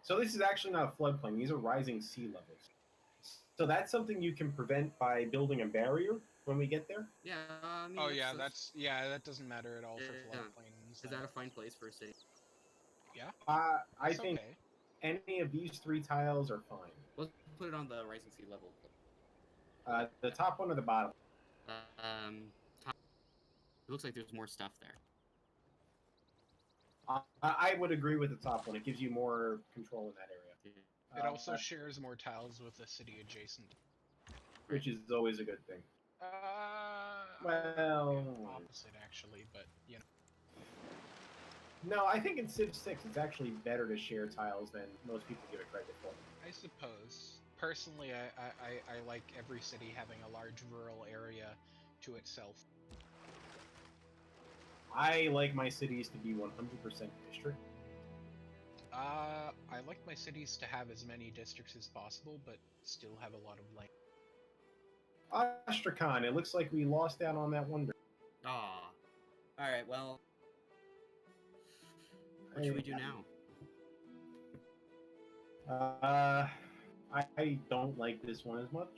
[SPEAKER 1] So this is actually not a floodplain. These are rising sea levels. So that's something you can prevent by building a barrier when we get there.
[SPEAKER 2] Yeah. I mean,
[SPEAKER 3] Oh yeah, that doesn't matter at all for floodplain
[SPEAKER 2] Is that a fine place for a city?
[SPEAKER 3] Yeah,
[SPEAKER 1] I
[SPEAKER 3] it's
[SPEAKER 1] think
[SPEAKER 3] okay.
[SPEAKER 1] any of these 3 tiles are fine.
[SPEAKER 2] Let's put it on the Rise and Sea level.
[SPEAKER 1] The top one or the bottom?
[SPEAKER 2] Top, it looks like there's more stuff there.
[SPEAKER 1] I would agree with the top one. It gives you more control in that area.
[SPEAKER 3] It also shares more tiles with the city adjacent.
[SPEAKER 1] Which is always a good thing.
[SPEAKER 3] Well, opposite actually, but you know.
[SPEAKER 1] No, I think in Civ 6 it's actually better to share tiles than most people give it credit for.
[SPEAKER 3] I suppose. Personally, I like every city having a large rural area to itself.
[SPEAKER 1] I like my cities to be 100% district.
[SPEAKER 3] I like my cities to have as many districts as possible, but still have a lot of land.
[SPEAKER 1] Astrakhan, it looks like we lost out on that wonder.
[SPEAKER 2] Ah. Alright, well. What should we do now?
[SPEAKER 1] I don't like this one as much.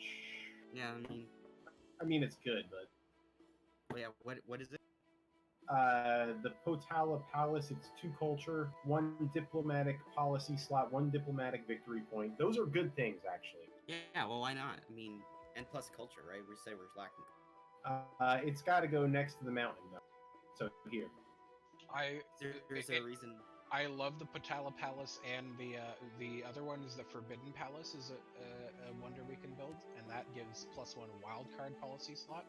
[SPEAKER 2] Yeah,
[SPEAKER 1] I mean it's good, but...
[SPEAKER 2] Well, yeah, what is it?
[SPEAKER 1] The Potala Palace, it's 2 culture, 1 diplomatic policy slot, 1 diplomatic victory point. Those are good things, actually.
[SPEAKER 2] Yeah, well, why not? I mean, and plus culture, right? We say we're lacking.
[SPEAKER 1] It's got to go next to the mountain, though. So here.
[SPEAKER 2] Is there a reason?
[SPEAKER 3] I love the Potala Palace, and the other one is the Forbidden Palace, is a wonder we can build, and that gives +1 wildcard policy slot.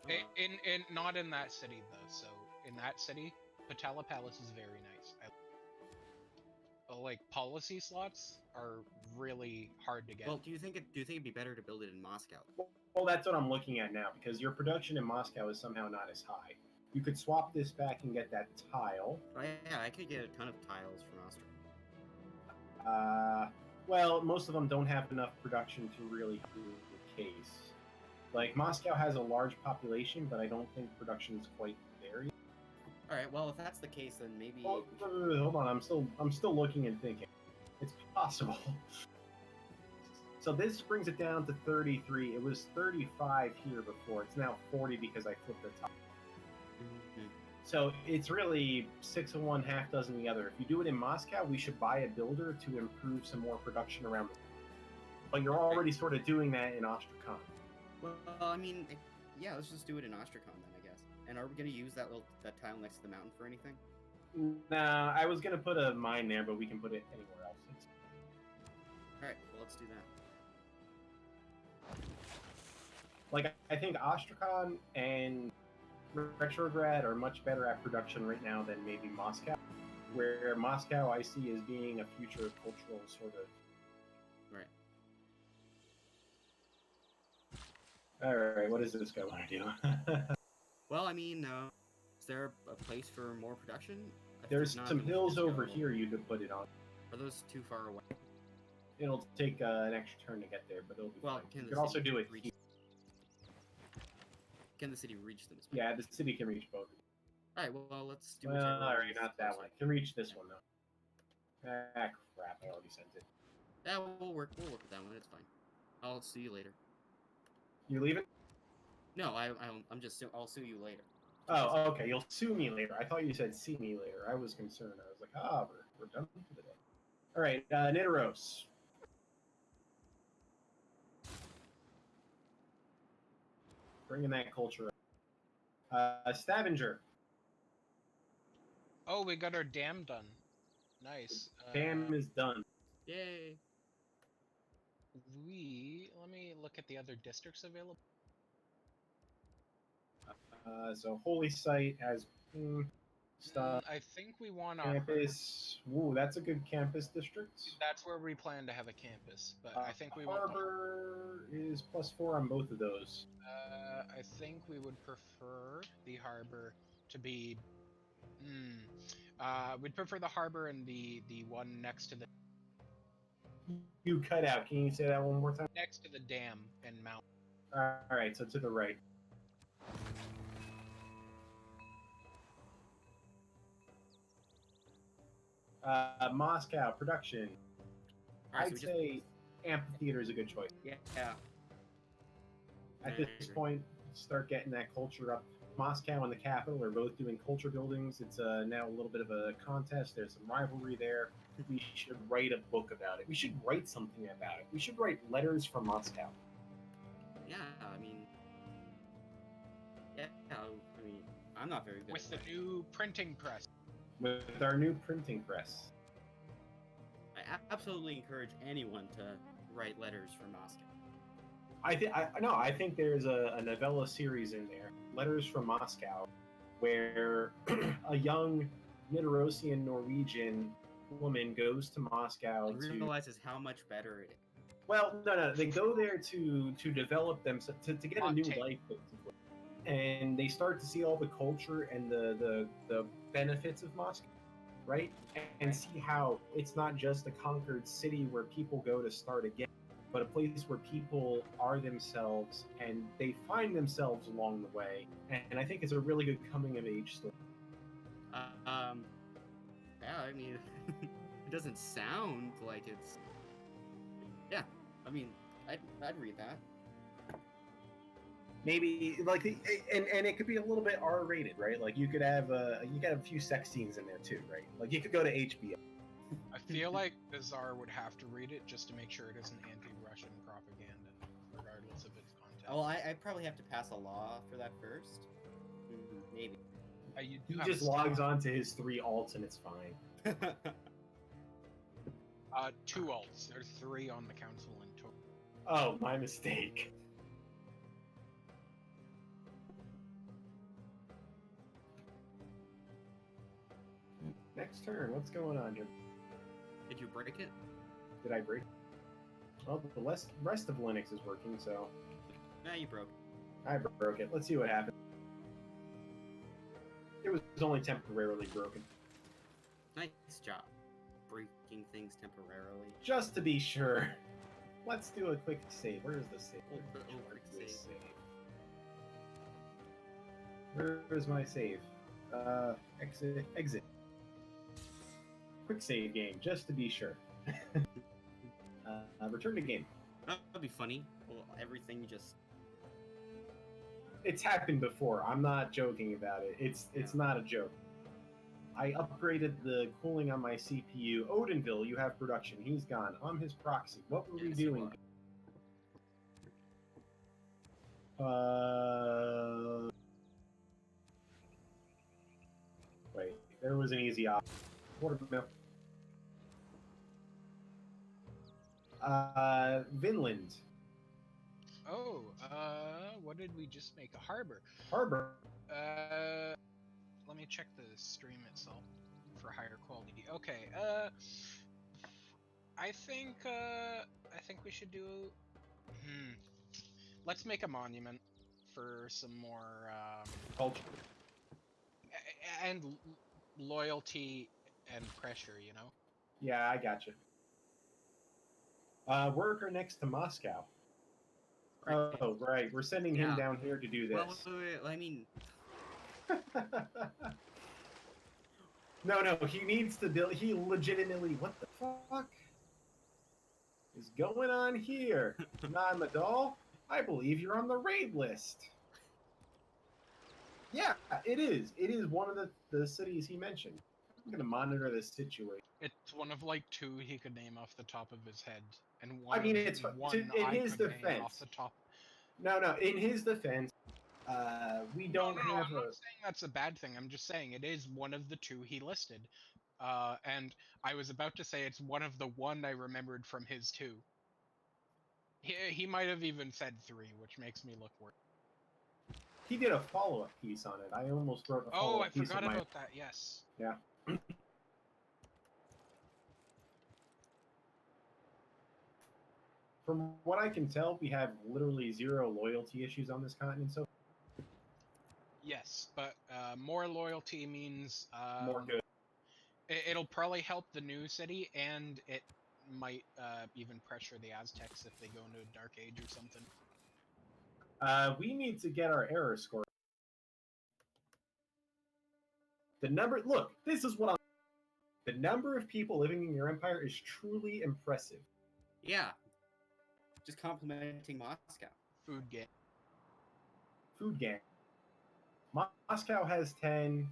[SPEAKER 3] In not in that city though. So in that city, Potala Palace is very nice. Like policy slots are really hard to get.
[SPEAKER 2] Well, do you think it'd be better to build it in Moscow?
[SPEAKER 1] Well, that's what I'm looking at now, because your production in Moscow is somehow not as high. You could swap this back and get that tile.
[SPEAKER 2] Oh, yeah, I could get a ton of tiles from Austria.
[SPEAKER 1] Well, most of them don't have enough production to really prove the case. Like, Moscow has a large population, but I don't think production is quite there yet.
[SPEAKER 2] Alright, well, if that's the case, then maybe...
[SPEAKER 1] Well, hold on, I'm still looking and thinking. It's possible. So this brings it down to 33. It was 35 here before. It's now 40 because I flipped the top. So it's really 6 of one, half dozen the other. If you do it in Moscow, we should buy a builder to improve some more production around the... But you're already sort of doing that in Astrakhan.
[SPEAKER 2] Well, I mean, yeah, let's just do it in Astrakhan then, I guess. And are we going to use that tile next to the mountain for anything?
[SPEAKER 1] Nah, I was going to put a mine there, but we can put it anywhere else.
[SPEAKER 2] Alright, well, let's do that.
[SPEAKER 1] Like, I think Astrakhan and Retrograd are much better at production right now than maybe Moscow, where Moscow I see as being a future cultural sort of...
[SPEAKER 2] Right.
[SPEAKER 1] Alright, what does this guy want to do?
[SPEAKER 2] Well, I mean, is there a place for more production?
[SPEAKER 1] There's some hills over here you could put it on.
[SPEAKER 2] Are those too far away?
[SPEAKER 1] It'll take an extra turn to get there, but it'll be fine. You could also do it here.
[SPEAKER 2] Can the city reach them?
[SPEAKER 1] Yeah, the city can reach both.
[SPEAKER 2] Alright, well, let's do
[SPEAKER 1] whichever. Alright, not that one. Can reach this one, though. Ah, crap, I already sent it.
[SPEAKER 2] Yeah, we'll work with that one, it's fine. I'll see you later.
[SPEAKER 1] You leaving?
[SPEAKER 2] No, I'm just, I'll sue you later.
[SPEAKER 1] Oh, okay, you'll sue me later. I thought you said see me later. I was concerned. I was like, we're done for the day. Alright, Nidaros. Bringing that culture up. Stavanger.
[SPEAKER 3] Oh, we got our dam done. Nice.
[SPEAKER 1] Dam is done.
[SPEAKER 2] Yay.
[SPEAKER 3] Let me look at the other districts available.
[SPEAKER 1] So Holy Site has stuff.
[SPEAKER 3] I think we want
[SPEAKER 1] campus. Ooh, that's a good campus district.
[SPEAKER 3] That's where we plan to have a campus, but I think we want
[SPEAKER 1] Harbor is +4 on both of those.
[SPEAKER 3] I think we would prefer the harbor to be. We'd prefer the harbor and the one next to the.
[SPEAKER 1] You cut out. Can you say that one more time?
[SPEAKER 3] Next to the dam and mountain.
[SPEAKER 1] All right, so to the right. Moscow production.
[SPEAKER 2] Right,
[SPEAKER 1] I'd say amphitheater is a good choice.
[SPEAKER 2] Yeah.
[SPEAKER 1] At this point, start getting that culture up Moscow and the capital are both doing culture buildings. It's now a little bit of a contest. There's some rivalry there. We should write a book about it. We should write something about it. We should write letters from Moscow.
[SPEAKER 2] Yeah, I mean, I'm not very good
[SPEAKER 3] With
[SPEAKER 2] at
[SPEAKER 3] the
[SPEAKER 2] writing.
[SPEAKER 3] new printing press.
[SPEAKER 1] With our new printing press.
[SPEAKER 2] I absolutely encourage anyone to write letters from Moscow.
[SPEAKER 1] I think there's a novella series in there, Letters from Moscow, where a young Nidarosian Norwegian woman goes to Moscow
[SPEAKER 2] And realizes how much better it is.
[SPEAKER 1] Well, no. They go there to develop themselves, to get a new life, basically. And they start to see all the culture and the benefits of Moscow, right? And see how it's not just a conquered city where people go to start again, but a place where people are themselves and they find themselves along the way. And I think it's a really good coming of age story.
[SPEAKER 2] Yeah, I mean, it doesn't sound like it's. Yeah, I mean, I'd read that.
[SPEAKER 1] Maybe and it could be a little bit R-rated, right? Like you could have a few sex scenes in there too, right? Like you could go to HBO.
[SPEAKER 3] I feel like the Tsar would have to read it just to make sure it isn't anti-Russian propaganda, regardless of its content.
[SPEAKER 2] Well, I probably have to pass a law for that first. Maybe.
[SPEAKER 3] You
[SPEAKER 1] He
[SPEAKER 3] do have
[SPEAKER 1] just
[SPEAKER 3] a
[SPEAKER 1] logs on to his 3 alts and it's fine.
[SPEAKER 3] 2 alts. There's 3 on the council in total.
[SPEAKER 1] Oh, my mistake. Next turn, what's going on here?
[SPEAKER 2] Did you break it?
[SPEAKER 1] Did I break? Well, the rest of Linux is working, so
[SPEAKER 2] No, you broke it.
[SPEAKER 1] I broke it. Let's see what happens. It was only temporarily broken.
[SPEAKER 2] Nice job. Breaking things temporarily.
[SPEAKER 1] Just to be sure. Let's do a quick save. Where is the save?
[SPEAKER 2] Quick save.
[SPEAKER 1] Where is my save? Exit. Quick save game, just to be sure. Return to game.
[SPEAKER 2] That'd be funny. Well, everything just.
[SPEAKER 1] It's happened before. I'm not joking about it. It's not a joke. I upgraded the cooling on my CPU. Odinville, you have production. He's gone. I'm his proxy. What were we doing? Wait, there was an easy option. Watermill. Vinland.
[SPEAKER 3] Oh, what did we just make? A harbor.
[SPEAKER 1] Harbor.
[SPEAKER 3] Let me check the stream itself for higher quality. Okay, I think we should do. Let's make a monument for some more
[SPEAKER 1] Culture.
[SPEAKER 3] and loyalty and pressure. You know.
[SPEAKER 1] Yeah, I gotcha. Worker next to Moscow. Oh, right. We're sending him down here to do this.
[SPEAKER 2] Well, I mean.
[SPEAKER 1] No, he needs to build. He legitimately. What the fuck is going on here? Non-Madal? I believe you're on the raid list. Yeah, it is. It is one of the cities he mentioned. I'm going to monitor this situation.
[SPEAKER 3] It's one of like 2 he could name off the top of his head, and one.
[SPEAKER 1] I mean, it's
[SPEAKER 3] one
[SPEAKER 1] in his
[SPEAKER 3] could name
[SPEAKER 1] defense.
[SPEAKER 3] off the top.
[SPEAKER 1] No. In his defense, we don't have
[SPEAKER 3] I'm not saying that's a bad thing. I'm just saying it is one of the 2 he listed, and I was about to say it's one of the 1 I remembered from his 2. He might have even said 3, which makes me look worse.
[SPEAKER 1] He did a follow-up piece on it. I almost wrote a follow-up piece.
[SPEAKER 3] Oh, I forgot about that. Yes.
[SPEAKER 1] Yeah. From what I can tell, we have literally 0 loyalty issues on this continent. So
[SPEAKER 3] Yes, but more loyalty means
[SPEAKER 1] more good.
[SPEAKER 3] It'll probably help the new city, and it might even pressure the Aztecs if they go into a dark age or something.
[SPEAKER 1] We need to get our error score. The number. Look, this is what I'm. The number of people living in your empire is truly impressive.
[SPEAKER 2] Yeah. Just complimenting Moscow.
[SPEAKER 3] Food game.
[SPEAKER 1] Food gang. Moscow has 10.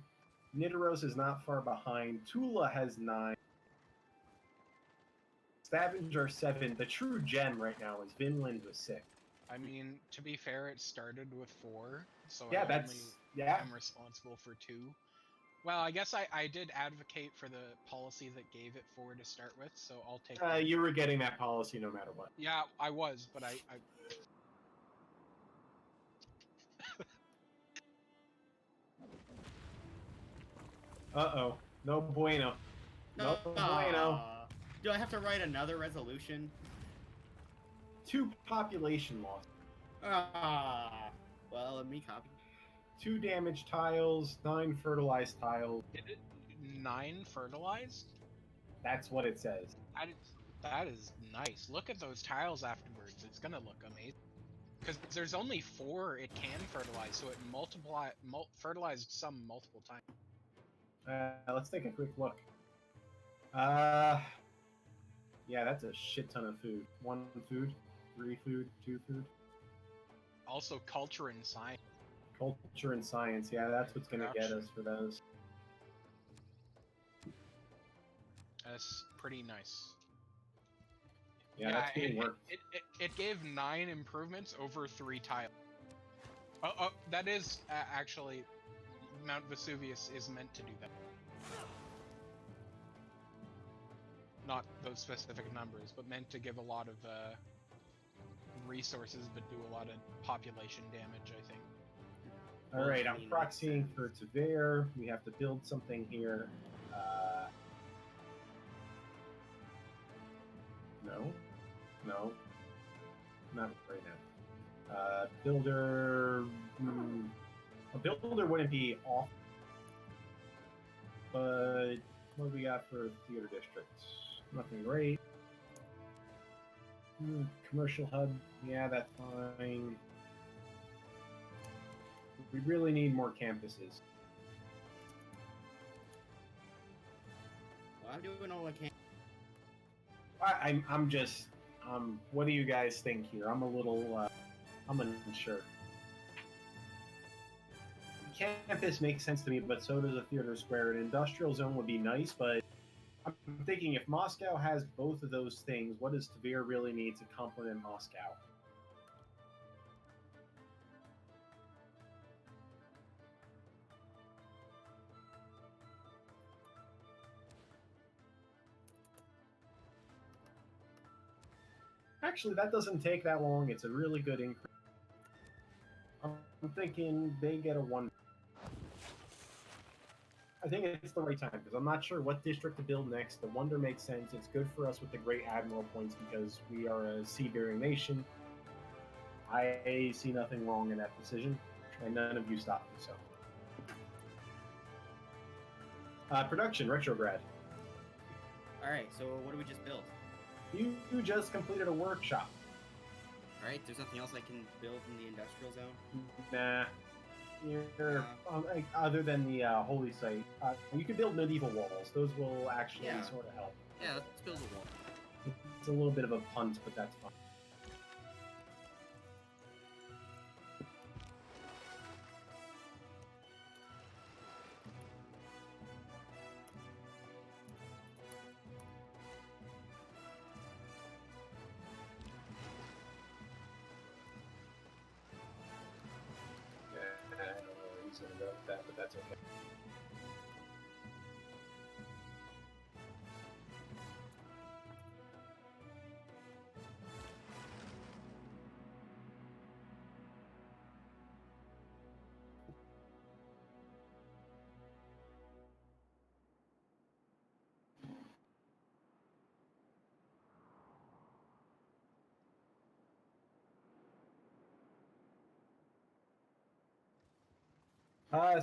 [SPEAKER 1] Nidaros is not far behind. Tula has 9. Stavanger 7. The true gem right now is Vinland with 6.
[SPEAKER 3] I mean, to be fair, it started with 4, so
[SPEAKER 1] Yeah,
[SPEAKER 3] I
[SPEAKER 1] that's
[SPEAKER 3] only am responsible for 2. Well, I guess I did advocate for the policy that gave it 4 to start with, so I'll take it.
[SPEAKER 1] You were getting that policy no matter what.
[SPEAKER 3] Yeah, I was, but I
[SPEAKER 1] Uh-oh. No bueno. No bueno.
[SPEAKER 2] Do I have to write another resolution?
[SPEAKER 1] 2 population loss.
[SPEAKER 2] Well, let me copy.
[SPEAKER 1] 2 damaged tiles, 9 fertilized tiles.
[SPEAKER 3] did it 9 fertilized.
[SPEAKER 1] That's what it says.
[SPEAKER 3] That is nice. Look at those tiles afterwards. It's gonna look amazing. Because there's only 4 it can fertilize, so it fertilized some multiple times.
[SPEAKER 1] Let's take a quick look. Yeah, that's a shit ton of food. 1 food, 3 food, 2 food.
[SPEAKER 3] Also, culture and science.
[SPEAKER 1] Culture and science, yeah, that's what's gonna get us for those.
[SPEAKER 3] That's pretty nice.
[SPEAKER 1] Yeah, that's being worked.
[SPEAKER 3] It gave 9 improvements over 3 tiles. Oh, that is actually Mount Vesuvius is meant to do that. Not those specific numbers, but meant to give a lot of resources, but do a lot of population damage, I think.
[SPEAKER 1] Alright, I'm proxying for Tver. We have to build something here. No. Not right now. Builder... A builder wouldn't be off. But what do we got for theater districts? Nothing great. Commercial hub, yeah, that's fine. We really need more campuses.
[SPEAKER 2] Well, I'm doing all I can.
[SPEAKER 1] I'm just, what do you guys think here? I'm a little, I'm unsure. Campus makes sense to me, but so does a theater square. An industrial zone would be nice, but I'm thinking if Moscow has both of those things, what does Tver really need to complement Moscow? Actually, that doesn't take that long. It's a really good increase. I'm thinking they get a 1. I think it's the right time, because I'm not sure what district to build next. The Wonder makes sense. It's good for us with the Great Admiral points because we are a sea-bearing nation. I see nothing wrong in that decision, and none of you stop me, so. Production, retrograd.
[SPEAKER 2] Alright, so what do we just build?
[SPEAKER 1] You just completed a workshop.
[SPEAKER 2] Alright, there's nothing else I can build in the industrial zone?
[SPEAKER 1] Nah. You're, other than the holy site, you can build medieval walls. Those will actually sort of help.
[SPEAKER 2] Yeah, let's build a wall.
[SPEAKER 1] It's a little bit of a punt, but that's fine. I don't know where he's going to go with that, but that's okay.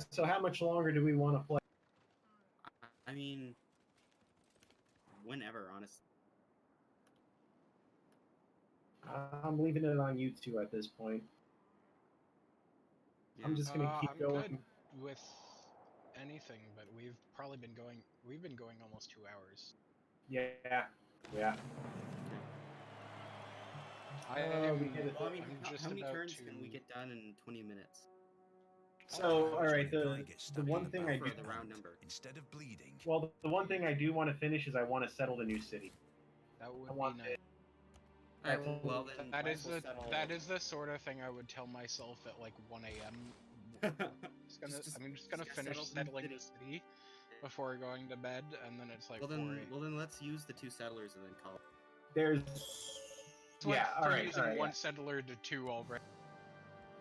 [SPEAKER 1] So how much longer do we want to play?
[SPEAKER 2] I mean, whenever, honestly.
[SPEAKER 1] I'm leaving it on you two at this point.
[SPEAKER 2] Yeah.
[SPEAKER 1] I'm just gonna keep
[SPEAKER 3] I'm
[SPEAKER 1] going.
[SPEAKER 3] good with anything, but we've been going almost 2 hours.
[SPEAKER 1] Yeah.
[SPEAKER 2] Well, I mean, how many turns can we get done in 20 minutes?
[SPEAKER 1] So, all right,
[SPEAKER 6] When a guy
[SPEAKER 1] the
[SPEAKER 6] gets
[SPEAKER 1] the
[SPEAKER 6] stabbed in
[SPEAKER 1] one
[SPEAKER 6] the
[SPEAKER 1] thing
[SPEAKER 6] back
[SPEAKER 1] I
[SPEAKER 6] with
[SPEAKER 1] do,
[SPEAKER 6] a
[SPEAKER 2] For the round
[SPEAKER 6] hand,
[SPEAKER 2] number.
[SPEAKER 6] instead of bleeding,
[SPEAKER 1] well, the one thing I do want to finish is I want to settle the new city.
[SPEAKER 3] That would
[SPEAKER 1] I
[SPEAKER 3] be
[SPEAKER 1] want
[SPEAKER 3] nice.
[SPEAKER 2] Alright,
[SPEAKER 1] That's a-
[SPEAKER 2] well then.
[SPEAKER 3] That
[SPEAKER 2] might
[SPEAKER 3] is
[SPEAKER 2] as well
[SPEAKER 3] the
[SPEAKER 2] settle-
[SPEAKER 3] that is the sort of thing I would tell myself at like 1 a.m. I'm just gonna
[SPEAKER 2] gotta
[SPEAKER 3] finish
[SPEAKER 2] settle the
[SPEAKER 3] settling
[SPEAKER 2] city.
[SPEAKER 3] the city before going to bed, and then it's like 4 a.m.
[SPEAKER 2] Well then let's use the 2 settlers and then call.
[SPEAKER 1] There's,
[SPEAKER 3] Went
[SPEAKER 1] yeah, all
[SPEAKER 3] from
[SPEAKER 1] right,
[SPEAKER 3] using
[SPEAKER 1] all right,
[SPEAKER 3] one
[SPEAKER 1] yeah.
[SPEAKER 3] settler to 2 already.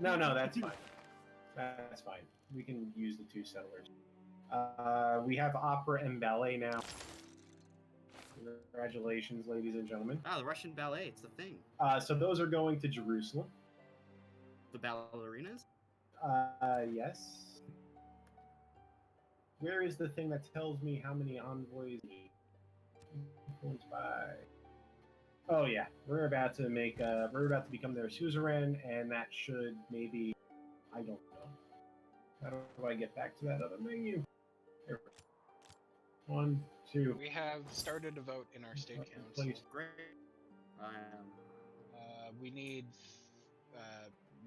[SPEAKER 1] No, that's fine. That's fine. We can use the 2 settlers. We have opera and ballet now. Congratulations, ladies and gentlemen.
[SPEAKER 2] Ah, the Russian ballet, it's the thing.
[SPEAKER 1] So those are going to Jerusalem.
[SPEAKER 2] The ballerinas?
[SPEAKER 1] Yes. Where is the thing that tells me how many envoys? Influenced by. Oh yeah, we're about to make. We're about to become their suzerain, and that should maybe. I don't know. How do I get back to that other menu? There. 1, 2.
[SPEAKER 3] We have started a vote in our state council.
[SPEAKER 1] Please.
[SPEAKER 2] Great.
[SPEAKER 3] We need.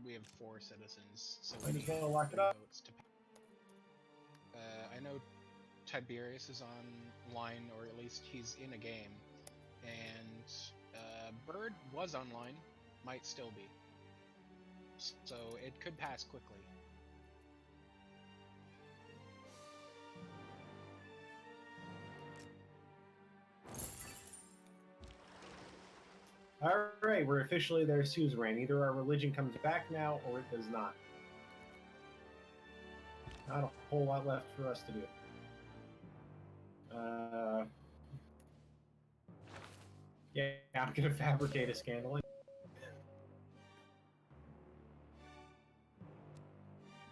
[SPEAKER 3] We have 4 citizens, so
[SPEAKER 1] Might
[SPEAKER 3] we
[SPEAKER 1] as
[SPEAKER 3] need
[SPEAKER 1] well lock it
[SPEAKER 3] 3
[SPEAKER 1] up.
[SPEAKER 3] votes to. I know Tiberius is online, or at least he's in a game, and Bird was online, might still be. So it could pass quickly.
[SPEAKER 1] All right, we're officially their suzerain. Either our religion comes back now, or it does not. Not a whole lot left for us to do. Yeah, I'm gonna fabricate a scandal.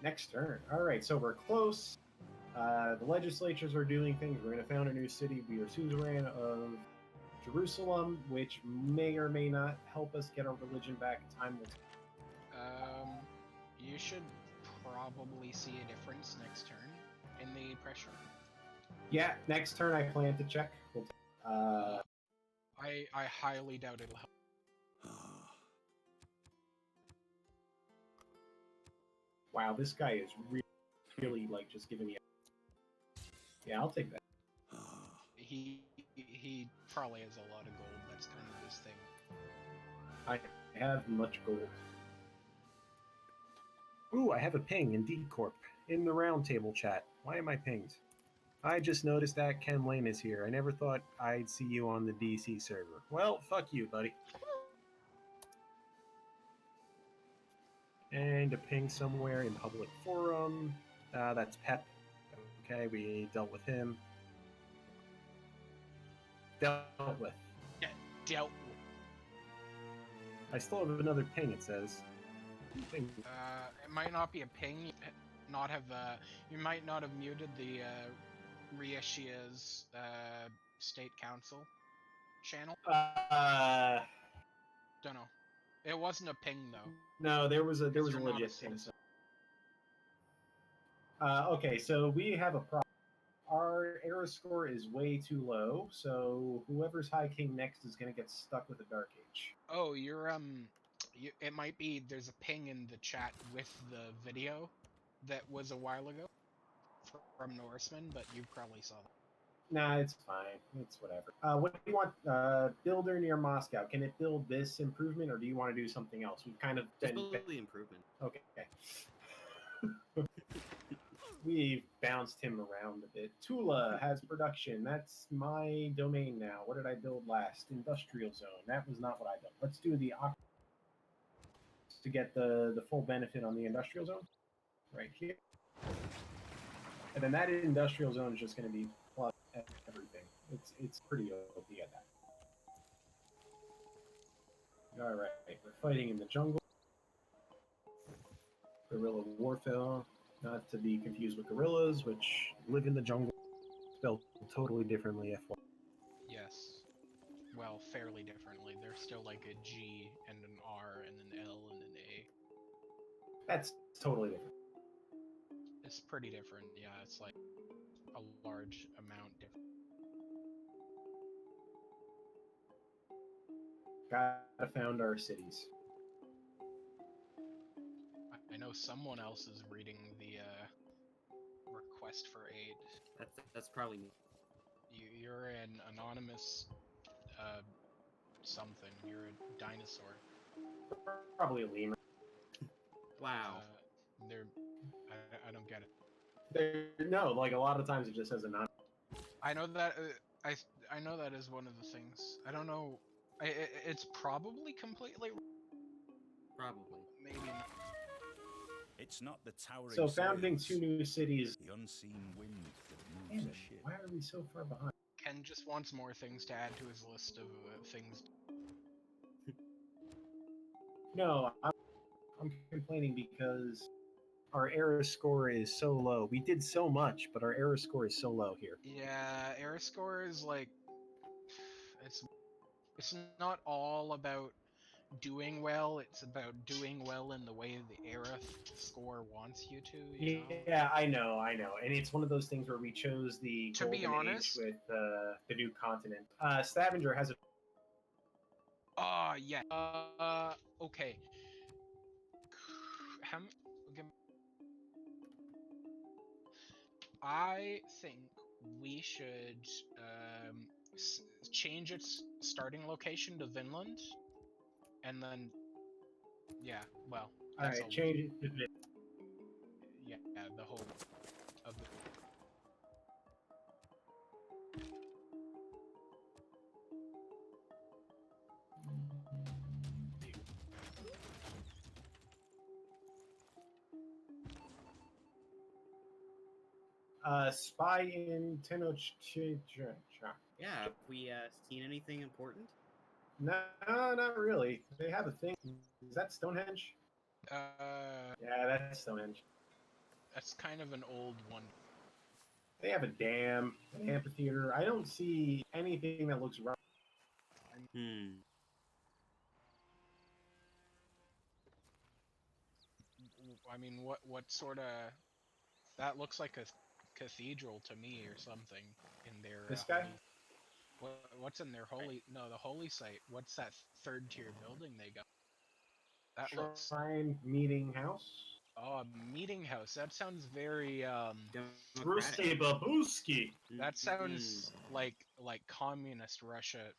[SPEAKER 1] Next turn. All right, so we're close. The legislatures are doing things. We're gonna found a new city. We are suzerain of Jerusalem, which may or may not help us get our religion back. Time will tell.
[SPEAKER 3] You should probably see a difference next turn in the pressure.
[SPEAKER 1] Yeah, next turn I plan to check.
[SPEAKER 3] I highly doubt it'll help.
[SPEAKER 1] Wow, this guy is really like just giving me. Yeah, I'll take that.
[SPEAKER 3] He probably has a lot of gold. That's kind of his thing.
[SPEAKER 1] I have much gold. Ooh, I have a ping in D Corp in the roundtable chat. Why am I pinged? I just noticed that Ken Lane is here. I never thought I'd see you on the DC server. Well, fuck you, buddy. And a ping somewhere in public forum. That's Pep. Okay, we dealt with him. Dealt with.
[SPEAKER 3] Yeah, dealt.
[SPEAKER 1] I still have another ping, it says. Ping.
[SPEAKER 3] It might not be a ping. You might not have muted the Rieshia's state council channel. Don't know. It wasn't a ping though.
[SPEAKER 1] No, there was a
[SPEAKER 3] Because you're not
[SPEAKER 1] legit
[SPEAKER 3] a
[SPEAKER 1] ping.
[SPEAKER 3] citizen.
[SPEAKER 1] Okay, so we have a problem. Our era score is way too low, so whoever's High King next is going to get stuck with a Dark Age.
[SPEAKER 3] Oh, it might be there's a ping in the chat with the video that was a while ago from Norseman, but you probably saw that.
[SPEAKER 1] Nah, it's fine. It's whatever. What do you want? Builder near Moscow. Can it build this improvement, or do you want to do something else? We've kind of
[SPEAKER 2] Just
[SPEAKER 1] been...
[SPEAKER 2] build the improvement.
[SPEAKER 1] Okay. We've bounced him around a bit. Tula has production. That's my domain now. What did I build last? Industrial zone. That was not what I built. Let's do the to get the full benefit on the industrial zone. Right here. And then that industrial zone is just going to be plus everything. It's pretty OP at that. All right, we're fighting in the jungle. Guerrilla warfare, not to be confused with gorillas, which live in the jungle. Spelled totally differently. F1.
[SPEAKER 3] Yes. Well, fairly differently. There's still like a G and an R and an L and an A.
[SPEAKER 1] That's totally different.
[SPEAKER 3] It's pretty different. Yeah, it's like a large amount different.
[SPEAKER 1] Gotta found our cities.
[SPEAKER 3] I know someone else is reading the request for aid.
[SPEAKER 2] That's probably me.
[SPEAKER 3] You're an anonymous something. You're a dinosaur.
[SPEAKER 1] Probably a lemur.
[SPEAKER 2] Wow.
[SPEAKER 3] I don't get it.
[SPEAKER 1] No, like a lot of times it just says anonymous.
[SPEAKER 3] I know that I know that is one of the things. I don't know. It's probably completely
[SPEAKER 2] Probably.
[SPEAKER 3] maybe not.
[SPEAKER 6] It's not the towering
[SPEAKER 1] So founding
[SPEAKER 6] sails,
[SPEAKER 1] 2 new cities.
[SPEAKER 6] the unseen wind that
[SPEAKER 1] Damn
[SPEAKER 6] moves
[SPEAKER 1] it,
[SPEAKER 6] a ship.
[SPEAKER 1] why are we so far behind?
[SPEAKER 3] Ken just wants more things to add to his list of things.
[SPEAKER 1] No, I'm complaining because our error score is so low. We did so much, but our error score is so low here.
[SPEAKER 3] Yeah, error score is like it's not all about doing well. It's about doing well in the way the error score wants you to. You know?
[SPEAKER 1] Yeah, I know, and it's one of those things where we chose the
[SPEAKER 3] To be
[SPEAKER 1] golden
[SPEAKER 3] honest-
[SPEAKER 1] age with the new continent. Stavanger has a
[SPEAKER 3] Yeah. Okay. Okay. I think we should change its starting location to Vinland, and then yeah, well,
[SPEAKER 1] all
[SPEAKER 3] that's
[SPEAKER 1] right.
[SPEAKER 3] all.
[SPEAKER 1] Change it to
[SPEAKER 3] Yeah, the whole of the.
[SPEAKER 1] spy in Tenochtitlan.
[SPEAKER 2] Yeah. Have we seen anything important?
[SPEAKER 1] No, not really. They have a thing. Is that Stonehenge? Yeah, that's Stonehenge.
[SPEAKER 3] That's kind of an old one.
[SPEAKER 1] They have a dam, an amphitheater. I don't see anything that looks right.
[SPEAKER 2] Hmm.
[SPEAKER 3] I mean, what sort of? That looks like a cathedral to me, or something in their.
[SPEAKER 1] This guy?
[SPEAKER 3] What's in their holy? No, the holy site. What's that third tier building they got? That looks.
[SPEAKER 1] Shrine meeting house.
[SPEAKER 3] Oh, a meeting house. That sounds very
[SPEAKER 2] Democratic.
[SPEAKER 1] Babuski.
[SPEAKER 3] That sounds
[SPEAKER 2] Mm.
[SPEAKER 3] like communist Russia,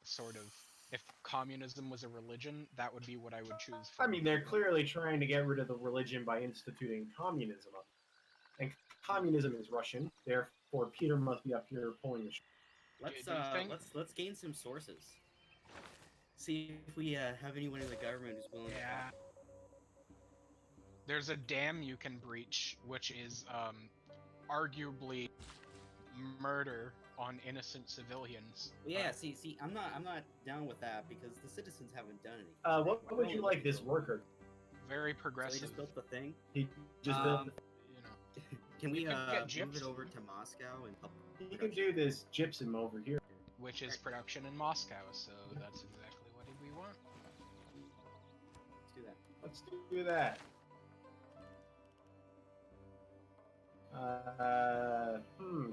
[SPEAKER 3] sort of. If communism was a religion, that would be what I would choose.
[SPEAKER 1] I mean, they're clearly trying to get rid of the religion by instituting communism. And communism is Russian, therefore Peter must be up here pulling the.
[SPEAKER 2] Let's
[SPEAKER 3] Do you think-
[SPEAKER 2] let's gain some sources. See if we have anyone in the government who's willing to
[SPEAKER 3] Yeah.
[SPEAKER 2] talk.
[SPEAKER 3] There's a dam you can breach, which is arguably murder on innocent civilians.
[SPEAKER 2] Yeah, see, I'm not down with that because the citizens haven't done anything.
[SPEAKER 1] What would you like this worker?
[SPEAKER 3] Very
[SPEAKER 2] So he
[SPEAKER 3] progressive.
[SPEAKER 2] just built the thing.
[SPEAKER 1] He just built.
[SPEAKER 3] You know.
[SPEAKER 2] Can we
[SPEAKER 3] You could get
[SPEAKER 2] move
[SPEAKER 3] gyps.
[SPEAKER 2] it over to Moscow and help?
[SPEAKER 1] You can do this gypsum over here.
[SPEAKER 3] Which is production in Moscow, so that's exactly what we want.
[SPEAKER 2] Let's do that.
[SPEAKER 1] Let's do that.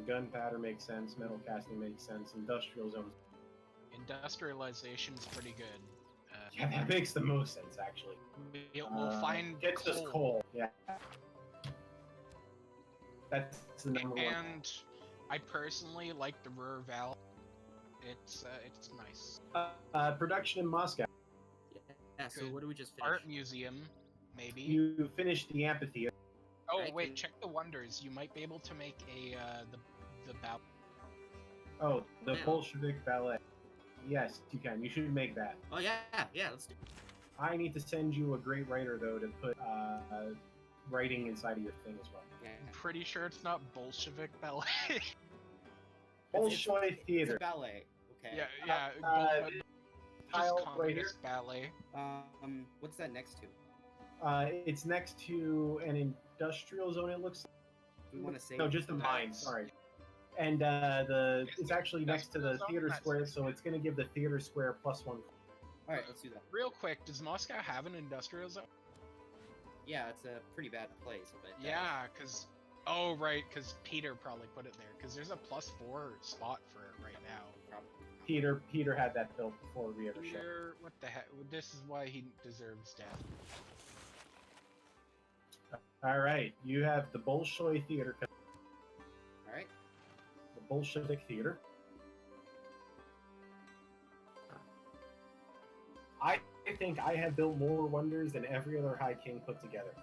[SPEAKER 1] Gunpowder makes sense. Metal casting makes sense. Industrial zones.
[SPEAKER 3] Industrialization's pretty good.
[SPEAKER 1] Yeah, that makes the most sense actually.
[SPEAKER 3] We'll find
[SPEAKER 1] gets us coal. Yeah. That's the number one.
[SPEAKER 3] And I personally like the Ruhr Valley. It's nice.
[SPEAKER 1] Production in Moscow.
[SPEAKER 2] Yeah. So
[SPEAKER 3] Good.
[SPEAKER 2] what do we just finish?
[SPEAKER 3] Art museum, maybe.
[SPEAKER 1] You finished the amphitheater.
[SPEAKER 3] Oh
[SPEAKER 2] I
[SPEAKER 3] wait,
[SPEAKER 2] can-
[SPEAKER 3] check the wonders. You might be able to make a the ballet.
[SPEAKER 1] Oh, the
[SPEAKER 2] Yeah.
[SPEAKER 1] Bolshevik ballet. Yes, you can. You should make that.
[SPEAKER 2] Oh yeah, let's do.
[SPEAKER 1] I need to send you a great writer though to put writing inside of your thing as well.
[SPEAKER 2] Yeah.
[SPEAKER 3] I'm pretty sure it's not Bolshevik ballet.
[SPEAKER 1] Bolshoi
[SPEAKER 2] It's
[SPEAKER 1] Theater.
[SPEAKER 2] a ballet. Okay.
[SPEAKER 3] yeah.
[SPEAKER 1] Tile
[SPEAKER 3] Just
[SPEAKER 1] right here.
[SPEAKER 3] communist ballet.
[SPEAKER 2] What's that next to?
[SPEAKER 1] It's next to an industrial zone. It looks.
[SPEAKER 2] We want to say.
[SPEAKER 1] No, just a mine. Sorry. And it's actually next to the
[SPEAKER 3] Industrial zone?
[SPEAKER 1] theater
[SPEAKER 3] That's
[SPEAKER 1] square,
[SPEAKER 3] nice.
[SPEAKER 1] so it's going to give the theater square +1.
[SPEAKER 2] All right, let's do that.
[SPEAKER 3] Real quick, does Moscow have an industrial zone?
[SPEAKER 2] Yeah, it's a pretty bad place, but
[SPEAKER 3] Yeah, cause right, cause Peter probably put it there, cause there's a +4 spot for it right now.
[SPEAKER 2] probably.
[SPEAKER 1] Peter had that built before we ever showed.
[SPEAKER 3] Peter, what the heck? This is why he deserves death.
[SPEAKER 1] All right, you have the Bolshoi Theater,
[SPEAKER 2] All right.
[SPEAKER 1] the Bolshevik Theater. I think I have built more wonders than every other High King put together.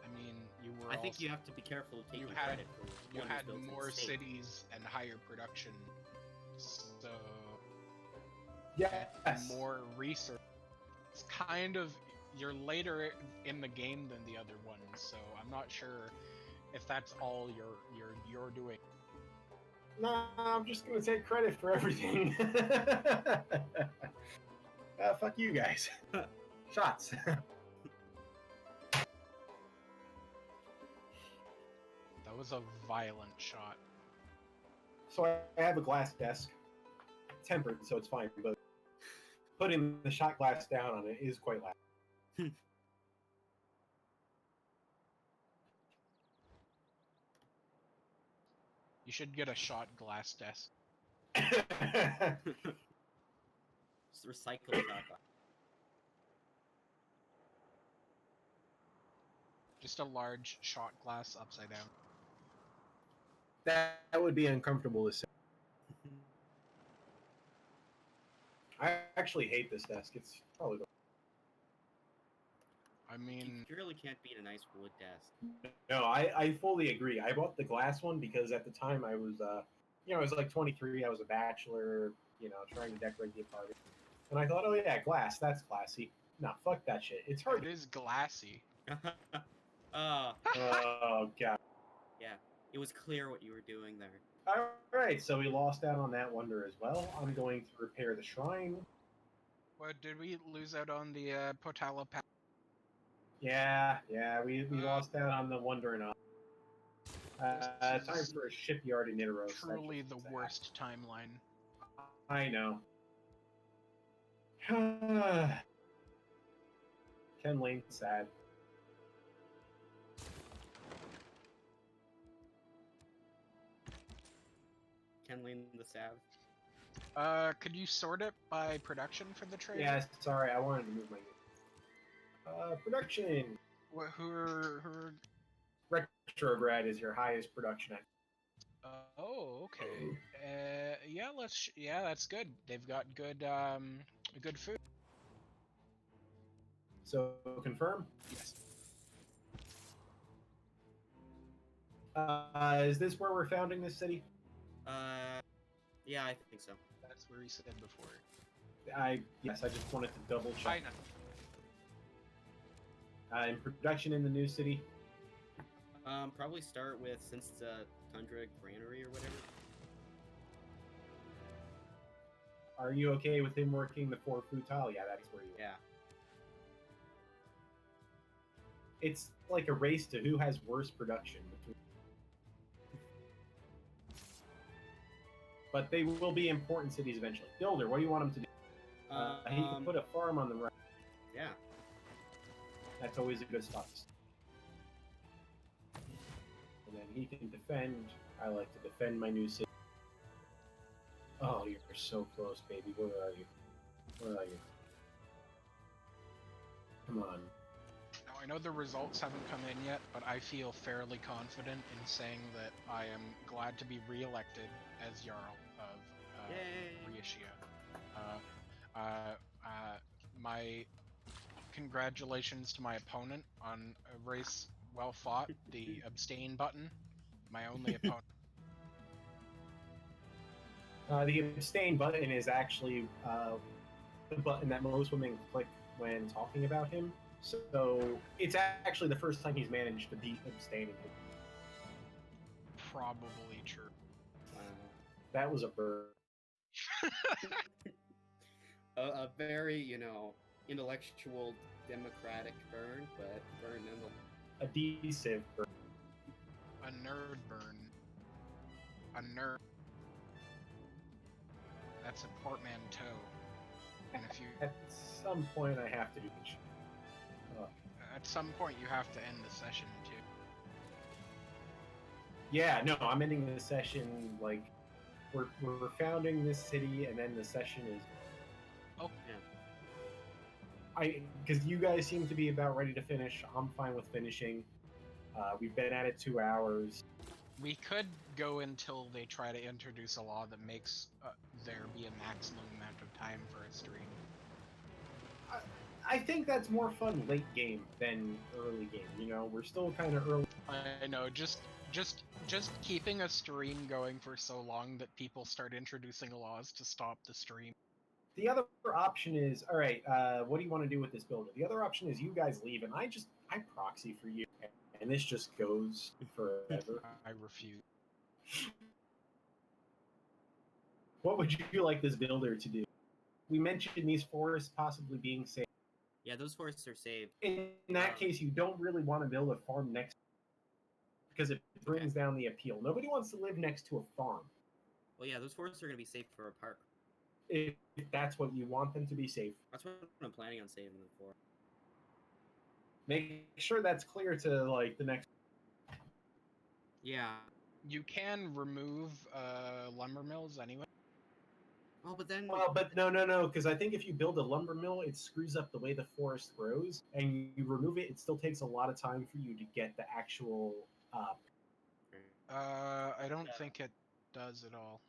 [SPEAKER 3] I mean, you were.
[SPEAKER 2] I think
[SPEAKER 3] also,
[SPEAKER 2] you have to be careful taking
[SPEAKER 3] you had
[SPEAKER 2] credit for
[SPEAKER 3] you
[SPEAKER 2] wonders
[SPEAKER 3] had
[SPEAKER 2] built in the
[SPEAKER 3] more
[SPEAKER 2] state.
[SPEAKER 3] cities and higher production, so
[SPEAKER 1] Yes.
[SPEAKER 3] and more research. It's kind of you're later in the game than the other ones, so I'm not sure if that's all you're doing.
[SPEAKER 1] No, I'm just gonna take credit for everything. Fuck you guys. Shots.
[SPEAKER 3] That was a violent shot.
[SPEAKER 1] So I have a glass desk, tempered, so it's fine. But putting the shot glass down on it is quite loud.
[SPEAKER 3] You should get a shot glass desk.
[SPEAKER 2] Just recycle shot glass.
[SPEAKER 3] Just a large shot glass upside down.
[SPEAKER 1] That would be uncomfortable to say. I actually hate this desk. It's probably the...
[SPEAKER 3] I mean,
[SPEAKER 2] You really can't beat a nice wood desk.
[SPEAKER 1] No, I fully agree. I bought the glass one because at the time I was, I was like 23. I was a bachelor, trying to decorate the apartment. And I thought, oh yeah, glass, that's classy. Nah, fuck that shit. It's hard.
[SPEAKER 3] it is glassy.
[SPEAKER 2] Oh,
[SPEAKER 1] Oh god.
[SPEAKER 2] yeah. It was clear what you were doing there.
[SPEAKER 1] All right, so we lost out on that wonder as well. I'm going to repair the shrine.
[SPEAKER 3] What did we lose out on the Potala Pass?
[SPEAKER 1] Yeah, we lost out on the wonder and all.
[SPEAKER 3] This
[SPEAKER 1] Time
[SPEAKER 3] is
[SPEAKER 1] for a shipyard in Nidaros.
[SPEAKER 3] Truly the worst timeline.
[SPEAKER 1] I know. Ken Lane's sad.
[SPEAKER 2] Ken Lane the Sav.
[SPEAKER 3] Could you sort it by production for the trade?
[SPEAKER 1] Yeah, sorry, I wanted to move my unit. Production.
[SPEAKER 3] Who are...
[SPEAKER 1] Retrograd is your highest production.
[SPEAKER 3] Oh, okay. Yeah, yeah, that's good. They've got good food.
[SPEAKER 1] So confirm.
[SPEAKER 3] Yes.
[SPEAKER 1] Is this where we're founding this city?
[SPEAKER 2] Yeah, I think so.
[SPEAKER 3] That's where he said before.
[SPEAKER 1] Yes, I just wanted to double check.
[SPEAKER 3] China.
[SPEAKER 1] In production in the new city.
[SPEAKER 2] Probably start with since the Tundra Granary or whatever.
[SPEAKER 1] Are you okay with him working the 4 futile? Yeah, that's where you.
[SPEAKER 2] Yeah.
[SPEAKER 1] It's like a race to who has worse production. But they will be important cities eventually. Builder, what do you want him to do? He can put a farm on the right.
[SPEAKER 2] Yeah.
[SPEAKER 1] That's always a good spot. And then he can defend. I like to defend my new city. Oh, you're so close, baby. Where are you? Where are you? Come on.
[SPEAKER 3] Now, I know the results haven't come in yet, but I feel fairly confident in saying that I am glad to be re-elected as Jarl of Rhaetia. My congratulations to my opponent on a race well fought. The abstain button, my only opponent.
[SPEAKER 1] The abstain button is actually the button that most women click when talking about him. So it's actually the first time he's managed to beat abstaining.
[SPEAKER 3] Probably true.
[SPEAKER 1] That was a bird.
[SPEAKER 2] A very, intellectual, democratic burn, but burn in the...
[SPEAKER 1] Adhesive bird.
[SPEAKER 3] A nerd burn. A nerd. That's a portmanteau. And if you...
[SPEAKER 1] At some point, I have to do this.
[SPEAKER 3] At some point, you have to end the session, too.
[SPEAKER 1] Yeah, no, I'm ending the session, like, we're founding this city, and then the session is...
[SPEAKER 3] Oh.
[SPEAKER 1] Yeah. Because you guys seem to be about ready to finish. I'm fine with finishing. We've been at it 2 hours.
[SPEAKER 3] We could go until they try to introduce a law that makes there be a maximum amount of time for a stream.
[SPEAKER 1] I think that's more fun late game than early game. You know, we're still kind of early.
[SPEAKER 3] I know, just keeping a stream going for so long that people start introducing laws to stop the stream.
[SPEAKER 1] The other option is, all right, what do you want to do with this builder? The other option is you guys leave, and I proxy for you, and this just goes forever.
[SPEAKER 3] I refuse.
[SPEAKER 1] What would you like this builder to do? We mentioned these forests possibly being saved.
[SPEAKER 2] Yeah, those forests are saved.
[SPEAKER 1] In that case, you don't really want to build a farm next, because it brings down the appeal. Nobody wants to live next to a farm.
[SPEAKER 2] Well, yeah, those forests are going to be safe for a park.
[SPEAKER 1] If that's what you want them to be safe.
[SPEAKER 2] That's what I'm planning on saving them for.
[SPEAKER 1] Make sure that's clear to, like, the next...
[SPEAKER 2] Yeah.
[SPEAKER 3] You can remove lumber mills anyway.
[SPEAKER 2] Oh, but then...
[SPEAKER 1] Well, but no, because I think if you build a lumber mill, it screws up the way the forest grows, and you remove it, it still takes a lot of time for you to get the actual...
[SPEAKER 3] I don't think it does at all.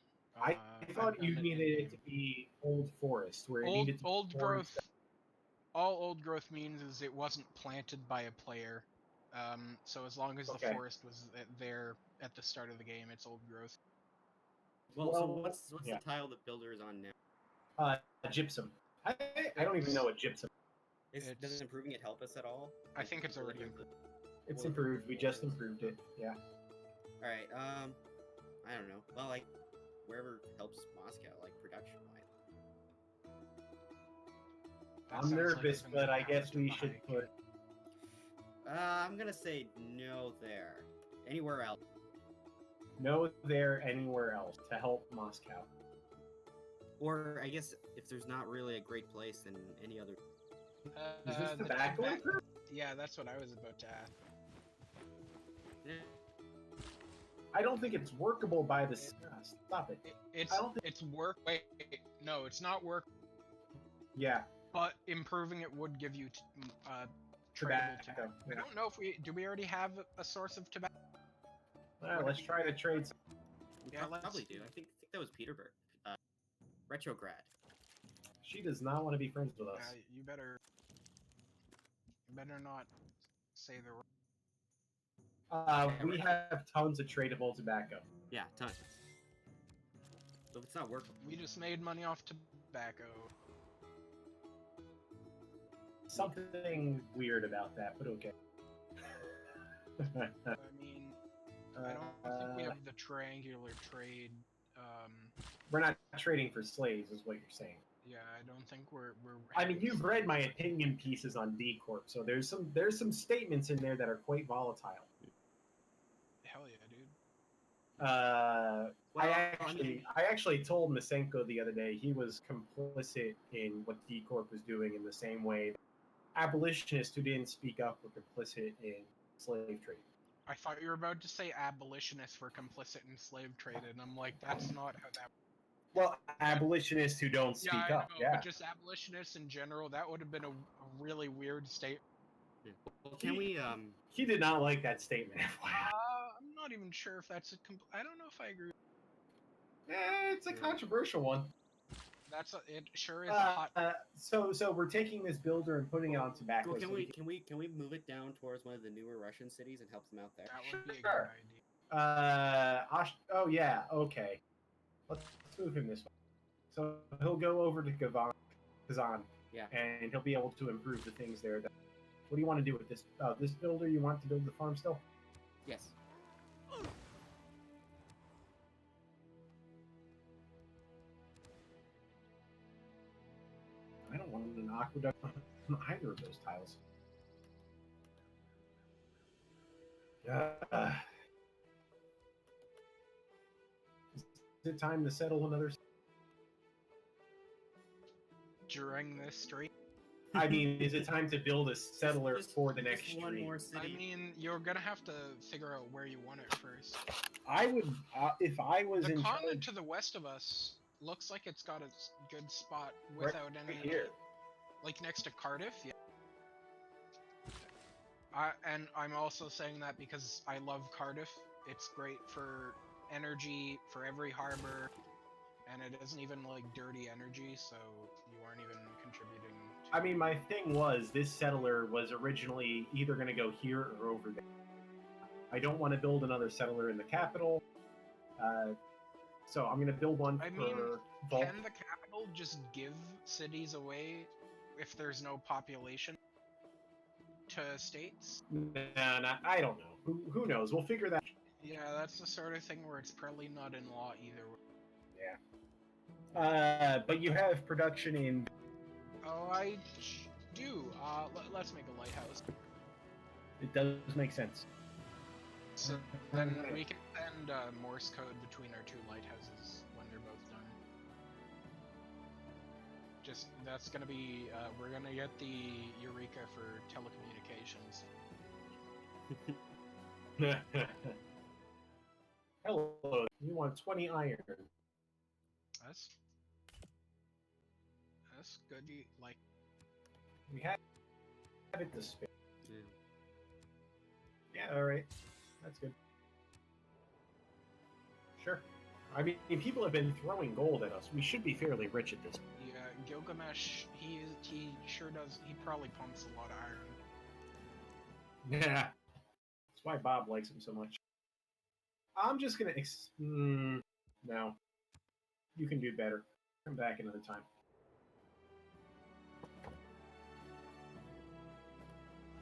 [SPEAKER 1] I thought you needed it to be old forest, where it needed to
[SPEAKER 3] old
[SPEAKER 1] be
[SPEAKER 3] growth. All old growth means is it wasn't planted by a player. So as long as the forest was there at the start of the game, it's old growth.
[SPEAKER 2] Well, so what's the tile the builder is on now?
[SPEAKER 1] Gypsum. I don't even know what gypsum.
[SPEAKER 2] Does improving it help us at all?
[SPEAKER 3] I think it's already improved.
[SPEAKER 1] It's improved. We just improved it. Yeah.
[SPEAKER 2] All right. I don't know. Well, like wherever helps Moscow, like production-wise.
[SPEAKER 1] I'm nervous, but I guess we should put.
[SPEAKER 2] I'm gonna say no there. Anywhere else.
[SPEAKER 1] No there, anywhere else to help Moscow.
[SPEAKER 2] Or I guess if there's not really a great place, then any other.
[SPEAKER 1] Is this the tobacco?
[SPEAKER 3] Yeah, that's what I was about to ask.
[SPEAKER 2] Yeah.
[SPEAKER 1] I don't think it's workable by the. Stop it.
[SPEAKER 3] It's work. Wait, no, it's not work.
[SPEAKER 1] Yeah.
[SPEAKER 3] But improving it would give you tobacco. I don't know if we already have a source of tobacco.
[SPEAKER 1] Alright, let's try to trade.
[SPEAKER 2] We probably do. I think that was Peterburg. Retrograd.
[SPEAKER 1] She does not want to be friends with us.
[SPEAKER 3] You better not say the wrong.
[SPEAKER 1] We have tons of tradable tobacco.
[SPEAKER 2] Yeah, tons. So it's not working.
[SPEAKER 3] We just made money off tobacco.
[SPEAKER 1] Something weird about that, but okay.
[SPEAKER 3] I mean, I don't think we have the triangular trade.
[SPEAKER 1] We're not trading for slaves, is what you're saying.
[SPEAKER 3] Yeah, I don't think we're.
[SPEAKER 1] I mean, you've read my opinion pieces on D Corp, so there's some statements in there that are quite volatile.
[SPEAKER 3] Hell yeah, dude.
[SPEAKER 1] I actually told Masenko the other day he was complicit in what D Corp was doing in the same way abolitionists who didn't speak up were complicit in slave trade.
[SPEAKER 3] I thought you were about to say abolitionists were complicit in slave trade, and I'm like, that's not how that.
[SPEAKER 1] Well, abolitionists who don't speak up, yeah.
[SPEAKER 3] But just abolitionists in general, that would have been a really weird statement.
[SPEAKER 2] Yeah. Well, can we?
[SPEAKER 1] He did not like that statement.
[SPEAKER 3] I'm not even sure if that's I don't know if I agree.
[SPEAKER 1] It's a controversial one.
[SPEAKER 3] It sure is hot.
[SPEAKER 1] So we're taking this builder and putting it on tobacco.
[SPEAKER 2] Well, can we move it down towards one of the newer Russian cities and help them out there?
[SPEAKER 3] That would be a good idea.
[SPEAKER 1] Oh yeah, okay. Let's move him this way. So he'll go over to Kazan.
[SPEAKER 2] Yeah.
[SPEAKER 1] And he'll be able to improve the things there. What do you want to do with this? This builder, you want to build the farm still?
[SPEAKER 2] Yes.
[SPEAKER 1] I don't want an aqueduct on either of those tiles. Is it time to settle another?
[SPEAKER 3] During this stream?
[SPEAKER 1] I mean, is it time to build a settler for the next stream?
[SPEAKER 2] One more city.
[SPEAKER 3] I mean, you're gonna have to figure out where you want it first.
[SPEAKER 1] I would, if I was
[SPEAKER 3] the
[SPEAKER 1] in
[SPEAKER 3] continent
[SPEAKER 1] charge,
[SPEAKER 3] to the west of us looks like it's got a good spot without
[SPEAKER 1] right
[SPEAKER 3] any.
[SPEAKER 1] here.
[SPEAKER 3] Like next to Cardiff, yeah. And I'm also saying that because I love Cardiff. It's great for energy, for every harbor, and it isn't even like dirty energy, so you aren't even contributing to...
[SPEAKER 1] I mean, my thing was this settler was originally either going to go here or over there. I don't want to build another settler in the capital, so I'm going to build one
[SPEAKER 3] I
[SPEAKER 1] for
[SPEAKER 3] mean,
[SPEAKER 1] Vault.
[SPEAKER 3] can the capital just give cities away if there's no population to states?
[SPEAKER 1] Nah, I don't know. Who knows? We'll figure that.
[SPEAKER 3] Yeah, that's the sort of thing where it's probably not in law either way.
[SPEAKER 1] Yeah. But you have production in.
[SPEAKER 3] Oh, I do. Let's make a lighthouse.
[SPEAKER 1] It does make sense.
[SPEAKER 3] So then we can send Morse code between our two lighthouses when they're both done. Just, that's gonna be, we're gonna get the Eureka for telecommunications.
[SPEAKER 1] Hello. You want 20 iron?
[SPEAKER 3] That's good. Like,
[SPEAKER 1] We have it to spare.
[SPEAKER 2] Yeah.
[SPEAKER 1] Yeah, all right. That's good. Sure. I mean, people have been throwing gold at us. We should be fairly rich at this point.
[SPEAKER 3] yeah, Gilgamesh, he sure does. He probably pumps a lot of iron.
[SPEAKER 1] Yeah. That's why Bob likes him so much. I'm just gonna. No. You can do better. Come back another time.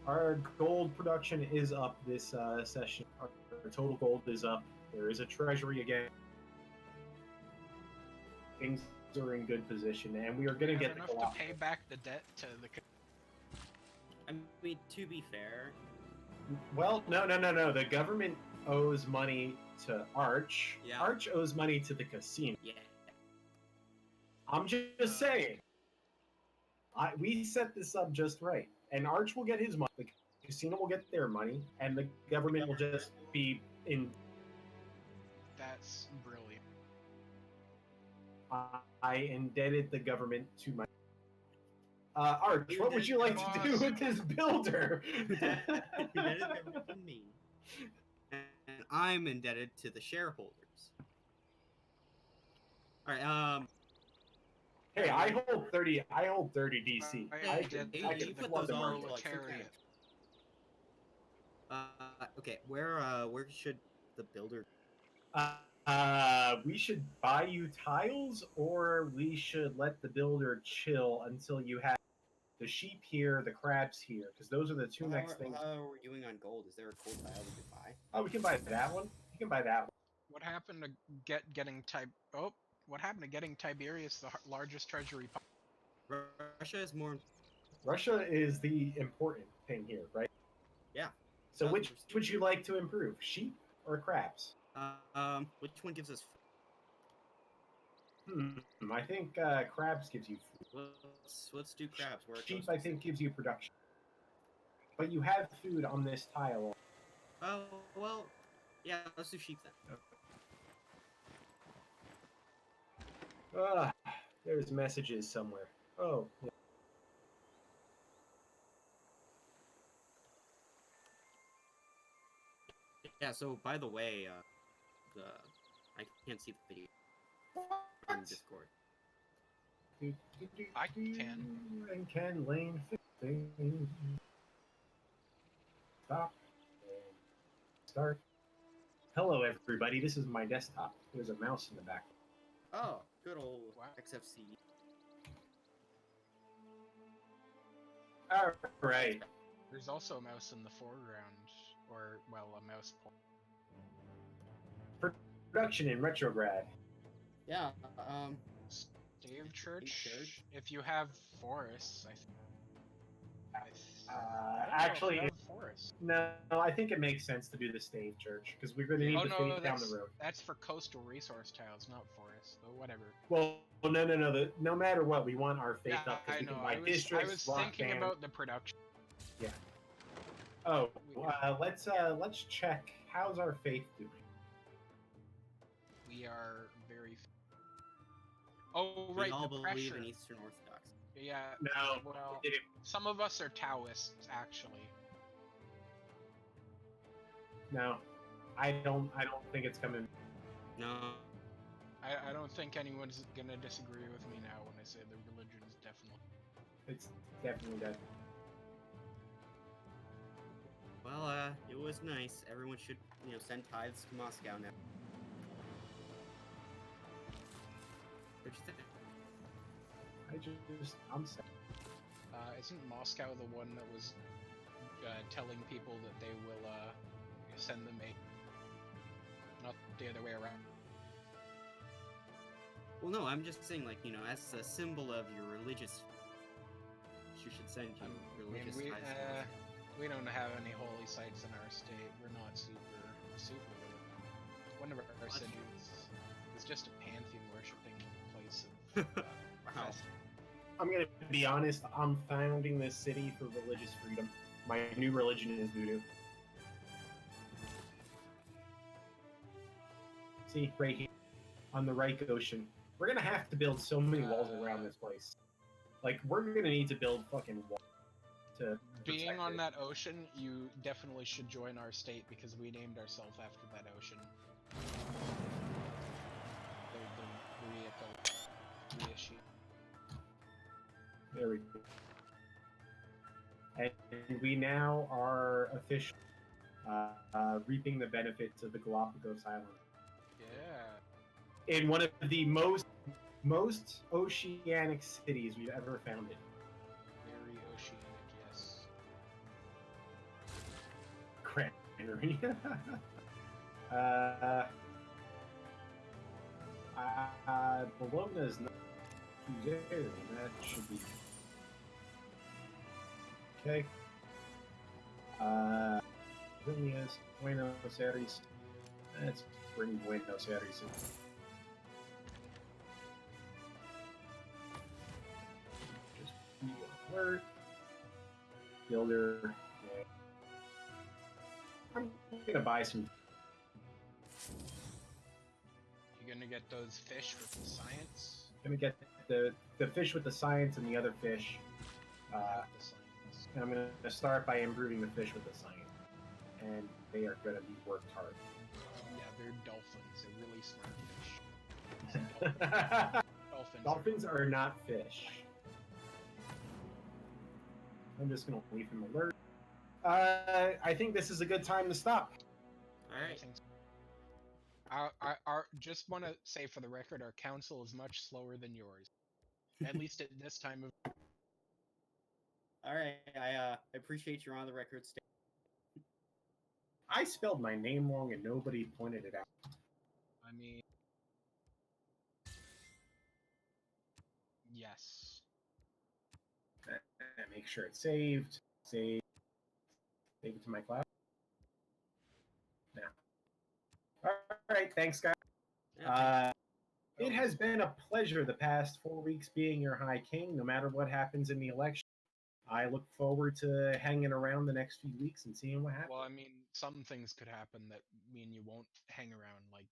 [SPEAKER 1] Our gold production is up this session. Our total gold is up. There is a treasury again. Things are in good position, and we are going to get the
[SPEAKER 3] enough to pay back the debt to the.
[SPEAKER 2] I mean, to be fair,
[SPEAKER 1] Well, no. The government owes money to Arch.
[SPEAKER 2] Yeah.
[SPEAKER 1] Arch owes money to the casino.
[SPEAKER 2] yeah.
[SPEAKER 1] I'm just saying. We set this up just right, and Arch will get his money. The casino will get their money, and the government will just be in.
[SPEAKER 3] That's brilliant.
[SPEAKER 1] I indebted the government to my. Arch, what would you like to do with this builder?
[SPEAKER 2] Indebted government to me, and I'm indebted to the shareholders. All right.
[SPEAKER 1] Hey, I hold 30. I hold 30 DC.
[SPEAKER 3] I
[SPEAKER 1] can
[SPEAKER 2] you put
[SPEAKER 1] flood
[SPEAKER 2] those
[SPEAKER 1] the
[SPEAKER 2] all
[SPEAKER 1] market.
[SPEAKER 2] into like
[SPEAKER 3] Proletariat.
[SPEAKER 2] okay, where should the builder?
[SPEAKER 1] We should buy you tiles, or we should let the builder chill until you have the sheep here, the crabs here, because those are the two next things.
[SPEAKER 2] How are we doing on gold? Is there a gold tile we could buy?
[SPEAKER 1] Oh, we can buy that one. You can buy that one.
[SPEAKER 3] What happened to getting what happened to getting Tiberius the largest treasury?
[SPEAKER 2] Russia is more.
[SPEAKER 1] Russia is the important thing here, right?
[SPEAKER 2] Yeah.
[SPEAKER 1] So which would you like to improve, sheep or crabs?
[SPEAKER 2] Which one gives us?
[SPEAKER 1] I think crabs gives you food.
[SPEAKER 2] Let's do crabs.
[SPEAKER 1] Sheep, I think, gives you production. But you have food on this tile.
[SPEAKER 2] Oh, well, yeah, let's do sheep then.
[SPEAKER 1] There's messages somewhere. Oh. Yeah.
[SPEAKER 2] Yeah, so by the way, I can't see the video on Discord.
[SPEAKER 3] I can.
[SPEAKER 1] And can lane 15. Stop. And start. Hello, everybody. This is my desktop. There's a mouse in the back.
[SPEAKER 2] Oh, good old
[SPEAKER 3] Wow.
[SPEAKER 2] XFC.
[SPEAKER 1] All right.
[SPEAKER 3] There's also a mouse in the foreground, or well, a mouse pole.
[SPEAKER 1] Production in Retrograd.
[SPEAKER 2] Yeah,
[SPEAKER 3] Stave Church.
[SPEAKER 2] Church.
[SPEAKER 3] If you have forests,
[SPEAKER 1] Actually,
[SPEAKER 3] forests.
[SPEAKER 1] no, I think it makes sense to do the Stave Church because we're going to need the faith down the road.
[SPEAKER 3] That's for coastal resource tiles, not forests. But whatever.
[SPEAKER 1] Well, no. No matter what, we want our faith up because
[SPEAKER 3] I
[SPEAKER 1] we
[SPEAKER 3] know.
[SPEAKER 1] can buy
[SPEAKER 3] I
[SPEAKER 1] districts,
[SPEAKER 3] was
[SPEAKER 1] rock
[SPEAKER 3] thinking
[SPEAKER 1] band.
[SPEAKER 3] about the production.
[SPEAKER 1] Yeah. Oh, let's check. How's our faith doing?
[SPEAKER 3] We are very. Oh right,
[SPEAKER 2] we all
[SPEAKER 3] the
[SPEAKER 2] believe
[SPEAKER 3] pressure.
[SPEAKER 2] in Eastern Orthodoxy.
[SPEAKER 3] Yeah.
[SPEAKER 1] No.
[SPEAKER 3] Well,
[SPEAKER 1] Did it?
[SPEAKER 3] some of us are Taoists, actually.
[SPEAKER 1] No, I don't think it's coming.
[SPEAKER 2] No.
[SPEAKER 3] I don't think anyone's gonna disagree with me now when I say the religion is definitely.
[SPEAKER 1] It's definitely dead.
[SPEAKER 2] Well, it was nice. Everyone should, send tithes to Moscow now. What'd you think?
[SPEAKER 1] I'm sad.
[SPEAKER 3] Isn't Moscow the one that was telling people that they will send them aid? Not the other way around.
[SPEAKER 2] Well, no, I'm just saying, like, as a symbol of your religious, you should send you religious
[SPEAKER 3] we,
[SPEAKER 2] ties to Moscow.
[SPEAKER 3] we don't have any holy sites in our state. We're not super. One of our cities is just a pantheon worshipping place of.
[SPEAKER 2] Wow.
[SPEAKER 1] I'm gonna be honest. I'm founding this city for religious freedom. My new religion is voodoo. See, right here on the Reich Ocean. We're gonna have to build so many walls around this place. Like, we're gonna need to build fucking walls to
[SPEAKER 3] Being on
[SPEAKER 1] it.
[SPEAKER 3] that ocean, you definitely should join our state because we named ourselves after that ocean. The issue.
[SPEAKER 1] There we go. And we now are officially reaping the benefits of the Galapagos Islands.
[SPEAKER 3] Yeah.
[SPEAKER 1] In one of the most oceanic cities we've ever founded.
[SPEAKER 3] Very oceanic, yes.
[SPEAKER 1] Cranberry. Bologna is not too there, and that should be okay. Vilnius, Buenos Aires. Let's bring Buenos Aires in. Just be alert. Builder. Yeah. I'm gonna buy some.
[SPEAKER 3] You gonna get those fish with the science?
[SPEAKER 1] I'm gonna get the fish with the science and the other fish.
[SPEAKER 3] Without the science.
[SPEAKER 1] And I'm gonna start by improving the fish with the science. And they are gonna be worked hard.
[SPEAKER 3] Yeah, they're dolphins. They're really smart fish.
[SPEAKER 1] Dolphins are not fish. I'm just gonna leave him alert. I think this is a good time to stop.
[SPEAKER 2] All right.
[SPEAKER 3] Our just want to say for the record, our council is much slower than yours. At least at this time of.
[SPEAKER 2] All right. I appreciate you're on the record.
[SPEAKER 1] I spelled my name wrong and nobody pointed it out.
[SPEAKER 3] I mean, yes.
[SPEAKER 1] Make sure it's saved. Save it to my cloud. Now. All right, thanks, guys. It has been a pleasure the past 4 weeks being your High King, no matter what happens in the election. I look forward to hanging around the next few weeks and seeing what happens.
[SPEAKER 3] Well, I mean, some things could happen that mean you won't hang around, like